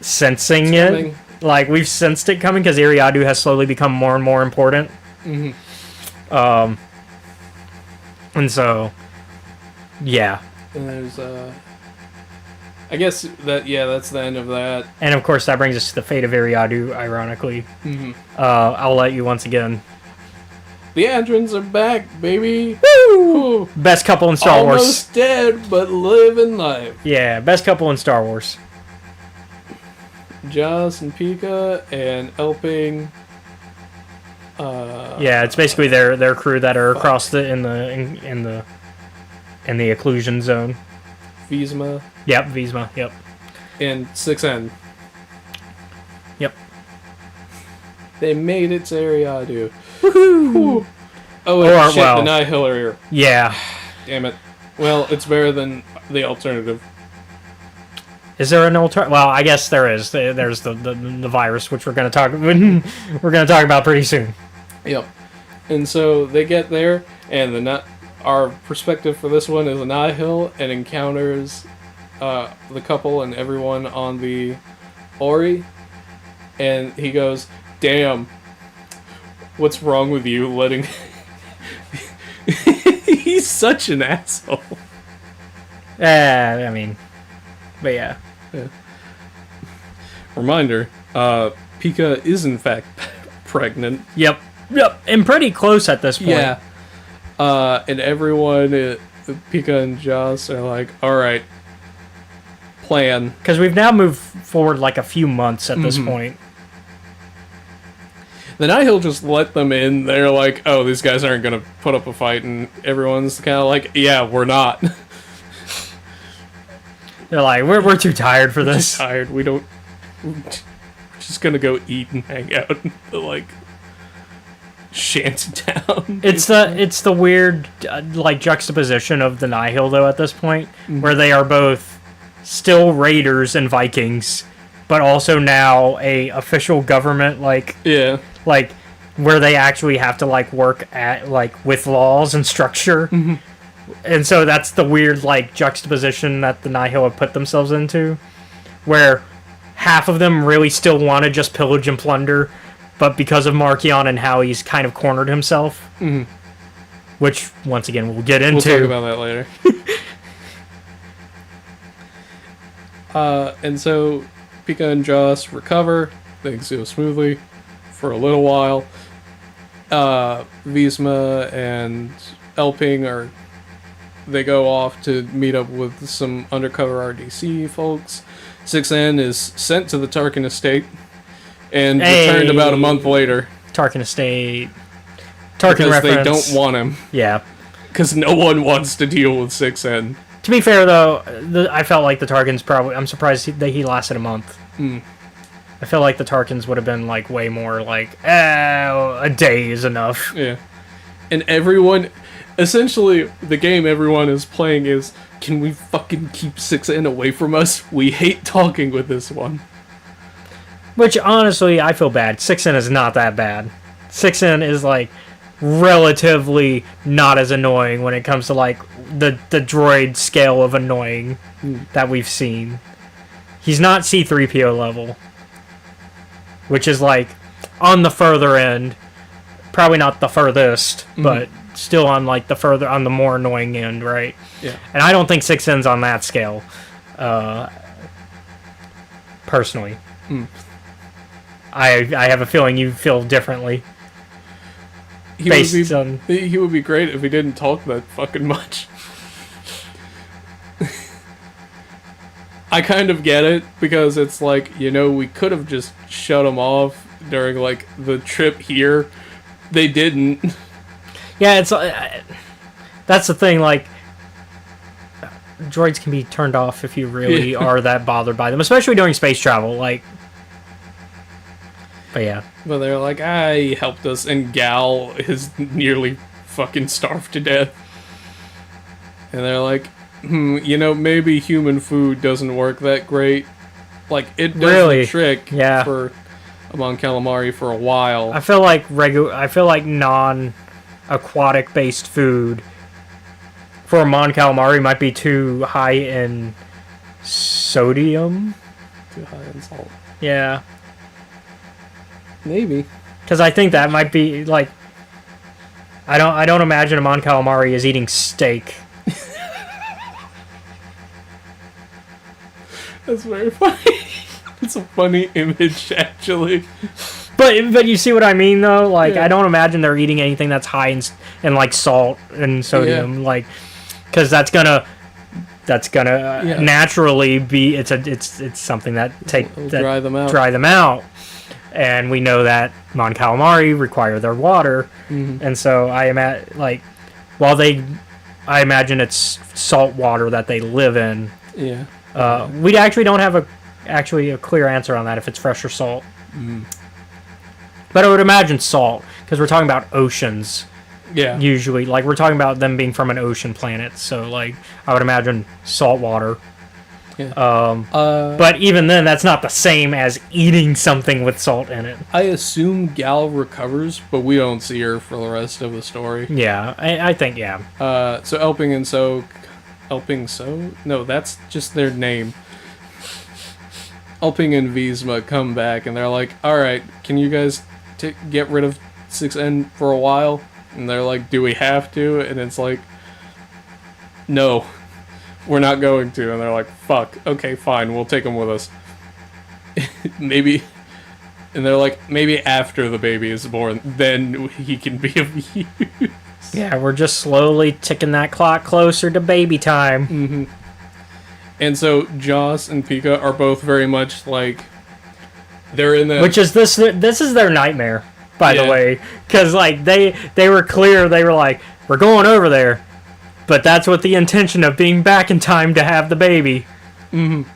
sensing it. Like we've sensed it coming because Ariadu has slowly become more and more important. And so, yeah. And there's I guess that's the end of that. And of course that brings us to the fate of Ariadu, ironically. I'll let you once again. The Androns are back, baby! Woo! Best couple in Star Wars. Almost dead, but living life. Yeah, best couple in Star Wars. Jas and Pika and Elping Yeah, it's basically their crew that are across in the occlusion zone. Visma. Yep, Visma. Yep. And 6N. Yep. They made it to Ariadu. Woohoo! Oh, and shit, the Nihil are here. Yeah. Damn it. Well, it's better than the alternative. Is there an alternative? Well, I guess there is. There's the virus, which we're going to talk about pretty soon. Yep. And so they get there, and our perspective for this one is a Nihil and encounters the couple and everyone on the Ori, and he goes, "Damn, what's wrong with you letting..." He's such an asshole. I mean, but yeah. Reminder, Pika is in fact pregnant. Yep, and pretty close at this point. Yeah. And everyone, Pika and Joss are like, alright, plan. Because we've now moved forward like a few months at this point. The Nihil just let them in. They're like, oh, these guys aren't going to put up a fight. And everyone's kind of like, yeah, we're not. They're like, we're too tired for this. Too tired. We're just going to go eat and hang out in the, like, shanty town. It's the weird, like, juxtaposition of the Nihil, though, at this point, where they are both still raiders and Vikings, but also now a official government, like... Yeah. Like, where they actually have to, like, work at, like, with laws and structure. And so that's the weird, like, juxtaposition that the Nihil have put themselves into. Where half of them really still want to just pillage and plunder, but because of Markion and how he's kind of cornered himself. Which, once again, we'll get into. We'll talk about that later. And so, Pika and Joss recover. Things go smoothly for a little while. Visma and Elping they go off to meet up with some undercover RDC folks. 6N is sent to the Tarkin estate and returned about a month later. Tarkin estate. Tarkin because reference. They don't want him. Yeah. Because no one wants to deal with 6N. To be fair, though, I felt like the Tarkins probably... I'm surprised that he lasted a month. I feel like the Tarkins would have been, like, way more, like, a day is enough. Yeah. And everyone... Essentially, the game everyone is playing is, can we fucking keep 6N away from us? We hate talking with this one. Which, honestly, I feel bad. 6N is not that bad. 6N is, like, relatively not as annoying when it comes to, like, the droid scale of annoying that we've seen. He's not C-3PO level. Which is, like, on the further end. Probably not the furthest, but still on, like, on the more annoying end, right? Yeah. And I don't think 6N's on that scale. Personally. I have a feeling you feel differently. He would be great if he didn't talk that fucking much. I kind of get it, because it's like, we could have just shut him off during, like, the trip here. They didn't. Yeah, it's that's the thing, like, droids can be turned off if you really are that bothered by them, especially during space travel, like. But yeah. But they're like, he helped us, and Gal is nearly fucking starved to death. And they're like, maybe human food doesn't work that great. Like, it does the trick for Amon Calamari for a while. I feel like non-aquatic based food for Amon Calamari might be too high in sodium. Too high in salt. Yeah. Maybe. Because I think that might be, like... I don't imagine Amon Calamari is eating steak. That's very funny. It's a funny image, actually. But you see what I mean, though? Like, I don't imagine they're eating anything that's high in like, salt and sodium. Like, because that's gonna naturally be... It's something that dry them out. Dry them out. and we know that Mon Calamari require their water, and so I imagine it's salt water that they live in. Yeah. We actually don't have a clear answer on that if it's fresh or salt. But I would imagine salt because we're talking about oceans. Yeah. Usually, like we're talking about them being from an ocean planet, so like I would imagine salt water. Yeah. But even then, that's not the same as eating something with salt in it. I assume Gal recovers, but we don't see her for the rest of the story. Yeah, I think, yeah. So Elping So? No, that's just their name. Elping and Visma come back, and they're like, alright, can you guys get rid of 6N for a while? And they're like, do we have to? And it's like, no, we're not going to. And they're like, fuck, okay, fine, we'll take him with us. Maybe. And they're like, maybe after the baby is born, then he can be of use. Yeah, we're just slowly ticking that clock closer to baby time. And so Joss and Pika are both very much like, they're in the... Which is this is their nightmare, by the way. Because, like, they were clear, they were like, we're going over there. But that's with the intention of being back in time to have the baby. If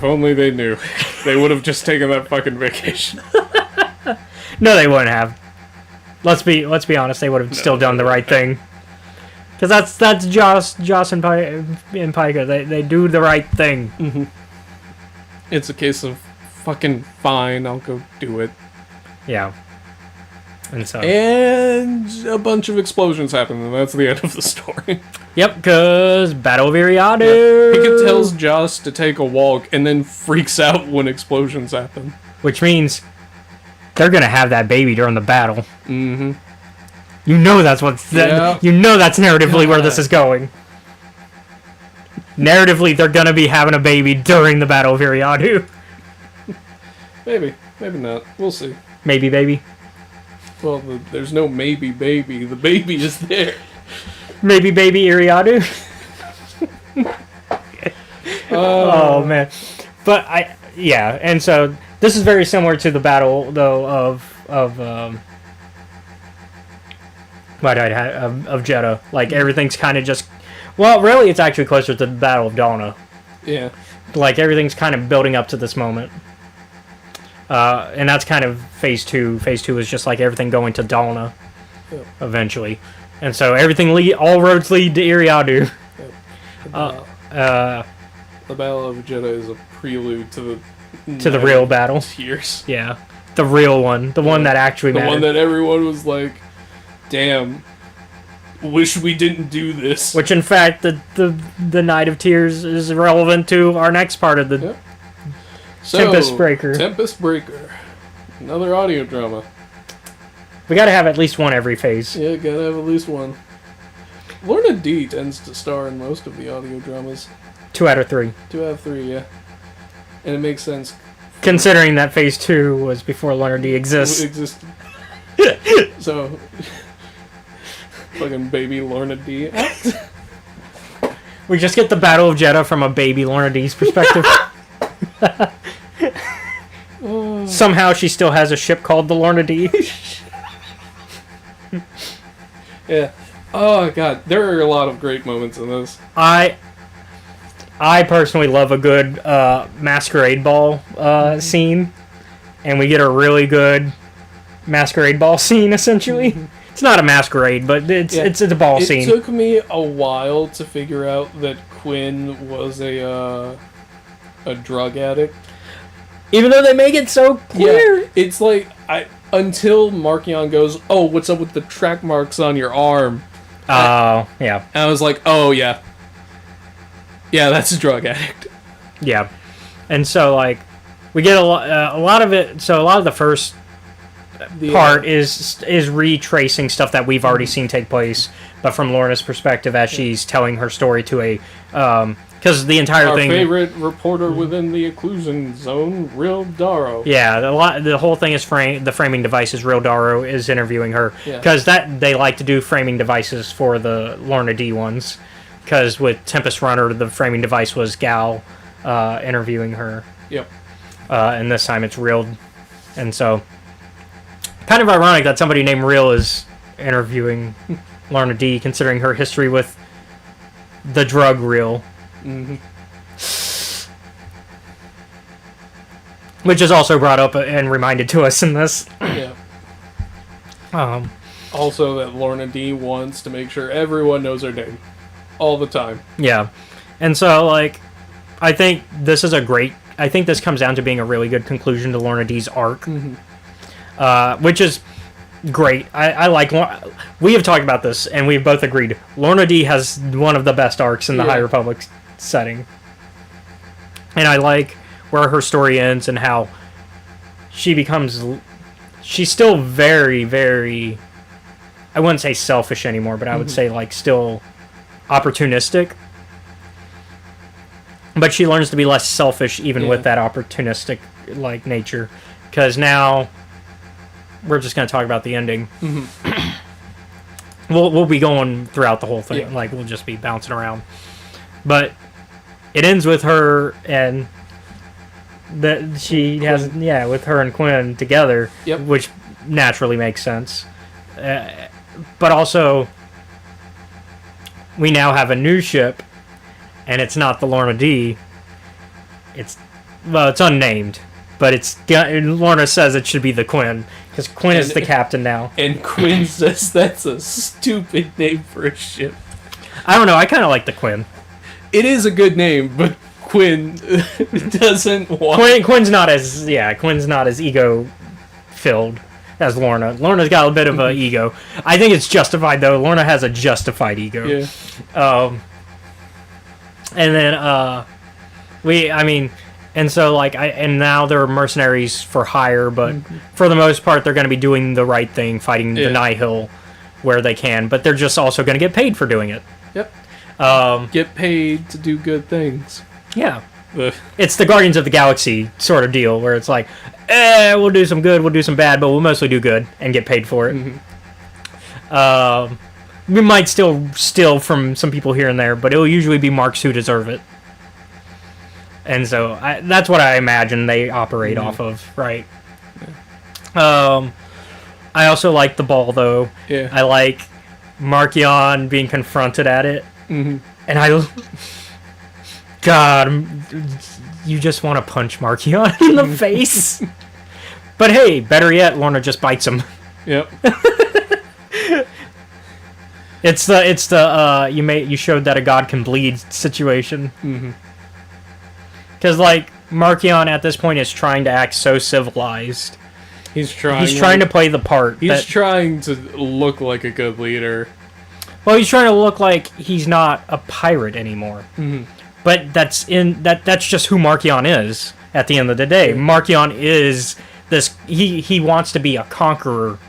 only they knew. They would have just taken that fucking vacation. No, they wouldn't have. Let's be honest, they would have still done the right thing. Because that's Joss and Pika. They do the right thing. It's a case of fucking fine, I'll go do it. Yeah. And a bunch of explosions happen, and that's the end of the story. Yep, because Battle of Iriadu. Yeah. Pika tells Joss to take a walk, and then freaks out when explosions happen. Which means they're gonna have that baby during the battle. Mm-hmm. You know that's you know that's narratively where this is going. Narratively, they're gonna be having a baby during the Battle of Iriadu. Maybe not. We'll see. Maybe baby. Well, there's no maybe baby. The baby is there. Maybe baby Iriadu. Oh man, but and so this is very similar to the battle though of Jeddah. Like everything's kind of just, well, really, it's actually closer to the Battle of Donna. Yeah. Like everything's kind of building up to this moment. And that's kind of phase 2. Phase 2 is just like everything going to Dalna, eventually, and so all roads lead to Iriadu. The Battle of Jeddah is a prelude to the real battle. Tears. Yeah, the real one, the one that actually mattered. The one that everyone was like, "Damn, wish we didn't do this." Which, in fact, the Night of Tears is relevant to our next part of the. Tempest Breaker. Tempest Breaker. Another audio drama. We gotta have at least one every phase. Yeah, gotta have at least one. Lorna D tends to star in most of the audio dramas. 2 out of 3. 2 out of 3, yeah. And it makes sense. Considering that phase 2 was before Lorna D existed. So, fucking baby Lorna D. We just get the Battle of Jeddah from a baby Lorna D's perspective. Somehow she still has a ship called the Lorna D. Yeah. Oh god, there are a lot of great moments in this. I personally love a good masquerade ball scene, and we get a really good masquerade ball scene. Essentially, it's not a masquerade, but it's a ball scene. It took me a while to figure out that Quinn was a drug addict. Even though they make it so clear. Yeah, it's like, until Markion goes, oh, what's up with the track marks on your arm? Oh, yeah. And I was like, oh, yeah. Yeah, that's a drug addict. Yeah. And so, like, we get a lot of it. So, a lot of the first part is retracing stuff that we've already seen take place, but from Lorna's perspective as she's telling her story to a... because the entire thing... Our favorite reporter within the occlusion zone, Real Darrow. Yeah, the whole thing is the framing device is Real Darrow is interviewing her. Because they like to do framing devices for the Lorna D ones. Because with Tempest Runner, the framing device was Gal interviewing her. Yep. and this time it's Real. And so, kind of ironic that somebody named Real is interviewing Lorna D, considering her history with the drug Real. Mm-hmm. Which is also brought up and reminded to us in this. Yeah. Also, that Lorna D wants to make sure everyone knows her name. All the time. Yeah. And so, like, I think this comes down to being a really good conclusion to Lorna D's arc. Mm-hmm. Which is great. I like... We have talked about this, and we've both agreed. Lorna D has one of the best arcs in the High Republic setting. And I like where her story ends and how she becomes... She's still very, very... I wouldn't say selfish anymore, but I would say, like, still opportunistic. But she learns to be less selfish even with that opportunistic, like, nature. Because now... We're just going to talk about the ending. Mm-hmm. We'll be going throughout the whole thing. Yeah. Like, we'll just be bouncing around. But it ends with her and... that she has with her and Quinn together, which naturally makes sense, but also we now have a new ship, and it's not the Lorna D. It's unnamed, but Lorna says it should be the Quinn because Quinn is the captain now, and Quinn says that's a stupid name for a ship. I don't know, I kind of like the Quinn. It is a good name, but Quinn doesn't want... Quinn's not as ego filled as Lorna. Lorna's got a bit of an ego. I think it's justified though. Lorna has a justified ego. Yeah. And then and so like and now they're mercenaries for hire, but for the most part they're going to be doing the right thing, fighting the Nihil where they can, but they're just also going to get paid for doing it. Yep. Get paid to do good things. Yeah. It's the Guardians of the Galaxy sort of deal, where it's like, we'll do some good, we'll do some bad, but we'll mostly do good and get paid for it. Mm-hmm. We might still steal from some people here and there, but it'll usually be marks who deserve it. And so that's what I imagine they operate off of, right? Yeah. I also like the ball, though. Yeah. I like Markion being confronted at it. Mm-hmm. And God, you just want to punch Markion in the face. But hey, better yet, Lorna just bites him. Yep. It's the you showed that a god can bleed situation. Mm-hmm. Because like Markion at this point is trying to act so civilized. He's trying to play the part. He's trying to look like a good leader. Well, he's trying to look like he's not a pirate anymore. Mm-hmm. But that's just who Markion is at the end of the day. Markion is this he wants to be a conqueror,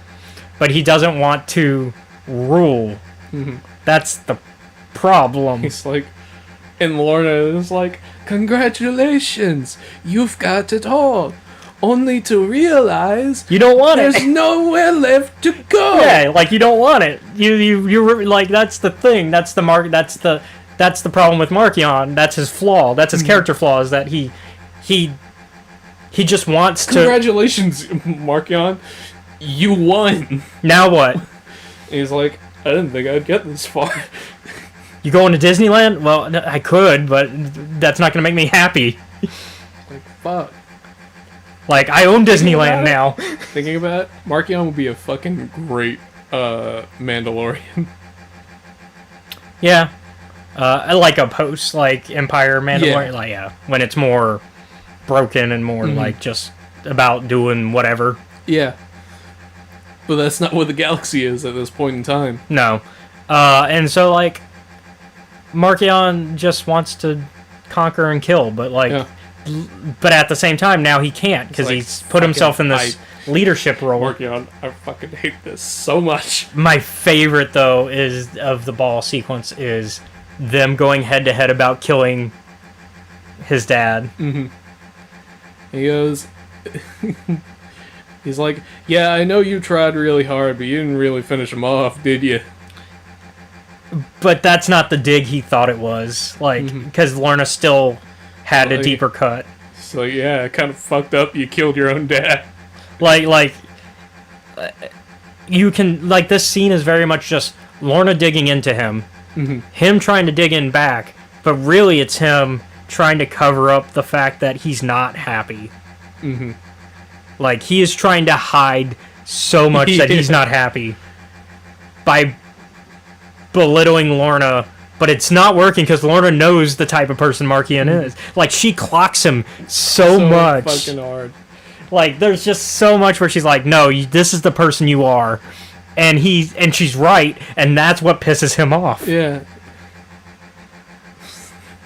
but he doesn't want to rule. Mm-hmm. That's the problem. He's like, and Lorna is like, congratulations, you've got it all. Only to realize you don't want there's nowhere left to go. Yeah, like you don't want it. You like that's the thing. That's the That's the problem with Markion. That's his flaw. That's his character flaw, is that he just wants to... Congratulations, Markion. You won. Now what? And he's like, I didn't think I'd get this far. You going to Disneyland? Well, I could, but that's not going to make me happy. Like, fuck. Like, I own Disneyland now. Thinking about it, Markion would be a fucking great Mandalorian. Yeah. I like a post, like Empire Mandalorian. Yeah. Like, yeah, when it's more broken and more like just about doing whatever. Yeah. But that's not what the galaxy is at this point in time. No. And so, like, Markion just wants to conquer and kill, but, like, but at the same time, now he can't, because like, he's put himself in this leadership role. Markion, I fucking hate this so much. My favorite, though, is of the ball sequence is them going head-to-head about killing his dad. Mm-hmm. He goes... He's like, yeah, I know you tried really hard, but you didn't really finish him off, did you? But that's not the dig he thought it was. Like, because Lorna still had a deeper cut. It's like, yeah, kind of fucked up. You killed your own dad. Like, you can, like, this scene is very much just Lorna digging into him, him trying to dig in back, but really it's him trying to cover up the fact that he's not happy. Like, he is trying to hide so much that he's not happy by belittling Lorna, but it's not working because Lorna knows the type of person Markian is. Like, she clocks him so much. Fucking hard. Like, there's just so much where she's like, no, this is the person you are. And she's right, and that's what pisses him off. Yeah.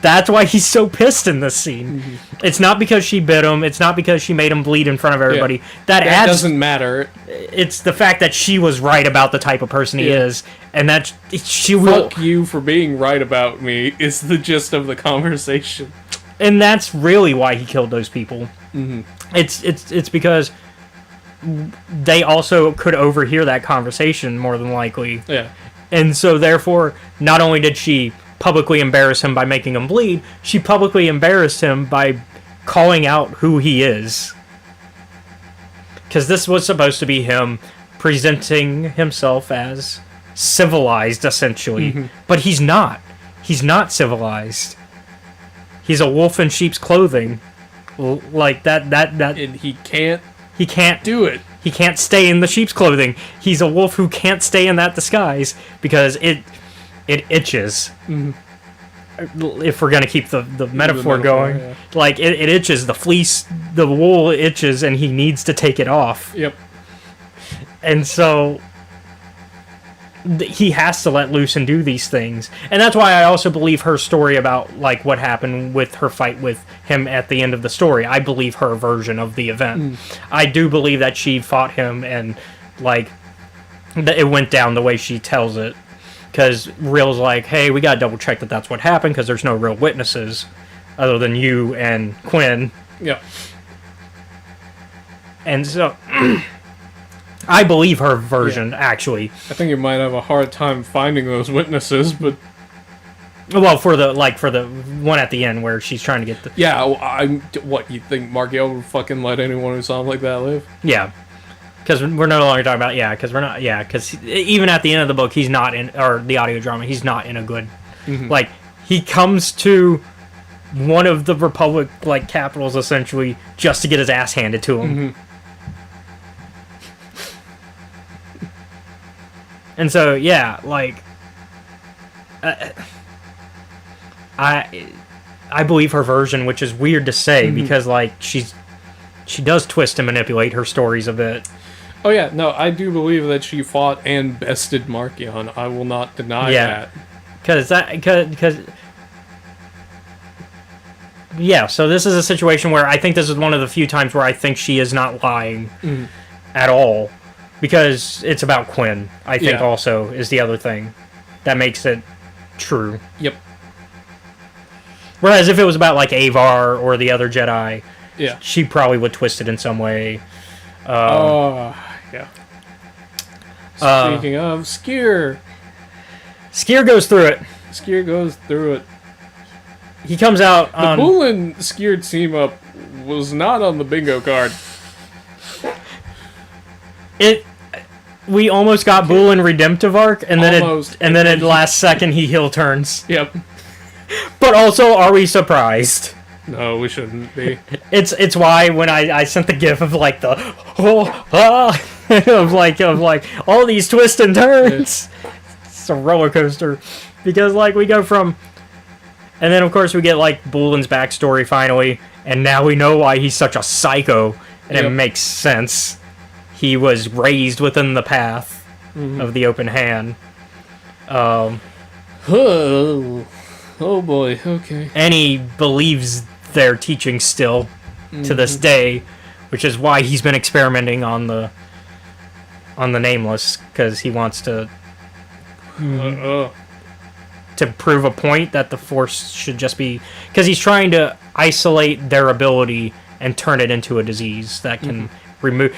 That's why he's so pissed in this scene. It's not because she bit him. It's not because she made him bleed in front of everybody. Yeah. That doesn't matter. It's the fact that she was right about the type of person he is, and that she will. Fuck you for being right about me is the gist of the conversation. And that's really why he killed those people. It's because they also could overhear that conversation more than likely. Yeah. And so therefore, not only did she publicly embarrass him by making him bleed, she publicly embarrassed him by calling out who he is. Because this was supposed to be him presenting himself as civilized, essentially. But he's not. He's not civilized. He's a wolf in sheep's clothing. Like, that... And he can't do it. He can't stay in the sheep's clothing. He's a wolf who can't stay in that disguise because it itches. If we're gonna keep the metaphor going, yeah. like it itches. The fleece, the wool itches, and he needs to take it off. Yep. And so he has to let loose and do these things. And that's why I also believe her story about like what happened with her fight with him at the end of the story. I believe her version of the event. I do believe that she fought him and like that it went down the way she tells it. Because Real's like, hey, we gotta double check that that's what happened because there's no real witnesses other than you and Quinn. Yep. And so I believe her version, actually. I think you might have a hard time finding those witnesses, but Well, for the one at the end where she's trying to get the... yeah, what, you think Markiel would fucking let anyone who saw him like that live? Yeah. Because we're no longer talking about... Yeah, because we're not... Yeah, because even at the end of the book, he's not in... Or the audio drama, he's not in a good... Like, he comes to one of the Republic, like, capitals, essentially, just to get his ass handed to him. And so, yeah, like... I believe her version, which is weird to say, because, like, she does twist and manipulate her stories a bit. Oh yeah, no, I do believe that she fought and bested Markion. I will not deny that. Because yeah, so this is a situation where I think this is one of the few times where I think she is not lying at all. Because it's about Quinn, I think also, is the other thing that makes it true. Yep. Whereas if it was about, like, Avar or the other Jedi, Yeah. she probably would twist it in some way. Yeah. Speaking of, Skier. Skier goes through it. Skier goes through it. He comes out on... The Bulin Skier team-up was not on the bingo card. We almost got Bulin redemptive arc, and then at last second he heel turns. Yep. But also, are we surprised? No, we shouldn't be. It's why when I sent the gif of like the of like all these twists and turns. It's a roller coaster because like we go from, and then of course we get like Bulin's backstory finally, and now we know why he's such a psycho, and it makes sense. He was raised within the path of the open hand. Oh boy, okay. And he believes their teaching still to this day, which is why he's been experimenting on the Nameless, because he wants to prove a point that the Force should just be, because he's trying to isolate their ability and turn it into a disease that can remove.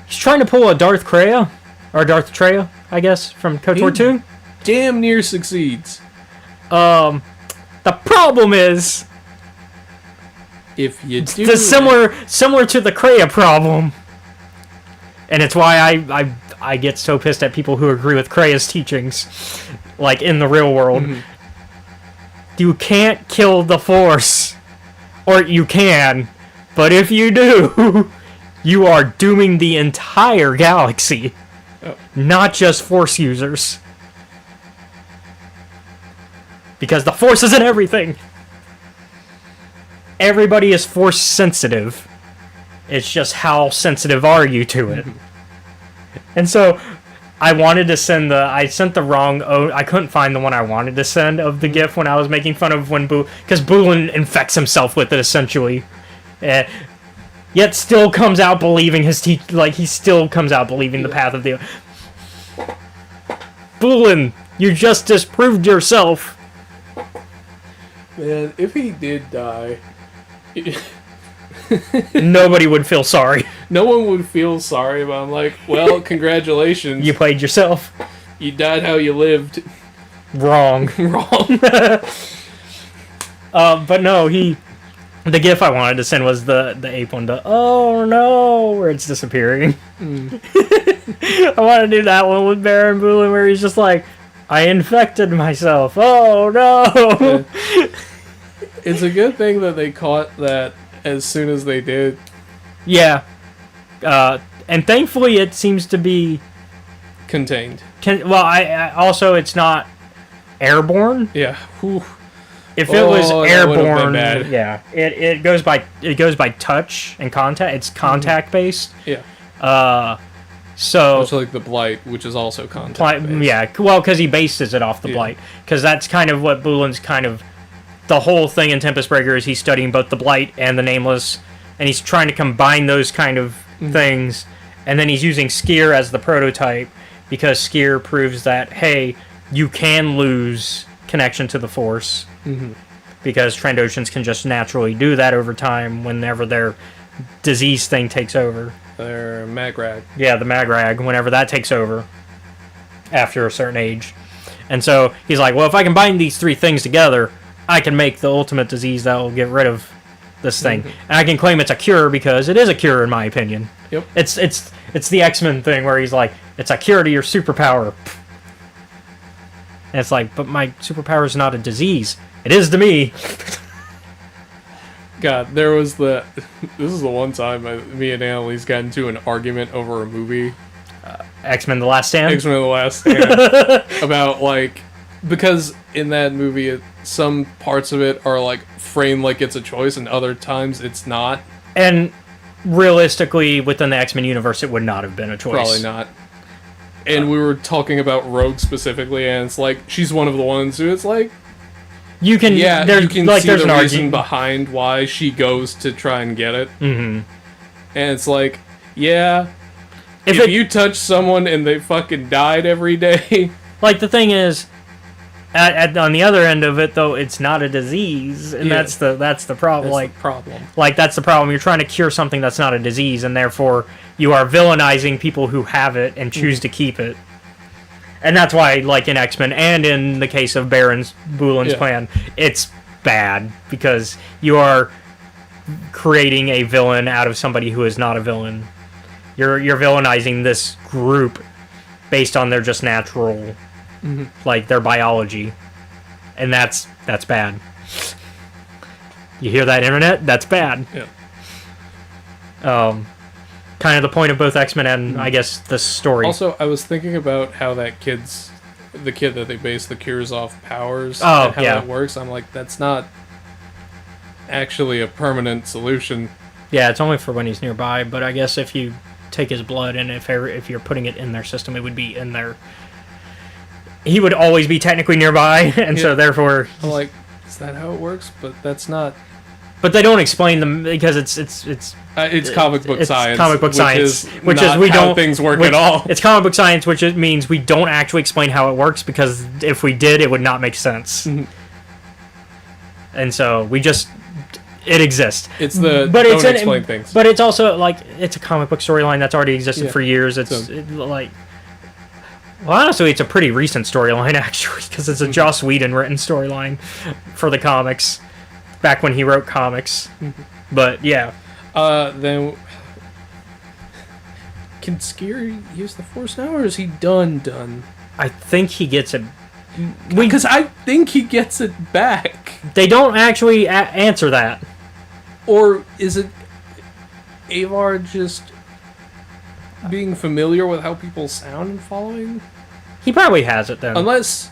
He's trying to pull a Darth Kreia, or Darth Treya, I guess, from KOTOR 2. Damn near succeeds. The problem is, If you do... It's similar to the Kreia problem. And it's why I get so pissed at people who agree with Kreia's teachings. Like, in the real world. Mm-hmm. You can't kill the Force. Or you can. But if you do, you are dooming the entire galaxy. Oh. Not just Force users. Because the Force isn't everything. Everybody is Force sensitive. It's just how sensitive are you to it. And so, I wanted to send I sent the wrong, I couldn't find the one I wanted to send of the GIF when I was making fun of when because Bulin infects himself with it, essentially. Yet still comes out believing he still comes out believing the path of the... Bulin, you just disproved yourself. Man, if he did die... Nobody would feel sorry. No one would feel sorry, but I'm like, well, congratulations. You played yourself. You died how you lived. Wrong. But no, the GIF I wanted to send was the ape one, oh no, where it's disappearing. I want to do that one with Baron Bulin where he's just like, I infected myself. Oh no. Yeah. It's a good thing that they caught that as soon as they did. Yeah. And thankfully it seems to be... contained. I also, it's not airborne. Yeah. Whew. If it was airborne, yeah, it goes by touch and contact. It's contact based. Yeah. So much like the Blight, which is also contact based. Yeah, well, because he bases it off the Blight, because that's kind of what Bulin's the whole thing in Tempest Breaker is he's studying both the Blight and the Nameless, and he's trying to combine those kind of things, and then he's using Skier as the prototype because Skier proves that, hey, you can lose connection to the Force, because Trandoshans can just naturally do that over time whenever their disease thing takes over. Their Magrag. Yeah, the Magrag, whenever that takes over after a certain age. And so he's like, well, if I combine these three things together, I can make the ultimate disease that will get rid of this thing. And I can claim it's a cure because it is a cure in my opinion. Yep. It's the X-Men thing where he's like, it's a cure to your superpower. And it's like, but my superpower is not a disease. It is to me. God, there was this is the one time me and Annalise got into an argument over a movie. X-Men The Last Stand? X-Men The Last Stand. About, like, because in that movie, some parts of it are, like, framed like it's a choice, and other times it's not. And realistically, within the X-Men universe, it would not have been a choice. Probably not. And we were talking about Rogue specifically, and it's like, she's one of the ones who it's like... you can see the reason behind why she goes to try and get it. And it's like, yeah, if you touch someone and they fucking died every day... Like, the thing is... on the other end of it, though, it's not a disease, and that's the problem. That's the problem. Like, that's the problem. You're trying to cure something that's not a disease, and therefore you are villainizing people who have it and choose to keep it. And that's why, like in X-Men, and in the case of Baron Bulin's plan, it's bad, because you are creating a villain out of somebody who is not a villain. You're villainizing this group based on their just natural... like their biology, and that's bad. You hear that, internet? That's bad. Yeah. Kind of the point of both X-Men and I guess the story. Also, I was thinking about how the kid that they base the cures off powers, and how that works. I'm like, that's not actually a permanent solution. Yeah, it's only for when he's nearby. But I guess if you take his blood and if you're putting it in their system, it would be in their... he would always be technically nearby, and so therefore... I'm like, is that how it works? But that's not... But they don't explain them because it's comic book science. Comic book science, which is we don't things work at all. It's comic book science, which means we don't actually explain how it works, because if we did, it would not make sense. And so we just... it exists. It's don't explain things. But it's also like it's a comic book storyline that's already existed for years. Well, honestly, it's a pretty recent storyline, actually, because it's a Joss Whedon written storyline for the comics, back when he wrote comics. But yeah, Then can Skier use the Force now, or is he done? I think he gets it. Because I think he gets it back. They don't actually answer that. Or is it Avar just being familiar with how people sound and following? He probably has it then. Unless,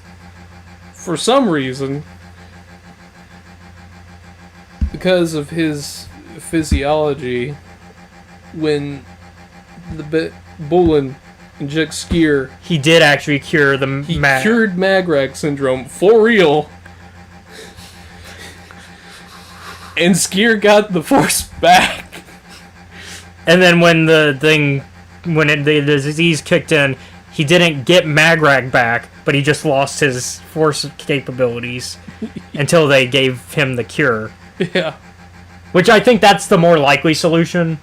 for some reason, because of his physiology, when the Bullen injects Skier, he did actually cure the he cured Magrag syndrome for real. And Skier got the Force back. And then when the disease kicked in, he didn't get Magrag back, but he just lost his Force capabilities until they gave him the cure. Yeah. Which I think that's the more likely solution.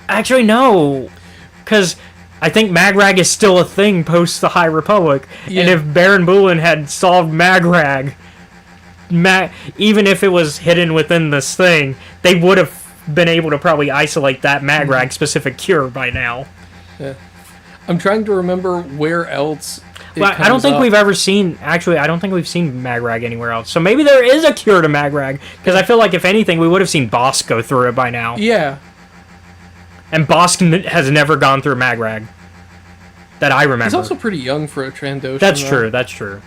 Actually, no. Because I think Magrag is still a thing post the High Republic. Yeah. And if Baron Bullen had solved Magrag, even if it was hidden within this thing, they would have been able to probably isolate that Magrag specific cure by now. Yeah. I'm trying to remember where else Well, I don't think we've ever seen... Actually, I don't think we've seen Magrag anywhere else. So maybe there is a cure to Magrag. Because I feel like, if anything, we would have seen Bosk go through it by now. Yeah. And Bosk has never gone through Magrag. That I remember. He's also pretty young for a Trandoshan. That's true.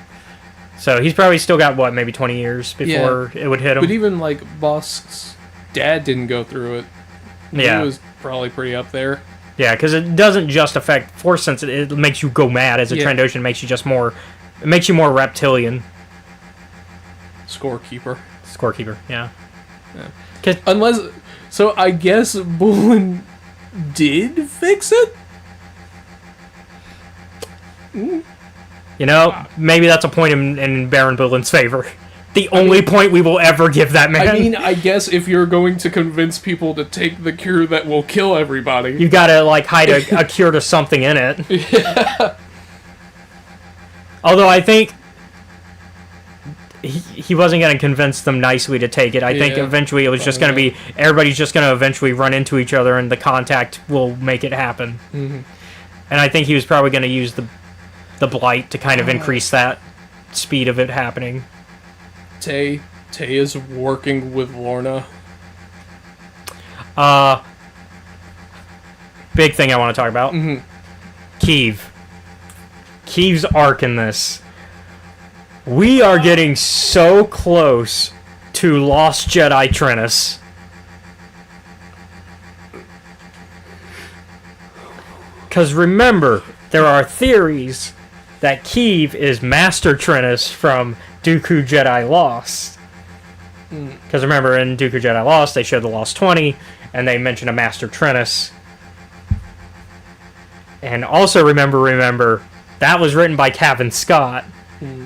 So he's probably still got, what, maybe 20 years before it would hit him? But even, like, Bosk's dad didn't go through it. Yeah. He was probably pretty up there. Yeah, because it doesn't just affect Force sense. It makes you go mad as a Trandoshan. It makes you just more... It makes you more reptilian. Scorekeeper. Yeah. Unless... So I guess Bullen did fix it? You know, maybe that's a point in Baron Bullen's favor. The only point we will ever give that man. I mean, I guess if you're going to convince people to take the cure that will kill everybody... You gotta, like, hide a cure to something in it. Yeah. Although I think... He wasn't going to convince them nicely to take it. I think eventually it was just going to be... Everybody's just going to eventually run into each other and the contact will make it happen. Mm-hmm. And I think he was probably going to use the Blight to kind of increase that speed of it happening. Tay is working with Lorna. Big thing I want to talk about. Mm-hmm. Keev's arc in this. We are getting so close to Lost Jedi Trennis. Because remember, there are theories that Keeve is Master Trennis from Dooku Jedi Lost. Because remember, in Dooku Jedi Lost, they showed the Lost 20, and they mentioned a Master Trennis. And also remember, that was written by Cavan Scott,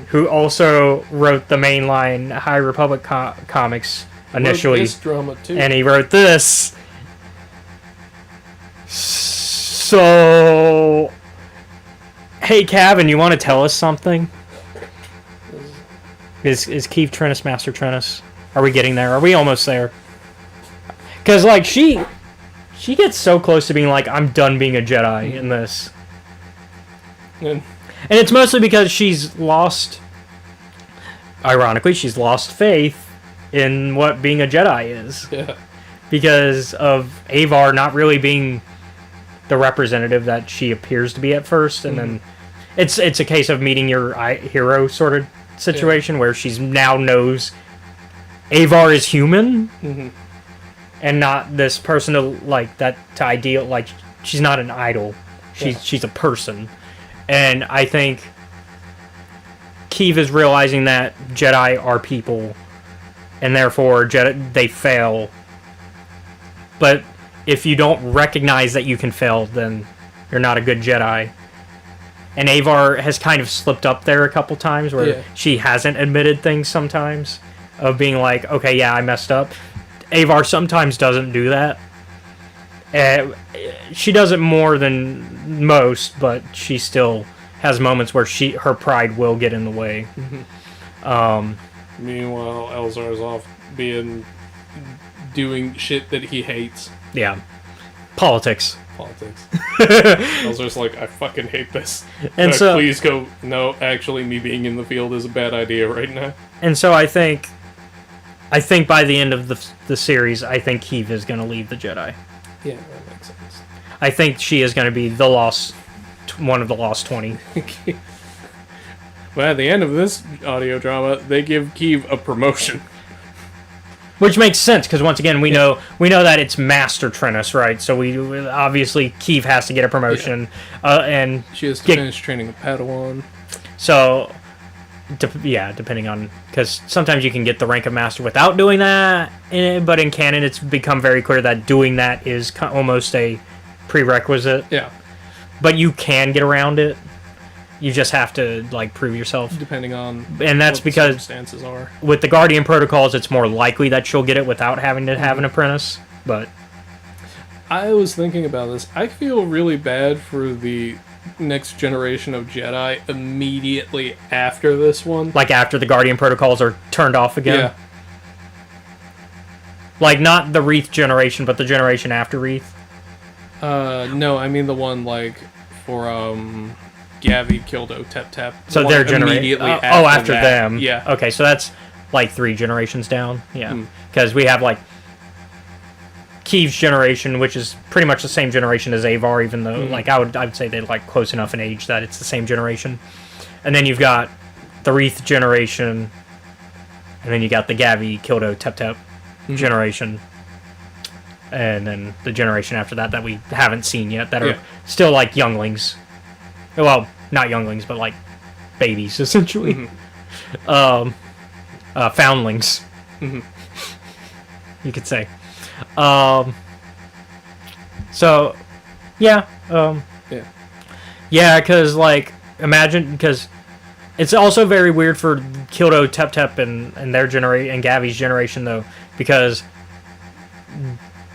who also wrote the mainline High Republic comics initially. Wrote this drama too. And he wrote this. So... Hey, Cavan, you want to tell us something? Is Keeve Trennis Master Trennis? Are we getting there? Are we almost there? Because, like, she gets so close to being like, I'm done being a Jedi in this. And it's mostly because she's lost... Ironically, she's lost faith in what being a Jedi is. Yeah. Because of Avar not really being the representative that she appears to be at first, and then it's a case of meeting your hero sort of situation where she's now knows Avar is human and not this person to ideal, like, she's not an idol. She's a person. And I think Keeve is realizing that Jedi are people and therefore they fail. But if you don't recognize that you can fail, then you're not a good Jedi. And Avar has kind of slipped up there a couple times where she hasn't admitted things sometimes of being like, okay, yeah, I messed up. Avar sometimes doesn't do that. She does it more than most, but she still has moments where her pride will get in the way. Meanwhile, Elzar's off being doing shit that he hates. Yeah. Politics. I was just like, I fucking hate this. And so, please go. No, actually, me being in the field is a bad idea right now. And so I think by the end of the series, I think Kiev is going to leave the Jedi. Yeah, that makes sense. I think she is going to be one of the lost 20. But at the end of this audio drama, they give Kiev a promotion. Which makes sense, because once again, we know that it's Master Trennis, right? So we obviously Kiev has to get a promotion, and she has to finish training a Padawan. So, depending on, because sometimes you can get the rank of Master without doing that, but in canon, it's become very clear that doing that is almost a prerequisite. Yeah, but you can get around it. You just have to prove yourself, depending on and that's what because the circumstances are. With the Guardian protocols, it's more likely that she'll get it without having to have an apprentice. But I was thinking about this. I feel really bad for the next generation of Jedi immediately after this one. Like after the Guardian protocols are turned off again. Yeah. Like not the Wreath generation, but the generation after Wreath. No, I mean the one for Gavi, Kildo, Tep Tep. So they're immediately after that. them. Yeah. Okay, so that's 3 generations down. Yeah. Because we have Kiev's generation, which is pretty much the same generation as Avar, even though I would say they're close enough in age that it's the same generation. And then you've got the Wreath generation, and then you got the Gavi, Kildo, Tep Tep generation. And then the generation after that we haven't seen yet that are still younglings. Well, not younglings, but babies, essentially. Foundlings. You could say. So, yeah. Yeah, because, imagine, because it's also very weird for Kildo, Tep Tep, and their generation, and Gavi's generation, though, because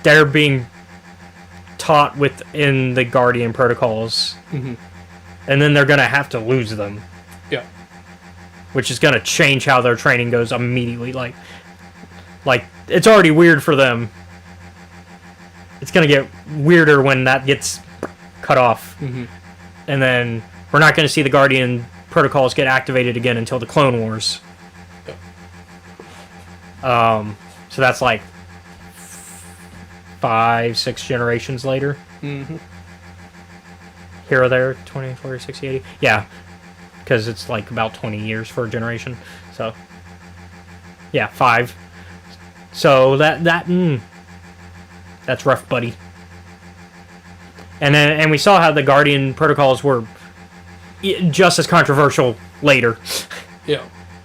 they're being taught within the Guardian protocols. And then they're going to have to lose them. Yeah. Which is going to change how their training goes immediately. It's already weird for them. It's going to get weirder when that gets cut off. And then we're not going to see the Guardian protocols get activated again until the Clone Wars. So that's 5, 6 generations later. Here or there, 20, 40, 60, 80. Yeah, because it's about 20 years for a generation. So, yeah, 5. So that's rough, buddy. And we saw how the Guardian protocols were just as controversial later. Yeah.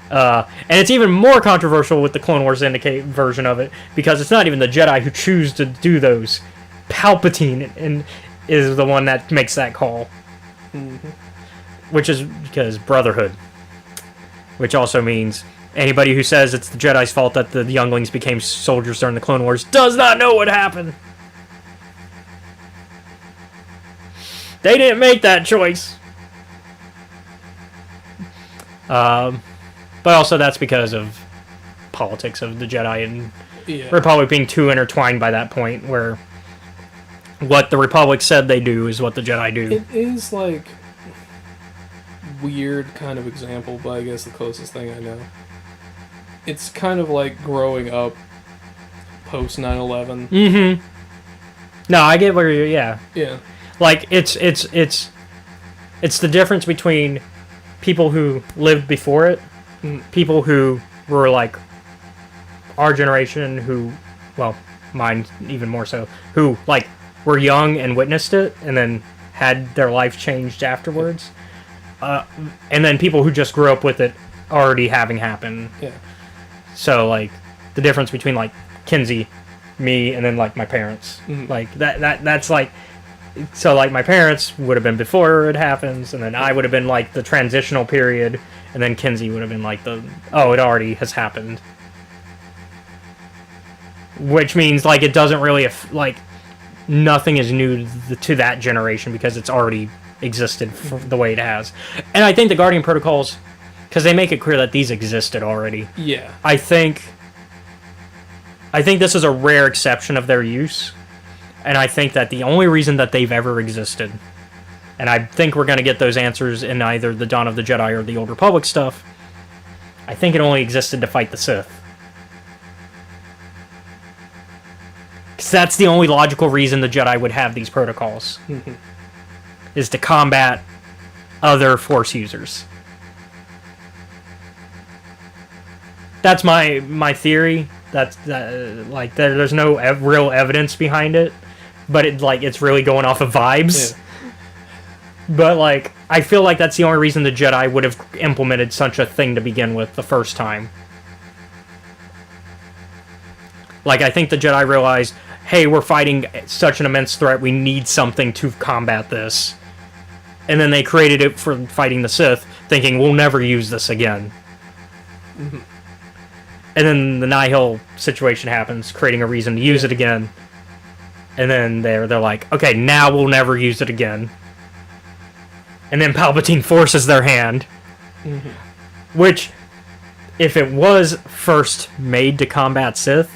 And it's even more controversial with the Clone Wars Syndicate version of it, because it's not even the Jedi who choose to do those. Palpatine is the one that makes that call. Which is because Brotherhood. Which also means anybody who says it's the Jedi's fault that the younglings became soldiers during the Clone Wars does not know what happened. They didn't make that choice. But also that's because of politics of the Jedi and Republic being too intertwined by that point, where what the Republic said they do is what the Jedi do. It is weird kind of example, but I guess the closest thing I know. It's kind of like growing up post 9/11. No, I get where you're. Yeah. It's the difference between people who lived before it, people who were our generation, who, well, mine even more so, who were young and witnessed it, and then had their life changed afterwards. And then people who just grew up with it already having happened. Yeah. So, the difference between, Kinsey, me, and then, my parents. That's, so, my parents would have been before it happens, and then I would have been, the transitional period, and then Kinsey would have been, it already has happened. Which means, it doesn't really, nothing is new to that generation because it's already existed the way it has. And I think the Guardian protocols, because they make it clear that these existed already. Yeah. I think I think this is a rare exception of their use, and I think that the only reason that they've ever existed, and I think we're going to get those answers in either the Dawn of the Jedi or the Old Republic stuff, I think it only existed to fight the Sith. Because that's the only logical reason the Jedi would have these protocols, is to combat other Force users. That's my theory. That's like there's no real evidence behind it, but it's really going off of vibes. Yeah. But like I feel like that's the only reason the Jedi would have implemented such a thing to begin with the first time. Like I think the Jedi realized, hey, we're fighting such an immense threat, we need something to combat this. And then they created it for fighting the Sith, thinking we'll never use this again. Mm-hmm. And then the Nihil situation happens, creating a reason to use it again. And then they're like, okay, now we'll never use it again. And then Palpatine forces their hand. Mm-hmm. Which, if it was first made to combat Sith,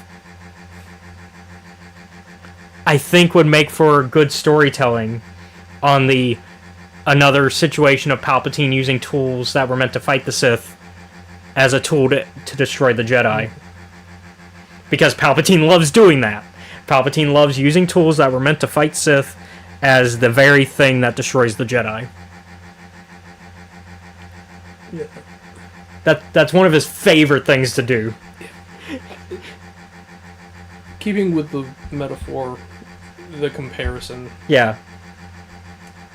I think would make for good storytelling on another situation of Palpatine using tools that were meant to fight the Sith as a tool to destroy the Jedi. Because Palpatine loves doing that. Palpatine loves using tools that were meant to fight Sith as the very thing that destroys the Jedi. Yeah. That's one of his favorite things to do. Keeping with the metaphor, the comparison. Yeah.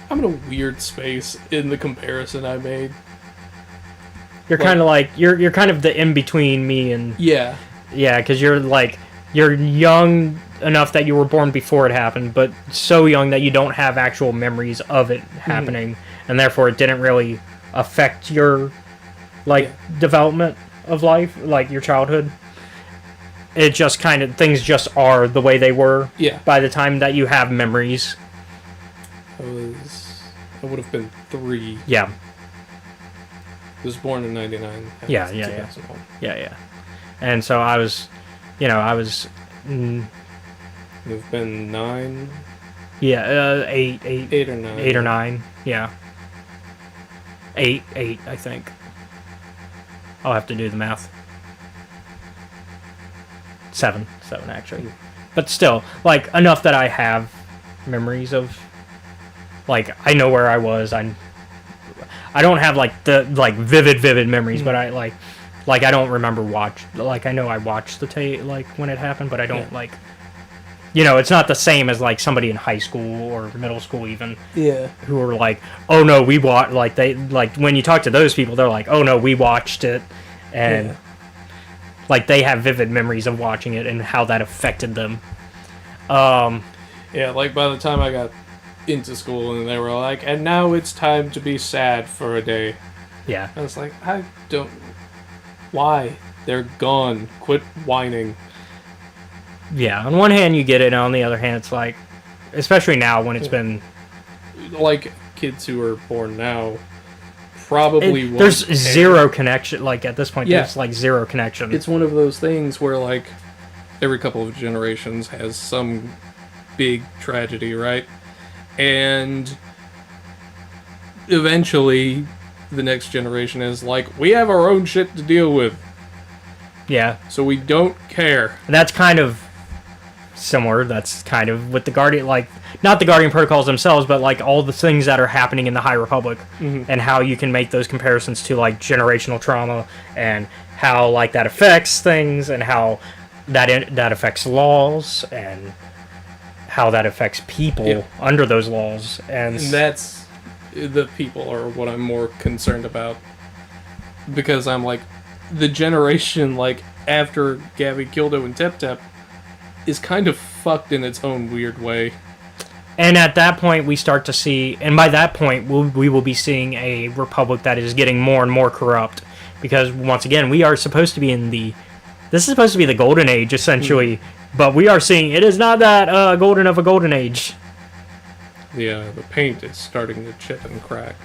I'm in a weird space in the comparison I made. You're kind of like you're kind of the in between me and yeah, because you're young enough that you were born before it happened, but so young that you don't have actual memories of it happening, and therefore it didn't really affect your development of life, like your childhood. It just kind of things just are the way they were. Yeah. By the time that you have memories. I would have been 3. Yeah. I was born in 99. Yeah. And so I was, You've been 9? Yeah, 8 or 9. 8 or 9, yeah. 8, I think. I'll have to do the math. 7 actually. But still, enough that I have memories of, I know where I was. I don't have vivid memories, but I I don't remember I know I watched the tape when it happened, but I don't it's not the same as somebody in high school or middle school even. Yeah. Who are oh no, we watched when you talk to those people, they're oh no, we watched it, and they have vivid memories of watching it and how that affected them. By the time I got into school and they were and now it's time to be sad for a day. Yeah. I was I don't... Why? They're gone. Quit whining. Yeah, on one hand you get it, and on the other hand it's especially now when it's been... kids who are born now probably won't there's care. Zero connection, at this point there's zero connection. It's one of those things where every couple of generations has some big tragedy, right? And eventually the next generation is we have our own shit to deal with. Yeah. So we don't care. And that's kind of similar. That's kind of with the Guardian, not the Guardian protocols themselves, but all the things that are happening in the High Republic, and how you can make those comparisons to generational trauma and how that affects things, and how that affects laws, and how that affects people under those laws. And that's the people are what I'm more concerned about, because I'm the generation after Gabby, Kildo, and Tep Tep is kind of fucked in its own weird way. And at that point we start to see, and by that point we will be seeing a republic that is getting more and more corrupt, because once again we are supposed to be this is supposed to be the golden age essentially, but we are seeing it is not that golden of a golden age. The paint is starting to chip and crack.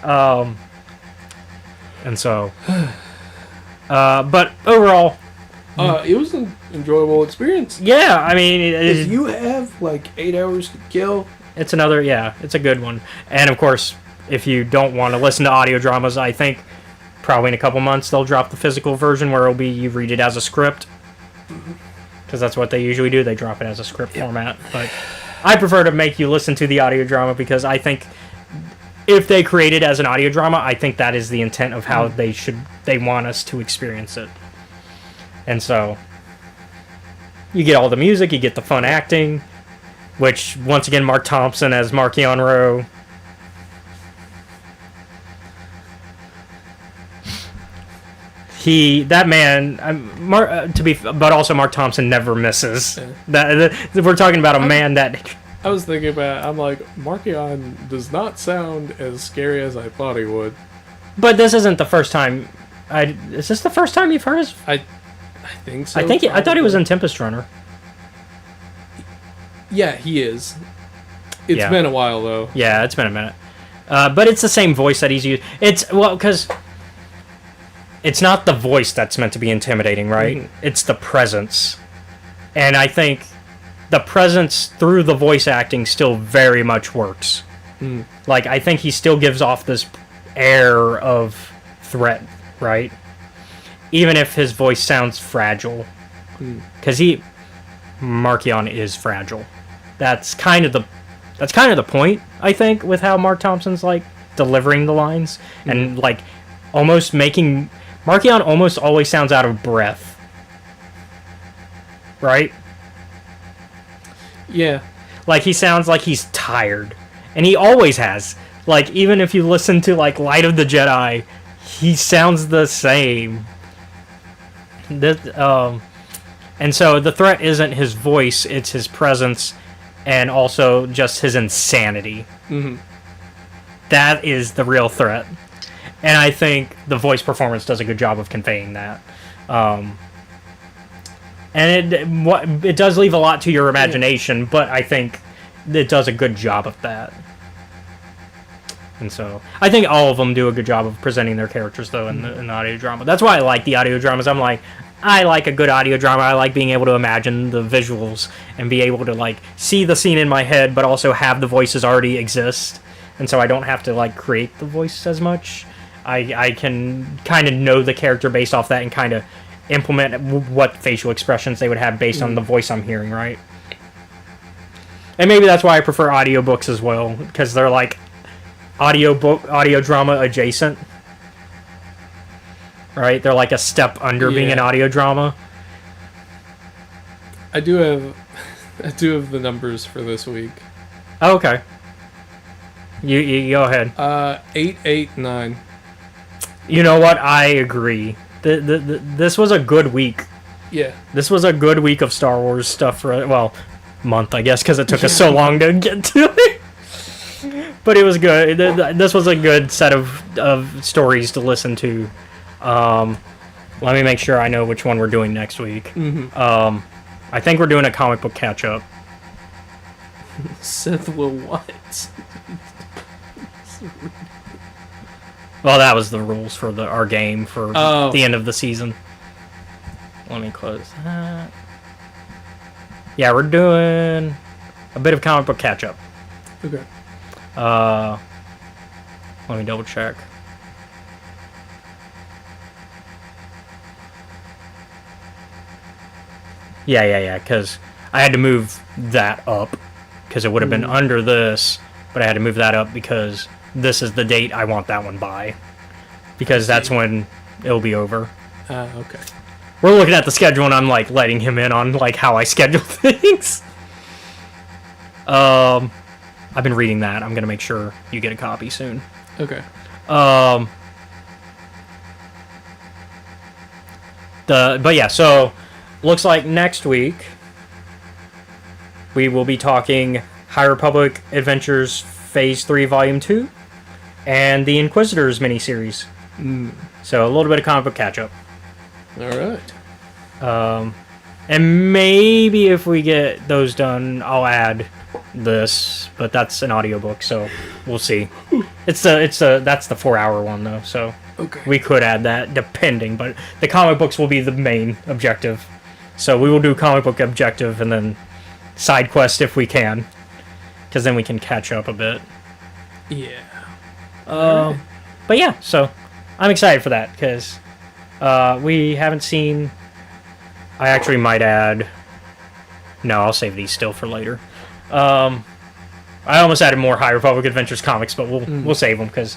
And so but overall It was an enjoyable experience. Yeah, I mean, If you have like 8 hours to kill, it's another, yeah, it's a good one. And of course, if you don't want to listen to audio dramas, I think probably in a couple months they'll drop the physical version where it'll be you read it as a script. Because that's what they usually do, they drop it as a script format. But I prefer to make you listen to the audio drama because I think if they create it as an audio drama, I think that is the intent of how they want us to experience it. And so you get all the music, you get the fun acting, which once again Mark Thompson as Markion Rowe. That man, but also Mark Thompson never misses. We're talking about a man that. I was thinking about. I'm like, Markion does not sound as scary as I thought he would. But this isn't the first time. Is this the first time you've heard his? I think so. I thought he was in Tempest Runner. Yeah, he is. It's been a while though. Yeah, it's been a minute. But it's the same voice that he's used. Because it's not the voice that's meant to be intimidating, right? Mm-hmm. It's the presence. And I think the presence through the voice acting still very much works. Mm. Like, I think he still gives off this air of threat, right? Even if his voice sounds fragile. Because Markion is fragile. That's kind of the point, I think, with how Mark Thompson's, like, delivering the lines. Mm. And, like, almost making... Markion almost always sounds out of breath. Right? Yeah. Like, he sounds like he's tired. And he always has. Like, even if you listen to, like, Light of the Jedi, he sounds the same. And so the threat isn't his voice, it's his presence, and also just his insanity. Mm-hmm. That is the real threat. And I think the voice performance does a good job of conveying that. And it does leave a lot to your imagination, but I think it does a good job of that. And so I think all of them do a good job of presenting their characters, though, in the audio drama. That's why I like the audio dramas. I like a good audio drama. I like being able to imagine the visuals and be able to, like, see the scene in my head, but also have the voices already exist. And so I don't have to, like, create the voice as much. I can kind of know the character based off that and kind of implement what facial expressions they would have based on the voice I'm hearing, right? And maybe that's why I prefer audiobooks as well, because they're like audio drama adjacent. Right? They're like a step under being an audio drama. I do have the numbers for this week. Oh, okay. You go ahead. 889. You know what? I agree. This was a good week. Yeah. This was a good week of Star Wars stuff. Month, I guess, because it took us so long to get to it. But it was good. This was a good set of stories to listen to. Let me make sure I know which one we're doing next week. Mm-hmm. I think we're doing a comic book catch-up. Seth will what? Well, that was the rules for our game for the end of the season. Let me close that. Yeah, we're doing a bit of comic book catch-up. Okay. Let me double check. Yeah, because I had to move that up, because it would have been under this, but I had to move that up because this is the date I want that one by, because that's when it'll be over. Okay. We're looking at the schedule, and I'm, like, letting him in on, like, how I schedule things. I've been reading that. I'm going to make sure you get a copy soon. Okay. But yeah, so looks like next week we will be talking High Republic Adventures Phase 3 Volume 2 and the Inquisitors miniseries. So a little bit of comic book catch-up. All right. And maybe if we get those done, I'll add this, but that's an audiobook, so we'll see. That's the 4-hour one though, so Okay. We could add that, depending, but the comic books will be the main objective. So we will do comic book objective and then side quest if we can, because then we can catch up a bit. Yeah. But yeah, so I'm excited for that because we haven't seen. I actually might add. No, I'll save these still for later. I almost added more High Republic Adventures comics, but we'll save them because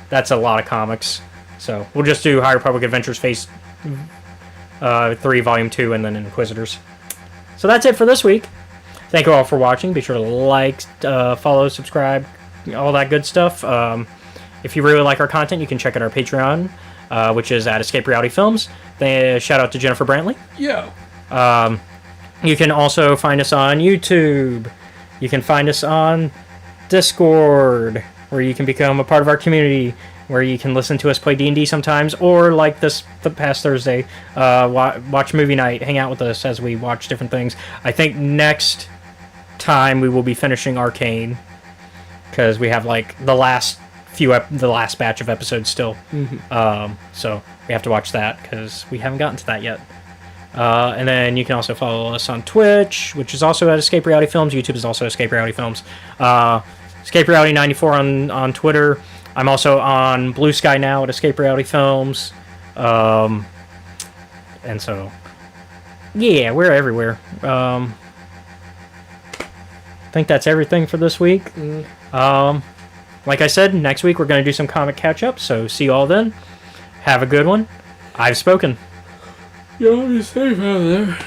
that's a lot of comics. So we'll just do High Republic Adventures Phase 3, Volume 2, and then Inquisitors. So that's it for this week. Thank you all for watching. Be sure to like, follow, subscribe, all that good stuff. If you really like our content, you can check out our Patreon, which is at Escape Reality Films. Shout out to Jennifer Brantley. Yeah. You can also find us on YouTube. You can find us on Discord, where you can become a part of our community, where you can listen to us play D&D sometimes, or like the past Thursday, watch movie night, hang out with us as we watch different things. I think next time we will be finishing Arcane, because we have like the last batch of episodes still. So we have to watch that because we haven't gotten to that yet. And then you can also follow us on Twitch, which is also at Escape Reality Films. YouTube is also Escape Reality Films. Escape Reality 94 on Twitter. I'm also on Blue Sky now at Escape Reality Films. And so, yeah, we're everywhere. I think that's everything for this week. Like I said, next week we're going to do some comic catch-up, so see you all then. Have a good one. I've spoken. You'll be safe out there.